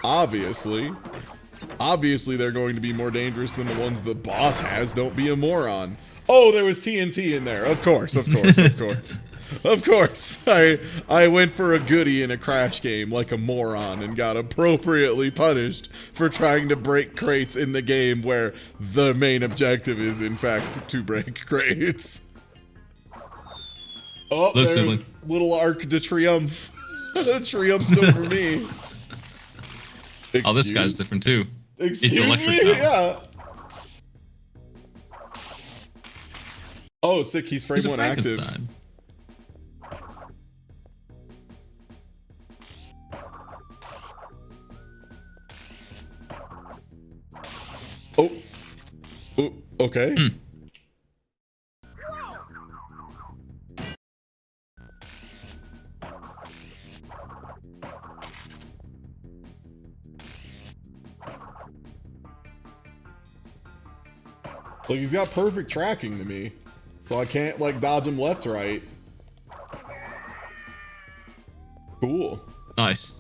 S1: Obviously. Obviously, they're going to be more dangerous than the ones the boss has. Don't be a moron. Oh, there was TNT in there. Of course, of course, of course. Of course. I went for a goodie in a Crash game like a moron and got appropriately punished for trying to break crates in the game where the main objective is, in fact, to break crates. Oh, there's little Arc de Triomphe. Triumphed over me.
S2: Oh, this guy's different too.
S1: Excuse
S2: He's electric
S1: me?
S2: now.
S1: Yeah. Oh, sick. He's frame
S2: He's a
S1: one active.
S2: Frankenstein.
S1: Oh. Oh, okay.
S2: Hmm.
S1: Like, he's got perfect tracking to me. So I can't, like, dodge him left, right. Cool.
S2: Nice.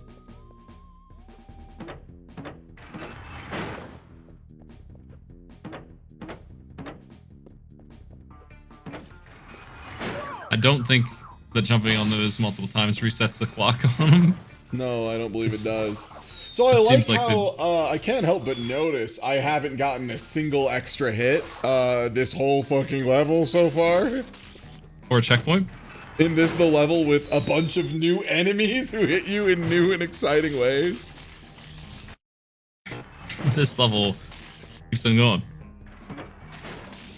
S2: I don't think that jumping on those multiple times resets the clock on them.
S1: No, I don't believe it does. So I
S2: It
S1: like
S2: seems like
S1: how I can't help but notice I haven't gotten a single extra hit this whole fucking level so far.
S2: Or a checkpoint.
S1: In this the level with a bunch of new enemies who hit you in new and exciting ways.
S2: This level keeps on going.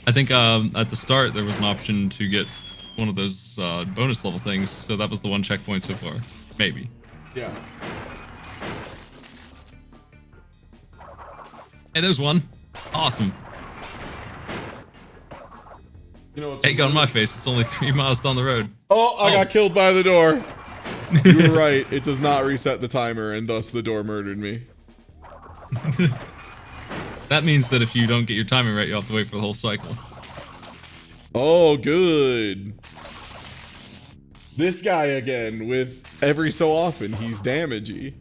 S2: I think at the start there was an option to get one of those bonus level things, so that was the one checkpoint so far. Maybe.
S1: Yeah.
S2: Hey, there's one. Awesome.
S1: You know what's
S2: Hey, gun in my face. It's only 3 miles down the road.
S1: Oh, I got killed by the door. You were right. It does not reset the timer, and thus the door murdered me.
S2: That means that if you don't get your timing right, you have to wait for the whole cycle.
S1: Oh, good. This guy again, with every so often, he's damagey.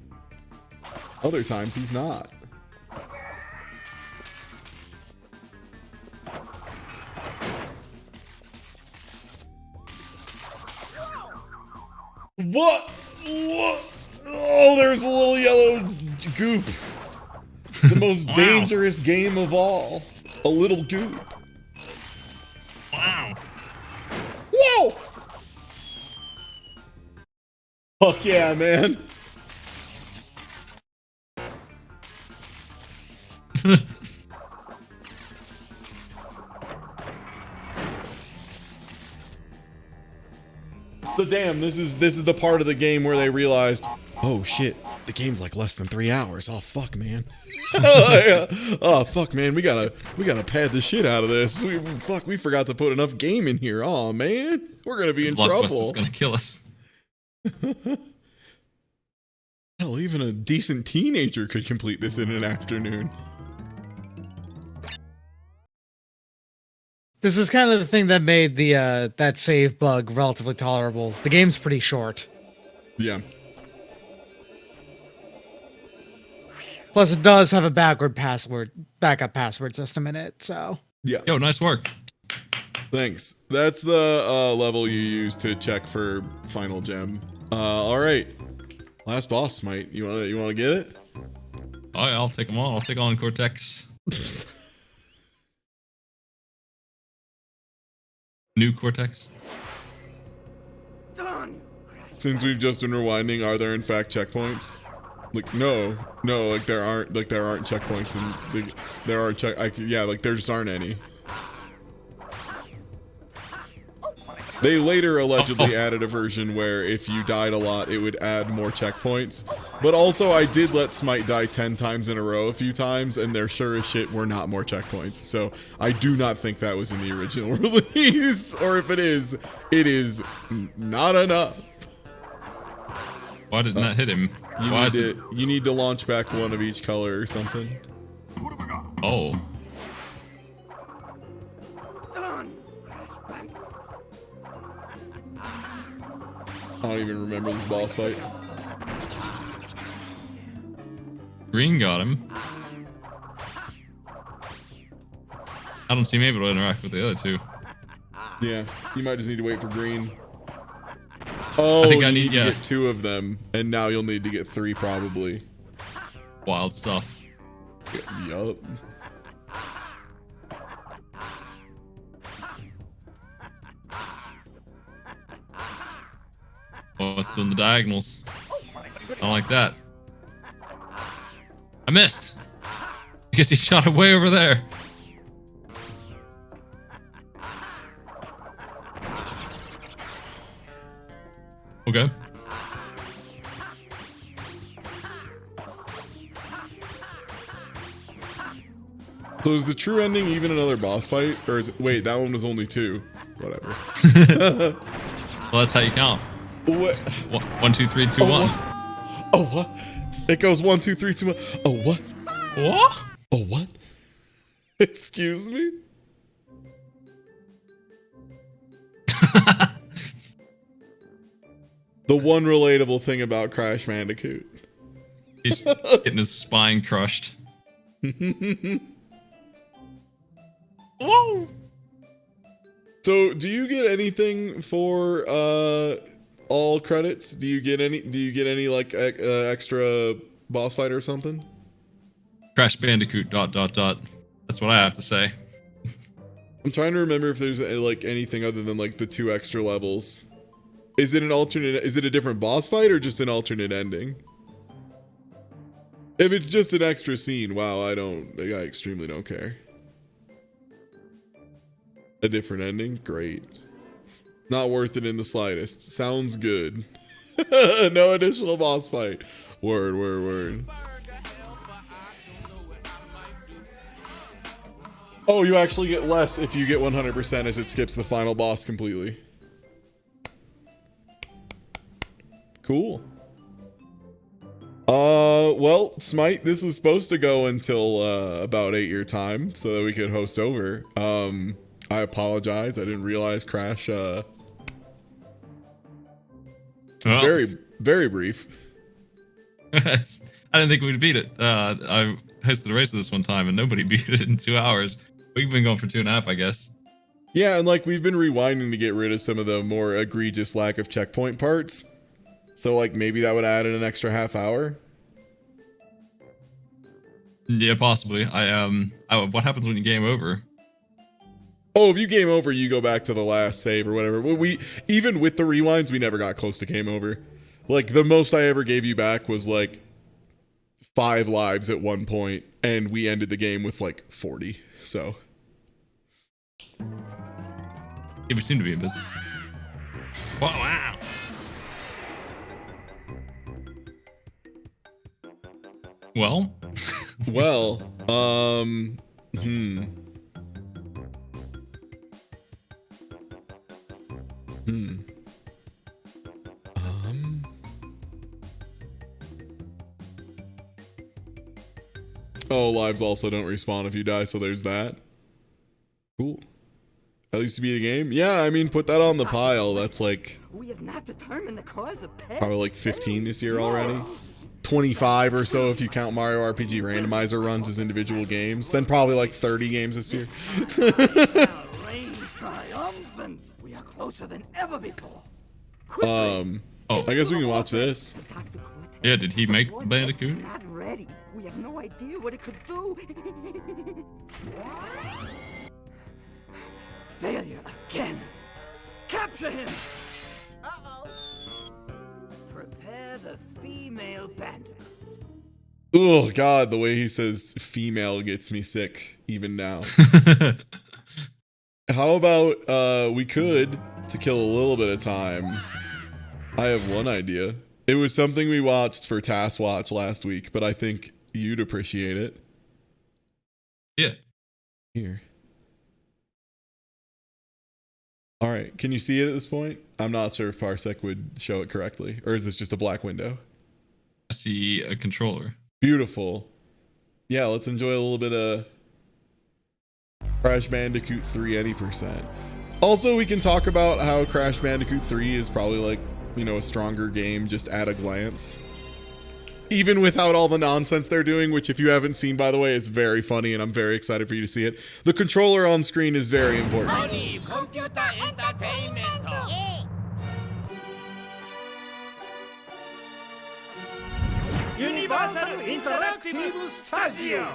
S1: Other times, he's not. What? What? Oh, there's a little yellow goop. The most dangerous game of all. A little goop.
S2: Wow.
S1: Whoa! Fuck yeah, man. So damn, this is the part of the game where they realized, oh shit, the game's like less than 3 hours. Oh fuck, man. Oh fuck, man, we gotta pad the shit out of this. We forgot to put enough game in here. Oh man, we're gonna be in trouble.
S2: Blockbuster's gonna kill us.
S1: Hell, even a decent teenager could complete this in an afternoon.
S5: This is kind of the thing that made the that save bug relatively tolerable. The game's pretty short.
S1: Yeah.
S5: Plus, it does have a backup password system in it, so.
S1: Yeah.
S2: Yo, nice work.
S1: Thanks. That's the level you use to check for final gem. All right. Last boss, Smight. You wanna get it?
S2: Oh, yeah, I'll take them all. I'll take on Cortex. New Cortex.
S1: Since we've just been rewinding, are there in fact checkpoints? Like no, like there aren't checkpoints, and there are like there just aren't any. They later allegedly added a version where if you died a lot, it would add more checkpoints. But also, I did let Smight die 10 times in a row a few times, and there sure as shit were not more checkpoints. So I do not think that was in the original release, or if it is not enough.
S2: Why didn't that hit him?
S1: You need to launch back one of each color or something.
S2: Oh.
S1: I don't even remember this boss fight.
S2: Green got him. I don't seem able to interact with the other two.
S1: Yeah, you might just need to wait for green. Oh,
S2: I think I
S1: you
S2: need
S1: to get 2 of them, and now you'll need to get 3 probably.
S2: Wild stuff.
S1: Yup.
S2: Oh, it's doing the diagonals. I don't like that. I missed. Because he shot it way over there. Okay.
S1: So is the true ending even another boss fight? Or is it, wait, that one was only 2. Whatever.
S2: Well, that's how you count.
S1: What?
S2: 1, 2, 3, 2, 1.
S1: Oh, what? It goes 1, 2, 3, 2, 1. Oh, what?
S2: What?
S1: Oh, what? Excuse me? The one relatable thing about Crash Bandicoot.
S2: He's getting his spine crushed. Whoa!
S1: So, do you get anything for all credits? Do you get any like extra boss fight or something?
S2: Crash Bandicoot ... That's what I have to say.
S1: I'm trying to remember if there's like anything other than like the 2 extra levels. Is it a different boss fight or just an alternate ending? If it's just an extra scene, wow, I extremely don't care. A different ending? Great. Not worth it in the slightest. Sounds good. No additional boss fight. Word. Oh, you actually get less if you get 100% as it skips the final boss completely. Cool. Well, Smight, this was supposed to go until about 8 your time so that we could host over. I apologize. I didn't realize Crash very, very brief.
S2: I didn't think we'd beat it. I hosted a race this one time and nobody beat it in 2 hours. We've been going for 2.5, I guess.
S1: Yeah, and like we've been rewinding to get rid of some of the more egregious lack of checkpoint parts. So like maybe that would add in an extra half hour.
S2: Yeah, possibly. What happens when you game over?
S1: Oh, if you game over, you go back to the last save or whatever. We even with the rewinds, we never got close to game over. Like, the most I ever gave you back was like 5 lives at one point, and we ended the game with like 40. So
S2: Yeah, we seem to be in business. Wow. Well.
S1: well, Oh, lives also don't respawn if you die, so there's that. Cool. At least to beat a game? Yeah, I mean, put that on the pile. That's like...
S7: We have not determined the cause of
S1: probably like 15 this year already. 25 or so if you count Mario RPG randomizer runs as individual games. Then probably like 30 games this year.
S7: Triumphant. We are closer than ever before.
S1: I guess we can watch this.
S2: Yeah, did he make the Bandicoot?
S7: Not ready. We have no idea what it could do. Failure again. Capture him. Uh-oh. Prepare the female bandit.
S1: Oh God, the way he says female gets me sick even now. How about we could, to kill a little bit of time, I have one idea. It was something we watched for Task Watch last week, but I think you'd appreciate it.
S2: Yeah.
S1: Here. All right, can you see it at this point? I'm not sure if Parsec would show it correctly, or is this just a black window?
S2: I see a controller.
S1: Beautiful. Yeah, let's enjoy a little bit of Crash Bandicoot 3 any percent. Also, we can talk about how Crash Bandicoot 3 is probably like, you know, a stronger game just at a glance. Even without all the nonsense they're doing, which if you haven't seen, by the way, is very funny and I'm very excited for you to see it. The controller on screen is very important.
S3: Universal Interactive Studio.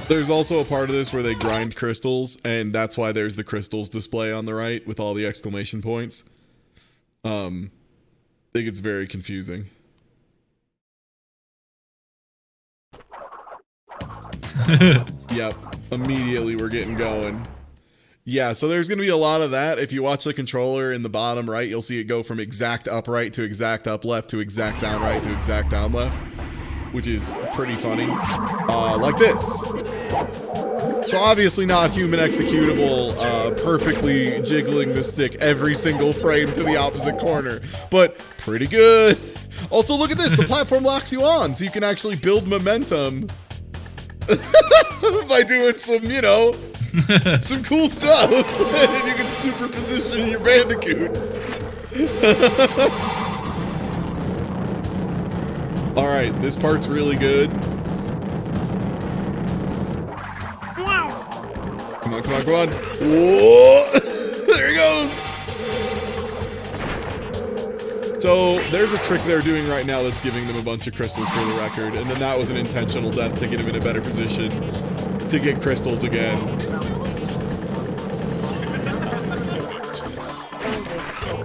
S1: There's also a part of this where they grind crystals, and that's why there's the crystals display on the right with all the exclamation points. I think it's very confusing. Yep, immediately we're getting going. Yeah, so there's going to be a lot of that. If you watch the controller in the bottom right, you'll see it go from exact up right to exact up left to exact down right to exact down left, which is pretty funny. Like this. So obviously not human executable, perfectly jiggling the stick every single frame to the opposite corner, but pretty good. Also, look at this. The platform locks you on, so you can actually build momentum by doing some, you know, some cool stuff. And you can super position your Bandicoot. All right, this part's really good. Come on, come on, come on. Whoa! There he goes. So there's a trick they're doing right now that's giving them a bunch of crystals for the record, and then that was an intentional death to get him in a better position to get crystals again.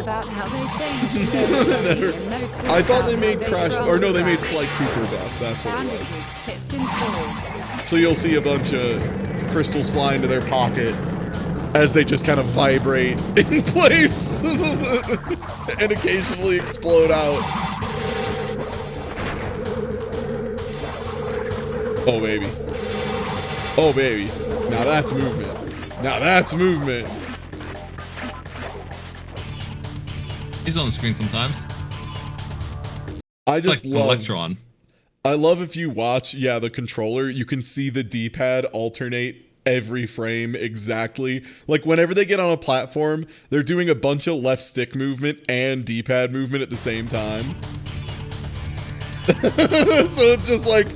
S6: About how they changed their
S1: I thought they made Crash, or no, they made Sly Cooper buff. That's what it was.
S6: Tits in full.
S1: So you'll see a bunch of crystals fly into their pocket as they just kind of vibrate in place and occasionally explode out. Oh, baby. Oh, baby. Now that's movement. Now that's movement.
S2: He's on the screen sometimes.
S1: I just
S2: like
S1: love
S2: Electron.
S1: I love if you watch, yeah, the controller, you can see the D-pad alternate every frame exactly. Like whenever they get on a platform, they're doing a bunch of left stick movement and D-pad movement at the same time. So it's just like,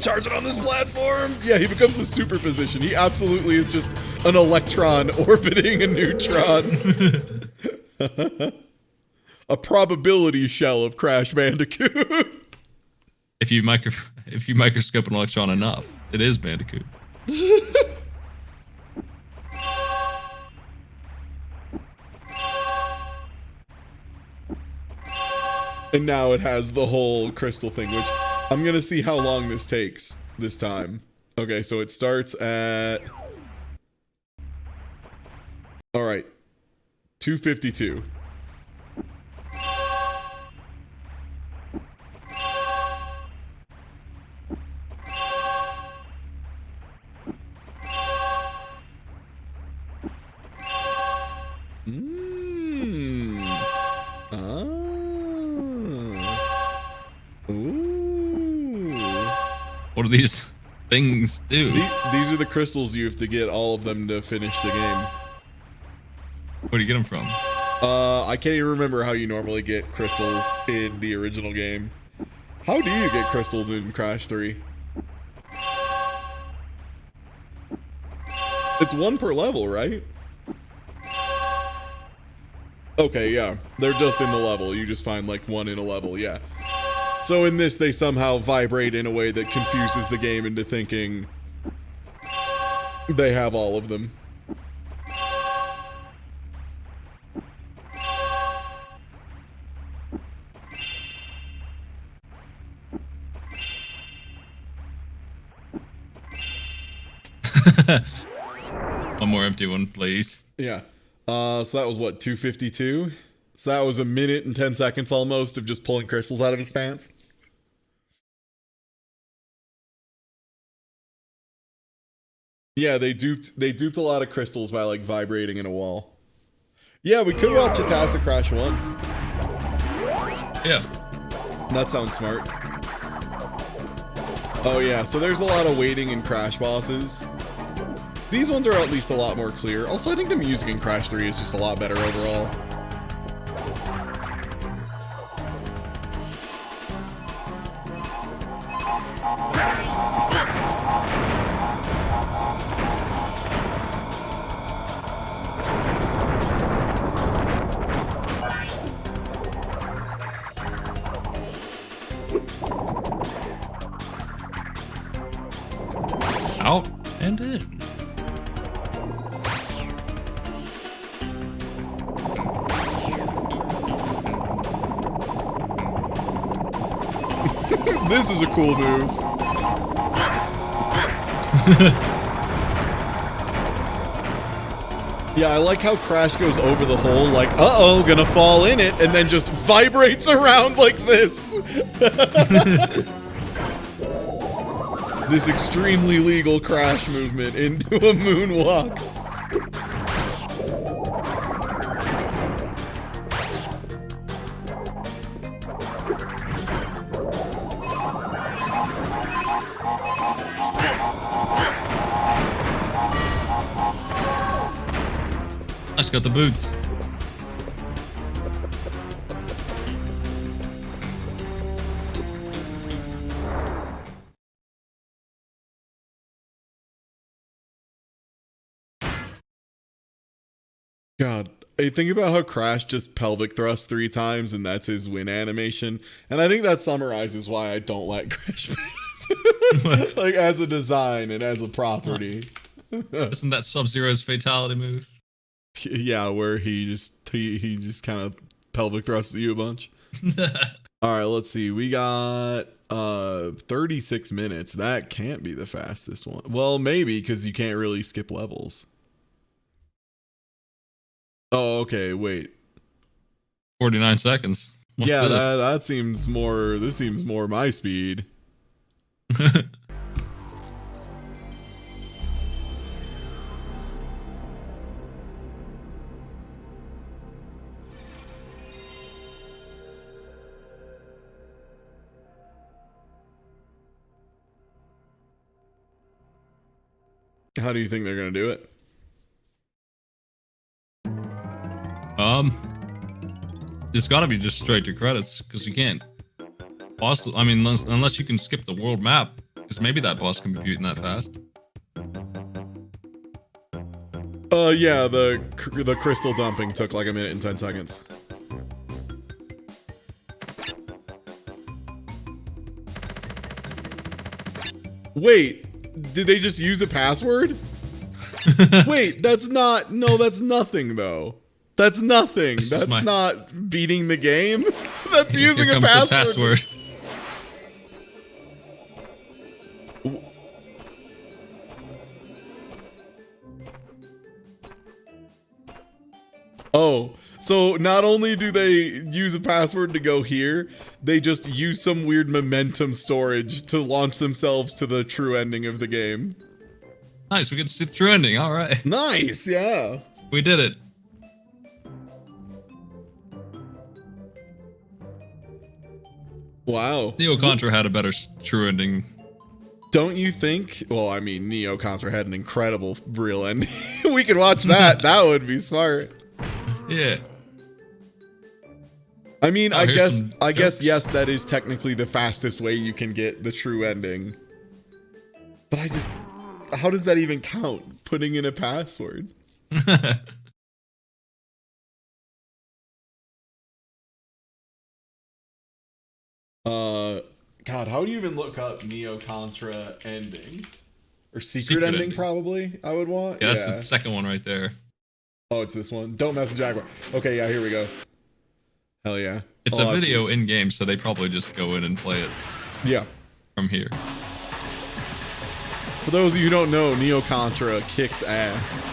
S1: charging on this platform. Yeah, he becomes a super position. He absolutely is just an electron orbiting a neutron. A probability shell of Crash Bandicoot.
S2: if you microscope an electron enough, it is Bandicoot.
S1: And now it has the whole crystal thing, which I'm gonna see how long this takes this time. Okay, so it starts at... Alright. 2:52.
S2: What do these things do?
S1: These are the crystals you have to get all of them to finish the game.
S2: Where do you get them from?
S1: I can't even remember how you normally get crystals in the original game. How do you get crystals in Crash 3? It's one per level, right? Okay, yeah. They're just in the level. You just find like one in a level, yeah. So in this, they somehow vibrate in a way that confuses the game into thinking they have all of them.
S2: One more empty one, please.
S1: Yeah. So that was what, 2:52? So that was a minute and 10 seconds almost of just pulling crystals out of his pants. Yeah, they duped a lot of crystals by like vibrating in a wall. Yeah, we could watch Chitasa Crash 1.
S2: Yeah.
S1: That sounds smart. Oh yeah, so there's a lot of waiting in Crash bosses. These ones are at least a lot more clear. Also, I think the music in Crash 3 is just a lot better overall.
S2: Out and in.
S1: This is a cool move. Yeah, I like how Crash goes over the hole like, uh-oh, gonna fall in it, and then just vibrates around like this. This extremely legal Crash movement into a moonwalk.
S2: I just got the boots.
S1: God, I think about how Crash just pelvic thrusts 3 times and that's his win animation. And I think that summarizes why I don't like Crash. Like as a design and as a property.
S2: Isn't that Sub-Zero's fatality move?
S1: Yeah, where he just kind of pelvic thrusts you a bunch. All right, let's see. We got 36 minutes. That can't be the fastest one. Well, maybe because you can't really skip levels. Oh, okay, wait.
S2: 49 seconds. What's
S1: yeah,
S2: this?
S1: that seems more. This seems more my speed. How do you think they're gonna do it?
S2: It's gotta be just straight to credits, because you can't. Boss, I mean, unless you can skip the world map, because maybe that boss can be beaten that fast.
S1: Yeah, the crystal dumping took like a minute and 10 seconds. Wait, did they just use a password? Wait, that's not. No, that's nothing though. That's nothing. That's not beating the game. That's using
S2: Here
S1: a
S2: comes
S1: password.
S2: the password.
S1: Oh, so not only do they use a password to go here, they just use some weird momentum storage to launch themselves to the true ending of the game.
S2: Nice, we get to see the true ending. All right.
S1: Nice, yeah.
S2: We did it.
S1: Wow.
S2: Neo Contra had a better true ending.
S1: Don't you think? Well, I mean, Neo Contra had an incredible real ending. We could watch that. That would be smart.
S2: Yeah.
S1: I mean,
S2: Oh,
S1: I
S2: here's
S1: guess,
S2: some
S1: yes, that is technically the fastest way you can get the true ending. But how does that even count? Putting in a password? God, how do you even look up Neo Contra ending? Or secret ending, probably, I would want?
S2: Yeah, that's the second one right there.
S1: Oh, it's this one. Don't mess with Jaguar. Okay, yeah, here we go. Hell yeah.
S2: It's a video in-game, so they probably just go in and play it.
S1: Yeah.
S2: From here.
S1: For those of you who don't know, Neo Contra kicks ass.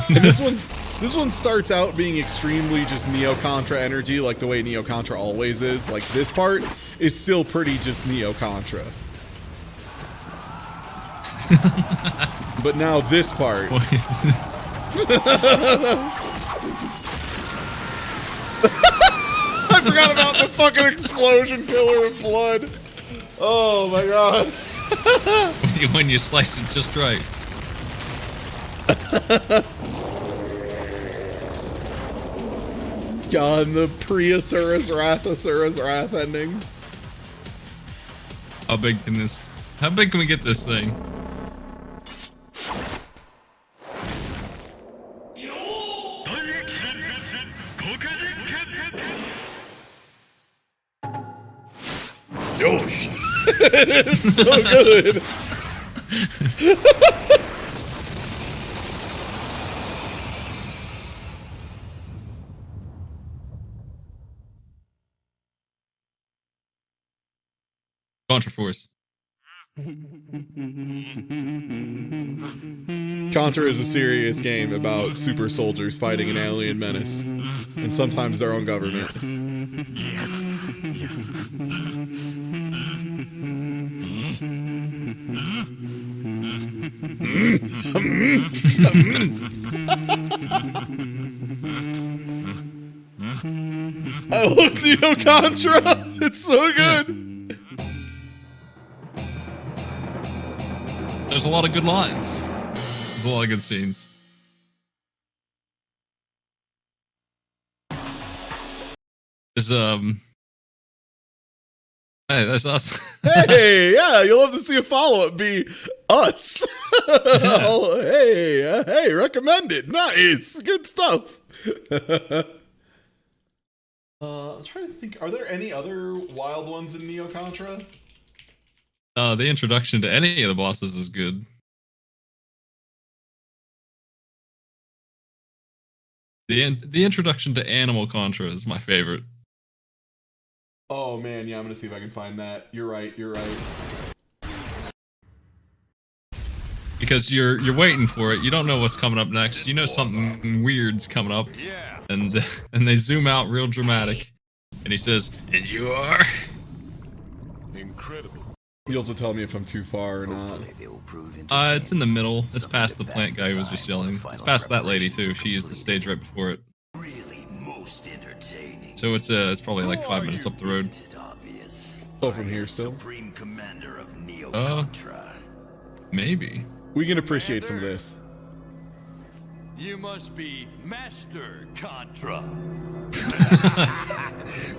S1: And this one starts out being extremely just Neo Contra energy, like the way Neo Contra always is. Like this part is still pretty just Neo Contra. But now this part. I forgot about the fucking explosion pillar of blood. Oh my god.
S2: When you slice it just right.
S1: God, the Pre-Asuras Wrath, Asuras Wrath ending.
S2: How big can we get this thing?
S1: Yosh! It's so good!
S2: Contra Force.
S1: Contra is a serious game about super soldiers fighting an alien menace, and sometimes their own government. I love Neo Contra! It's so good!
S2: There's a lot of good lines. There's a lot of good scenes. There's hey, that's us.
S1: Hey, yeah, you'll love to see a follow-up be us. Oh, hey, recommend it. Nice, good stuff. I'm trying to think. Are there any other wild ones in Neo Contra?
S2: The introduction to any of the bosses is good. The introduction to Animal Contra is my favorite.
S1: Oh man, yeah, I'm gonna see if I can find that. You're right.
S2: Because you're waiting for it. You don't know what's coming up next. You know something weird's coming up.
S3: Yeah.
S2: And they zoom out real dramatic. And he says, "And you are."
S3: Incredible.
S1: You'll have to tell me if I'm too far or not.
S2: It's in the middle. It's past the plant guy who was just yelling. It's past that lady too. She used the stage right before it. So it's probably like 5 minutes up the road.
S1: Oh, from here still?
S2: Maybe.
S1: We can appreciate some of this.
S8: You must be Master Contra.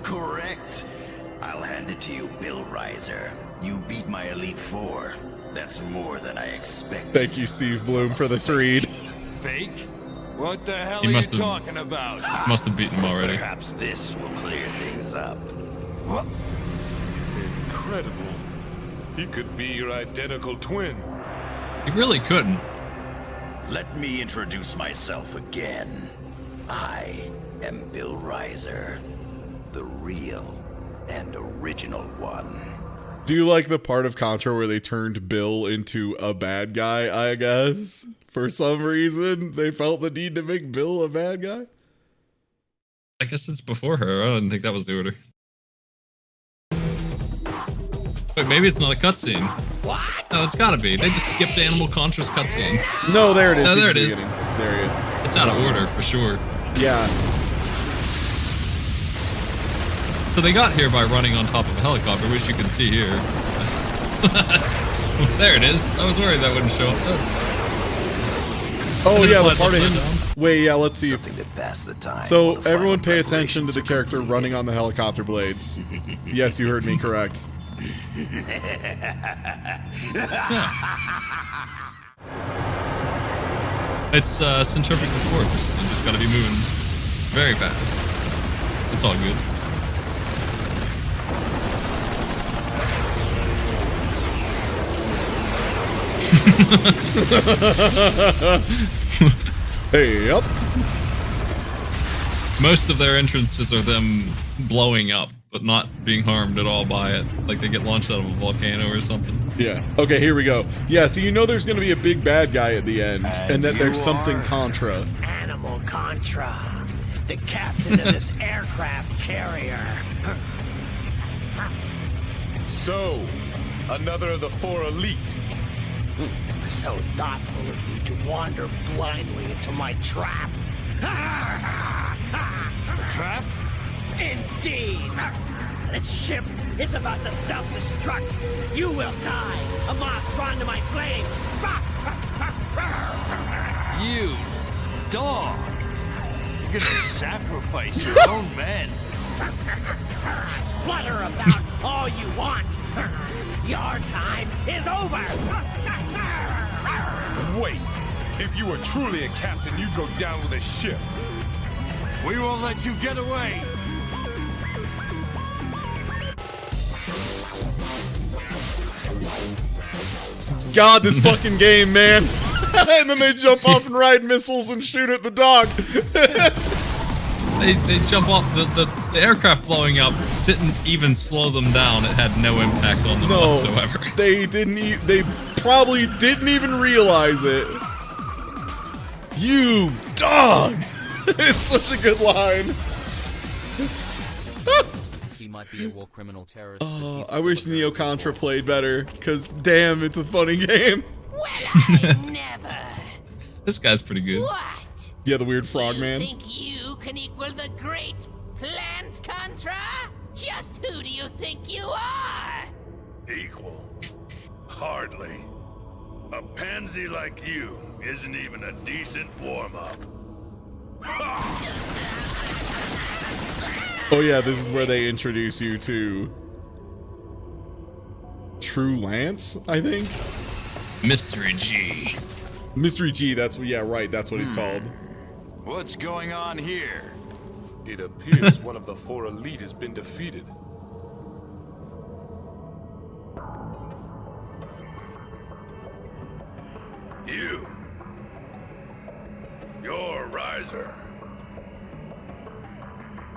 S9: Correct. I'll hand it to you, Bill Reiser. You beat my Elite Four. That's more than I expected.
S1: Thank you, Steve Bloom, for this read.
S8: Fake? What the hell
S2: He
S8: are you
S2: must have-
S8: talking about?
S2: Must have beaten him already.
S9: Perhaps this will clear things up. What?
S10: Incredible. He could be your identical twin.
S2: He really couldn't.
S9: Let me introduce myself again. I am Bill Reiser, the real and original one.
S1: Do you like the part of Contra where they turned Bill into a bad guy, I guess? For some reason, they felt the need to make Bill a bad guy?
S2: I guess it's before her. I didn't think that was the order. Wait, maybe it's not a cutscene. What? No, it's gotta be. They just skipped Animal Contra's cutscene.
S1: No, there it is.
S2: No,
S1: He's
S2: there
S1: at
S2: it
S1: the
S2: is.
S1: beginning. There he is.
S2: It's out of order for sure.
S1: Yeah.
S2: So they got here by running on top of a helicopter, which you can see here. There it is. I was worried that wouldn't show up.
S1: Oh,
S2: And
S1: yeah,
S2: it
S1: the
S2: flies
S1: part of
S2: upside
S1: him.
S2: down.
S1: Wait, yeah, let's see.
S9: Something to pass the time.
S1: So,
S9: while the final
S1: everyone pay attention to the
S9: preparations are
S1: character running on the helicopter blades. Yes, you heard me correct.
S2: It's centrifugal force. You just gotta be moving very fast. It's all good.
S1: Hey, up.
S2: Most of their entrances are them blowing up, but not being harmed at all by it. Like they get launched out of a volcano or something.
S1: Yeah. Okay, here we go. Yeah, so you know there's going to be a big bad guy at the end, and that there's something Contra.
S7: Animal Contra, the captain of this aircraft carrier.
S10: So, another of the 4 elite.
S7: So thoughtful of you to wander blindly into my trap.
S8: Trap?
S7: Indeed! This ship is about to self-destruct. You will die. A moth drawn to my flame.
S8: You dog! You're gonna sacrifice your own men.
S7: Flutter about all you want. Your time is over.
S10: Wait, if you were truly a captain, you'd go down with a ship.
S8: We won't let you get away.
S1: God, this fucking game, man. And then they jump off and ride missiles and shoot at the dog.
S2: They jump off. The aircraft blowing up didn't even slow them down. It had no impact on them whatsoever.
S1: They didn't. They probably didn't even realize it. You dog! It's such a good line.
S4: He might be a war criminal terrorist. but
S1: Oh,
S4: he's
S1: I wish
S4: still a
S1: Neo
S4: very
S1: Contra
S4: good
S1: played better, cause damn, it's a funny game.
S7: Well, I never.
S2: This guy's pretty good.
S7: What?
S1: Yeah, the weird frogman.
S7: Think you can equal the great Plant Contra? Just who do you think you are?
S8: Equal? Hardly. A pansy like you isn't even a decent warm-up.
S1: Oh yeah, this is where they introduce you to True Lance, I think.
S2: Mystery G.
S1: Mystery G, that's what, yeah, right, that's what he's called.
S8: What's going on here?
S10: It appears one of the 4 elite has been defeated.
S8: You're Reiser.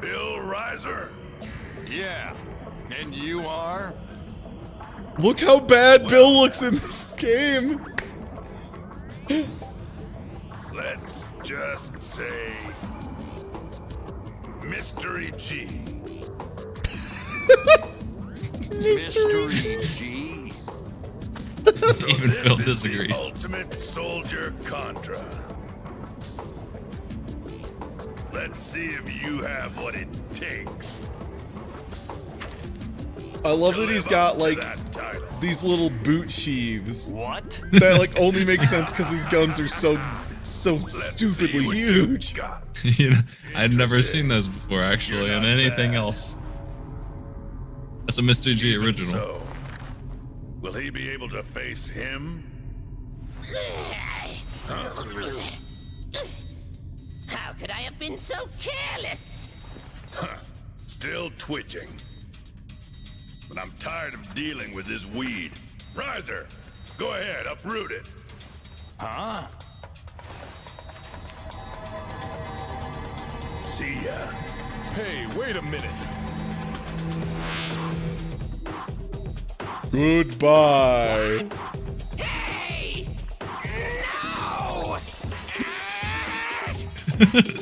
S8: Bill Reiser? Yeah. And you are?
S1: Look how bad Bill looks in this game.
S8: Let's just say Mystery G. Mystery G? So
S2: Even
S8: this
S2: Bill
S8: is
S2: disagrees.
S8: The ultimate soldier Contra. Let's see if you have what it takes.
S1: I love that he's got like these little boot sheaths. What? That like only make sense because his guns are so So stupidly huge.
S2: You know, I'd never seen those before, actually, on anything else. That's a Mr. G original.
S8: So, will he be able to face him?
S7: How could I have been so careless?
S8: Huh. Still twitching. But I'm tired of dealing with this weed. Riser, go ahead, uproot it.
S9: Huh?
S8: See ya.
S10: Hey, wait a minute.
S1: Goodbye.
S7: Hey! No!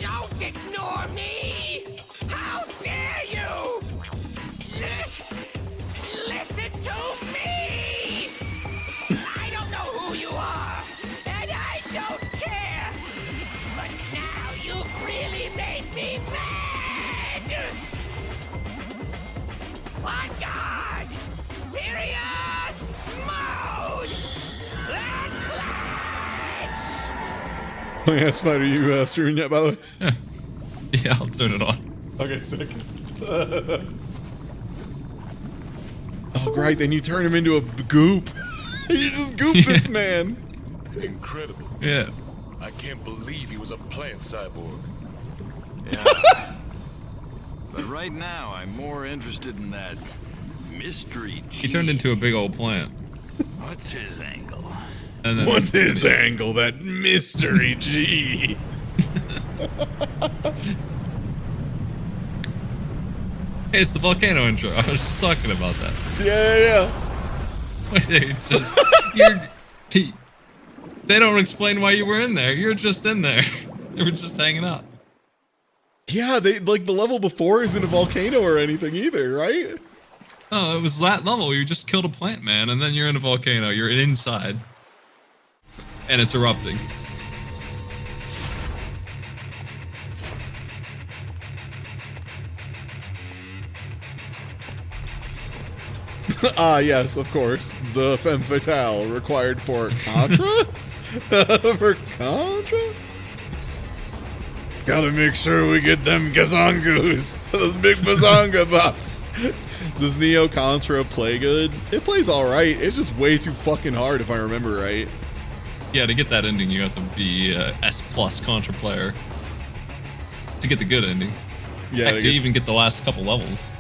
S7: Don't ignore me! How dare you! Listen to me! I don't know who you are, and I don't care! But now you've really made me mad! On guard! Serious mode! And clash!
S1: Oh yeah, Smight, are you streaming yet, by the way?
S2: Yeah, I'll turn it on.
S1: Okay, sick. Oh, great, then you turn him into a goop. You just goop this man.
S10: Incredible.
S2: Yeah.
S10: I can't believe he was a plant cyborg.
S9: Yeah. But right now, I'm more interested in that mystery G.
S2: He turned into a big old plant.
S9: What's his angle?
S2: And then
S1: What's his angle? That mystery G.
S2: Hey, it's the volcano intro. I was just talking about that.
S1: Yeah.
S2: They don't explain why you were in there. You're just in there. You were just hanging out.
S1: Yeah, they like the level before isn't a volcano or anything either, right?
S2: Oh, it was that level. You just killed a plant man, and then you're in a volcano. You're inside, and it's erupting.
S1: Ah, yes, of course. The femme fatale required for Contra? For Contra? Gotta make sure we get them Gazangus. Those big Bazonga buffs. Does Neo Contra play good? It plays alright. It's just way too fucking hard if I remember right.
S2: Yeah, to get that ending, you have to be S+ Contra player to get the good ending.
S1: Yeah,
S2: Heck, to even get the last couple levels.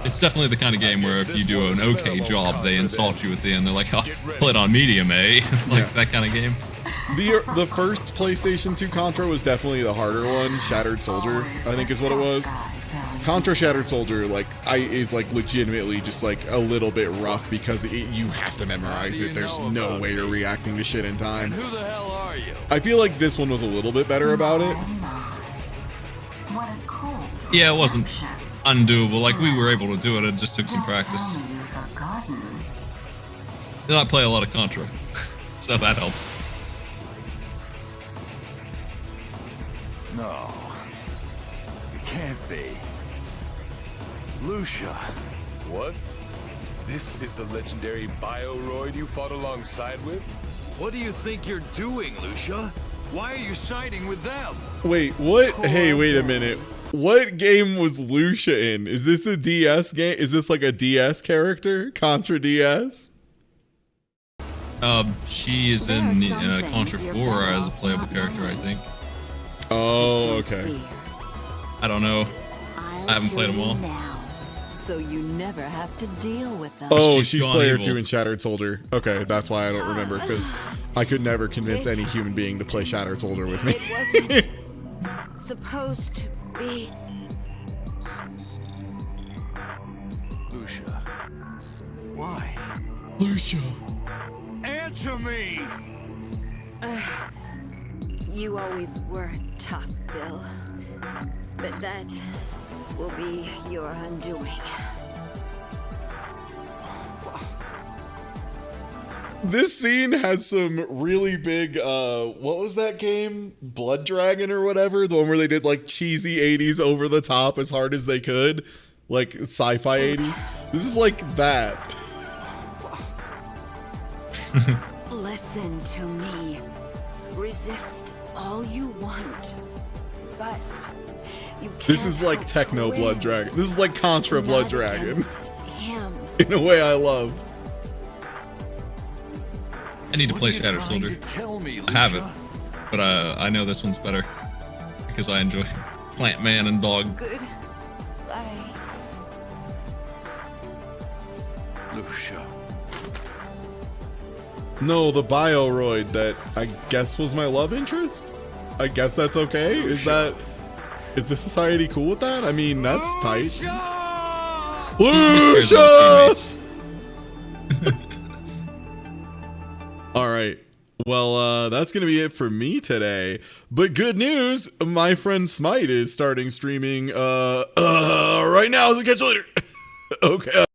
S2: It's definitely the kind of game where if you do an okay job, they insult you at the end. They're like, oh, play it on medium, eh? Like that kind of game.
S1: The first PlayStation 2 Contra was definitely the harder one. Shattered Soldier, I think is what it was. Contra Shattered Soldier, like, is like legitimately just like a little bit rough because you have to memorize it. There's no way you're reacting to shit in time.
S9: Who the hell are you?
S1: I feel like this one was a little bit better about it.
S2: Yeah, it wasn't undoable. Like, we were able to do it. It just took some practice. Did not play a lot of Contra, so that helps.
S9: No. It can't be. Lucia.
S10: What? This is the legendary Bioroid you fought alongside with?
S9: What do you think you're doing, Lucia? Why are you siding with them?
S1: Wait, what? Hey, wait a minute. What game was Lucia in? Is this a DS game? Is this like a DS character? Contra DS?
S2: She is in Contra 4 as a playable character, I think.
S1: Oh, okay.
S2: I don't know. I haven't played them all.
S11: So you never have to deal with them.
S1: Oh, she's player 2 in Shattered Soldier. Okay, that's why I don't remember, because I could never convince any human being to play Shattered Soldier with me.
S11: It wasn't supposed to be.
S9: Lucia. Why?
S1: Lucia.
S9: Answer me!
S11: You always were tough, Bill. But that will be your undoing.
S1: This scene has some really big, what was that game? Blood Dragon or whatever? The one where they did like cheesy 80s over the top as hard as they could. Like sci-fi 80s. This is like that.
S11: Listen to me. Resist all you want, but you can't.
S1: This is like Techno Blood Dragon. This is like Contra Blood Dragon.
S11: Him.
S1: In a way I love.
S2: I need to play Shattered Soldier. I have it, but I know this one's better because I enjoy Plant Man and Dog.
S11: Good. Bye.
S10: Lucia.
S1: No, the Bioroid that I guess was my love interest? I guess that's okay? Is the society cool with that? I mean, that's tight. Lucia! Alright. Well, that's going to be it for me today. But good news, my friend Smight is starting streaming right now. So catch you later. Okay.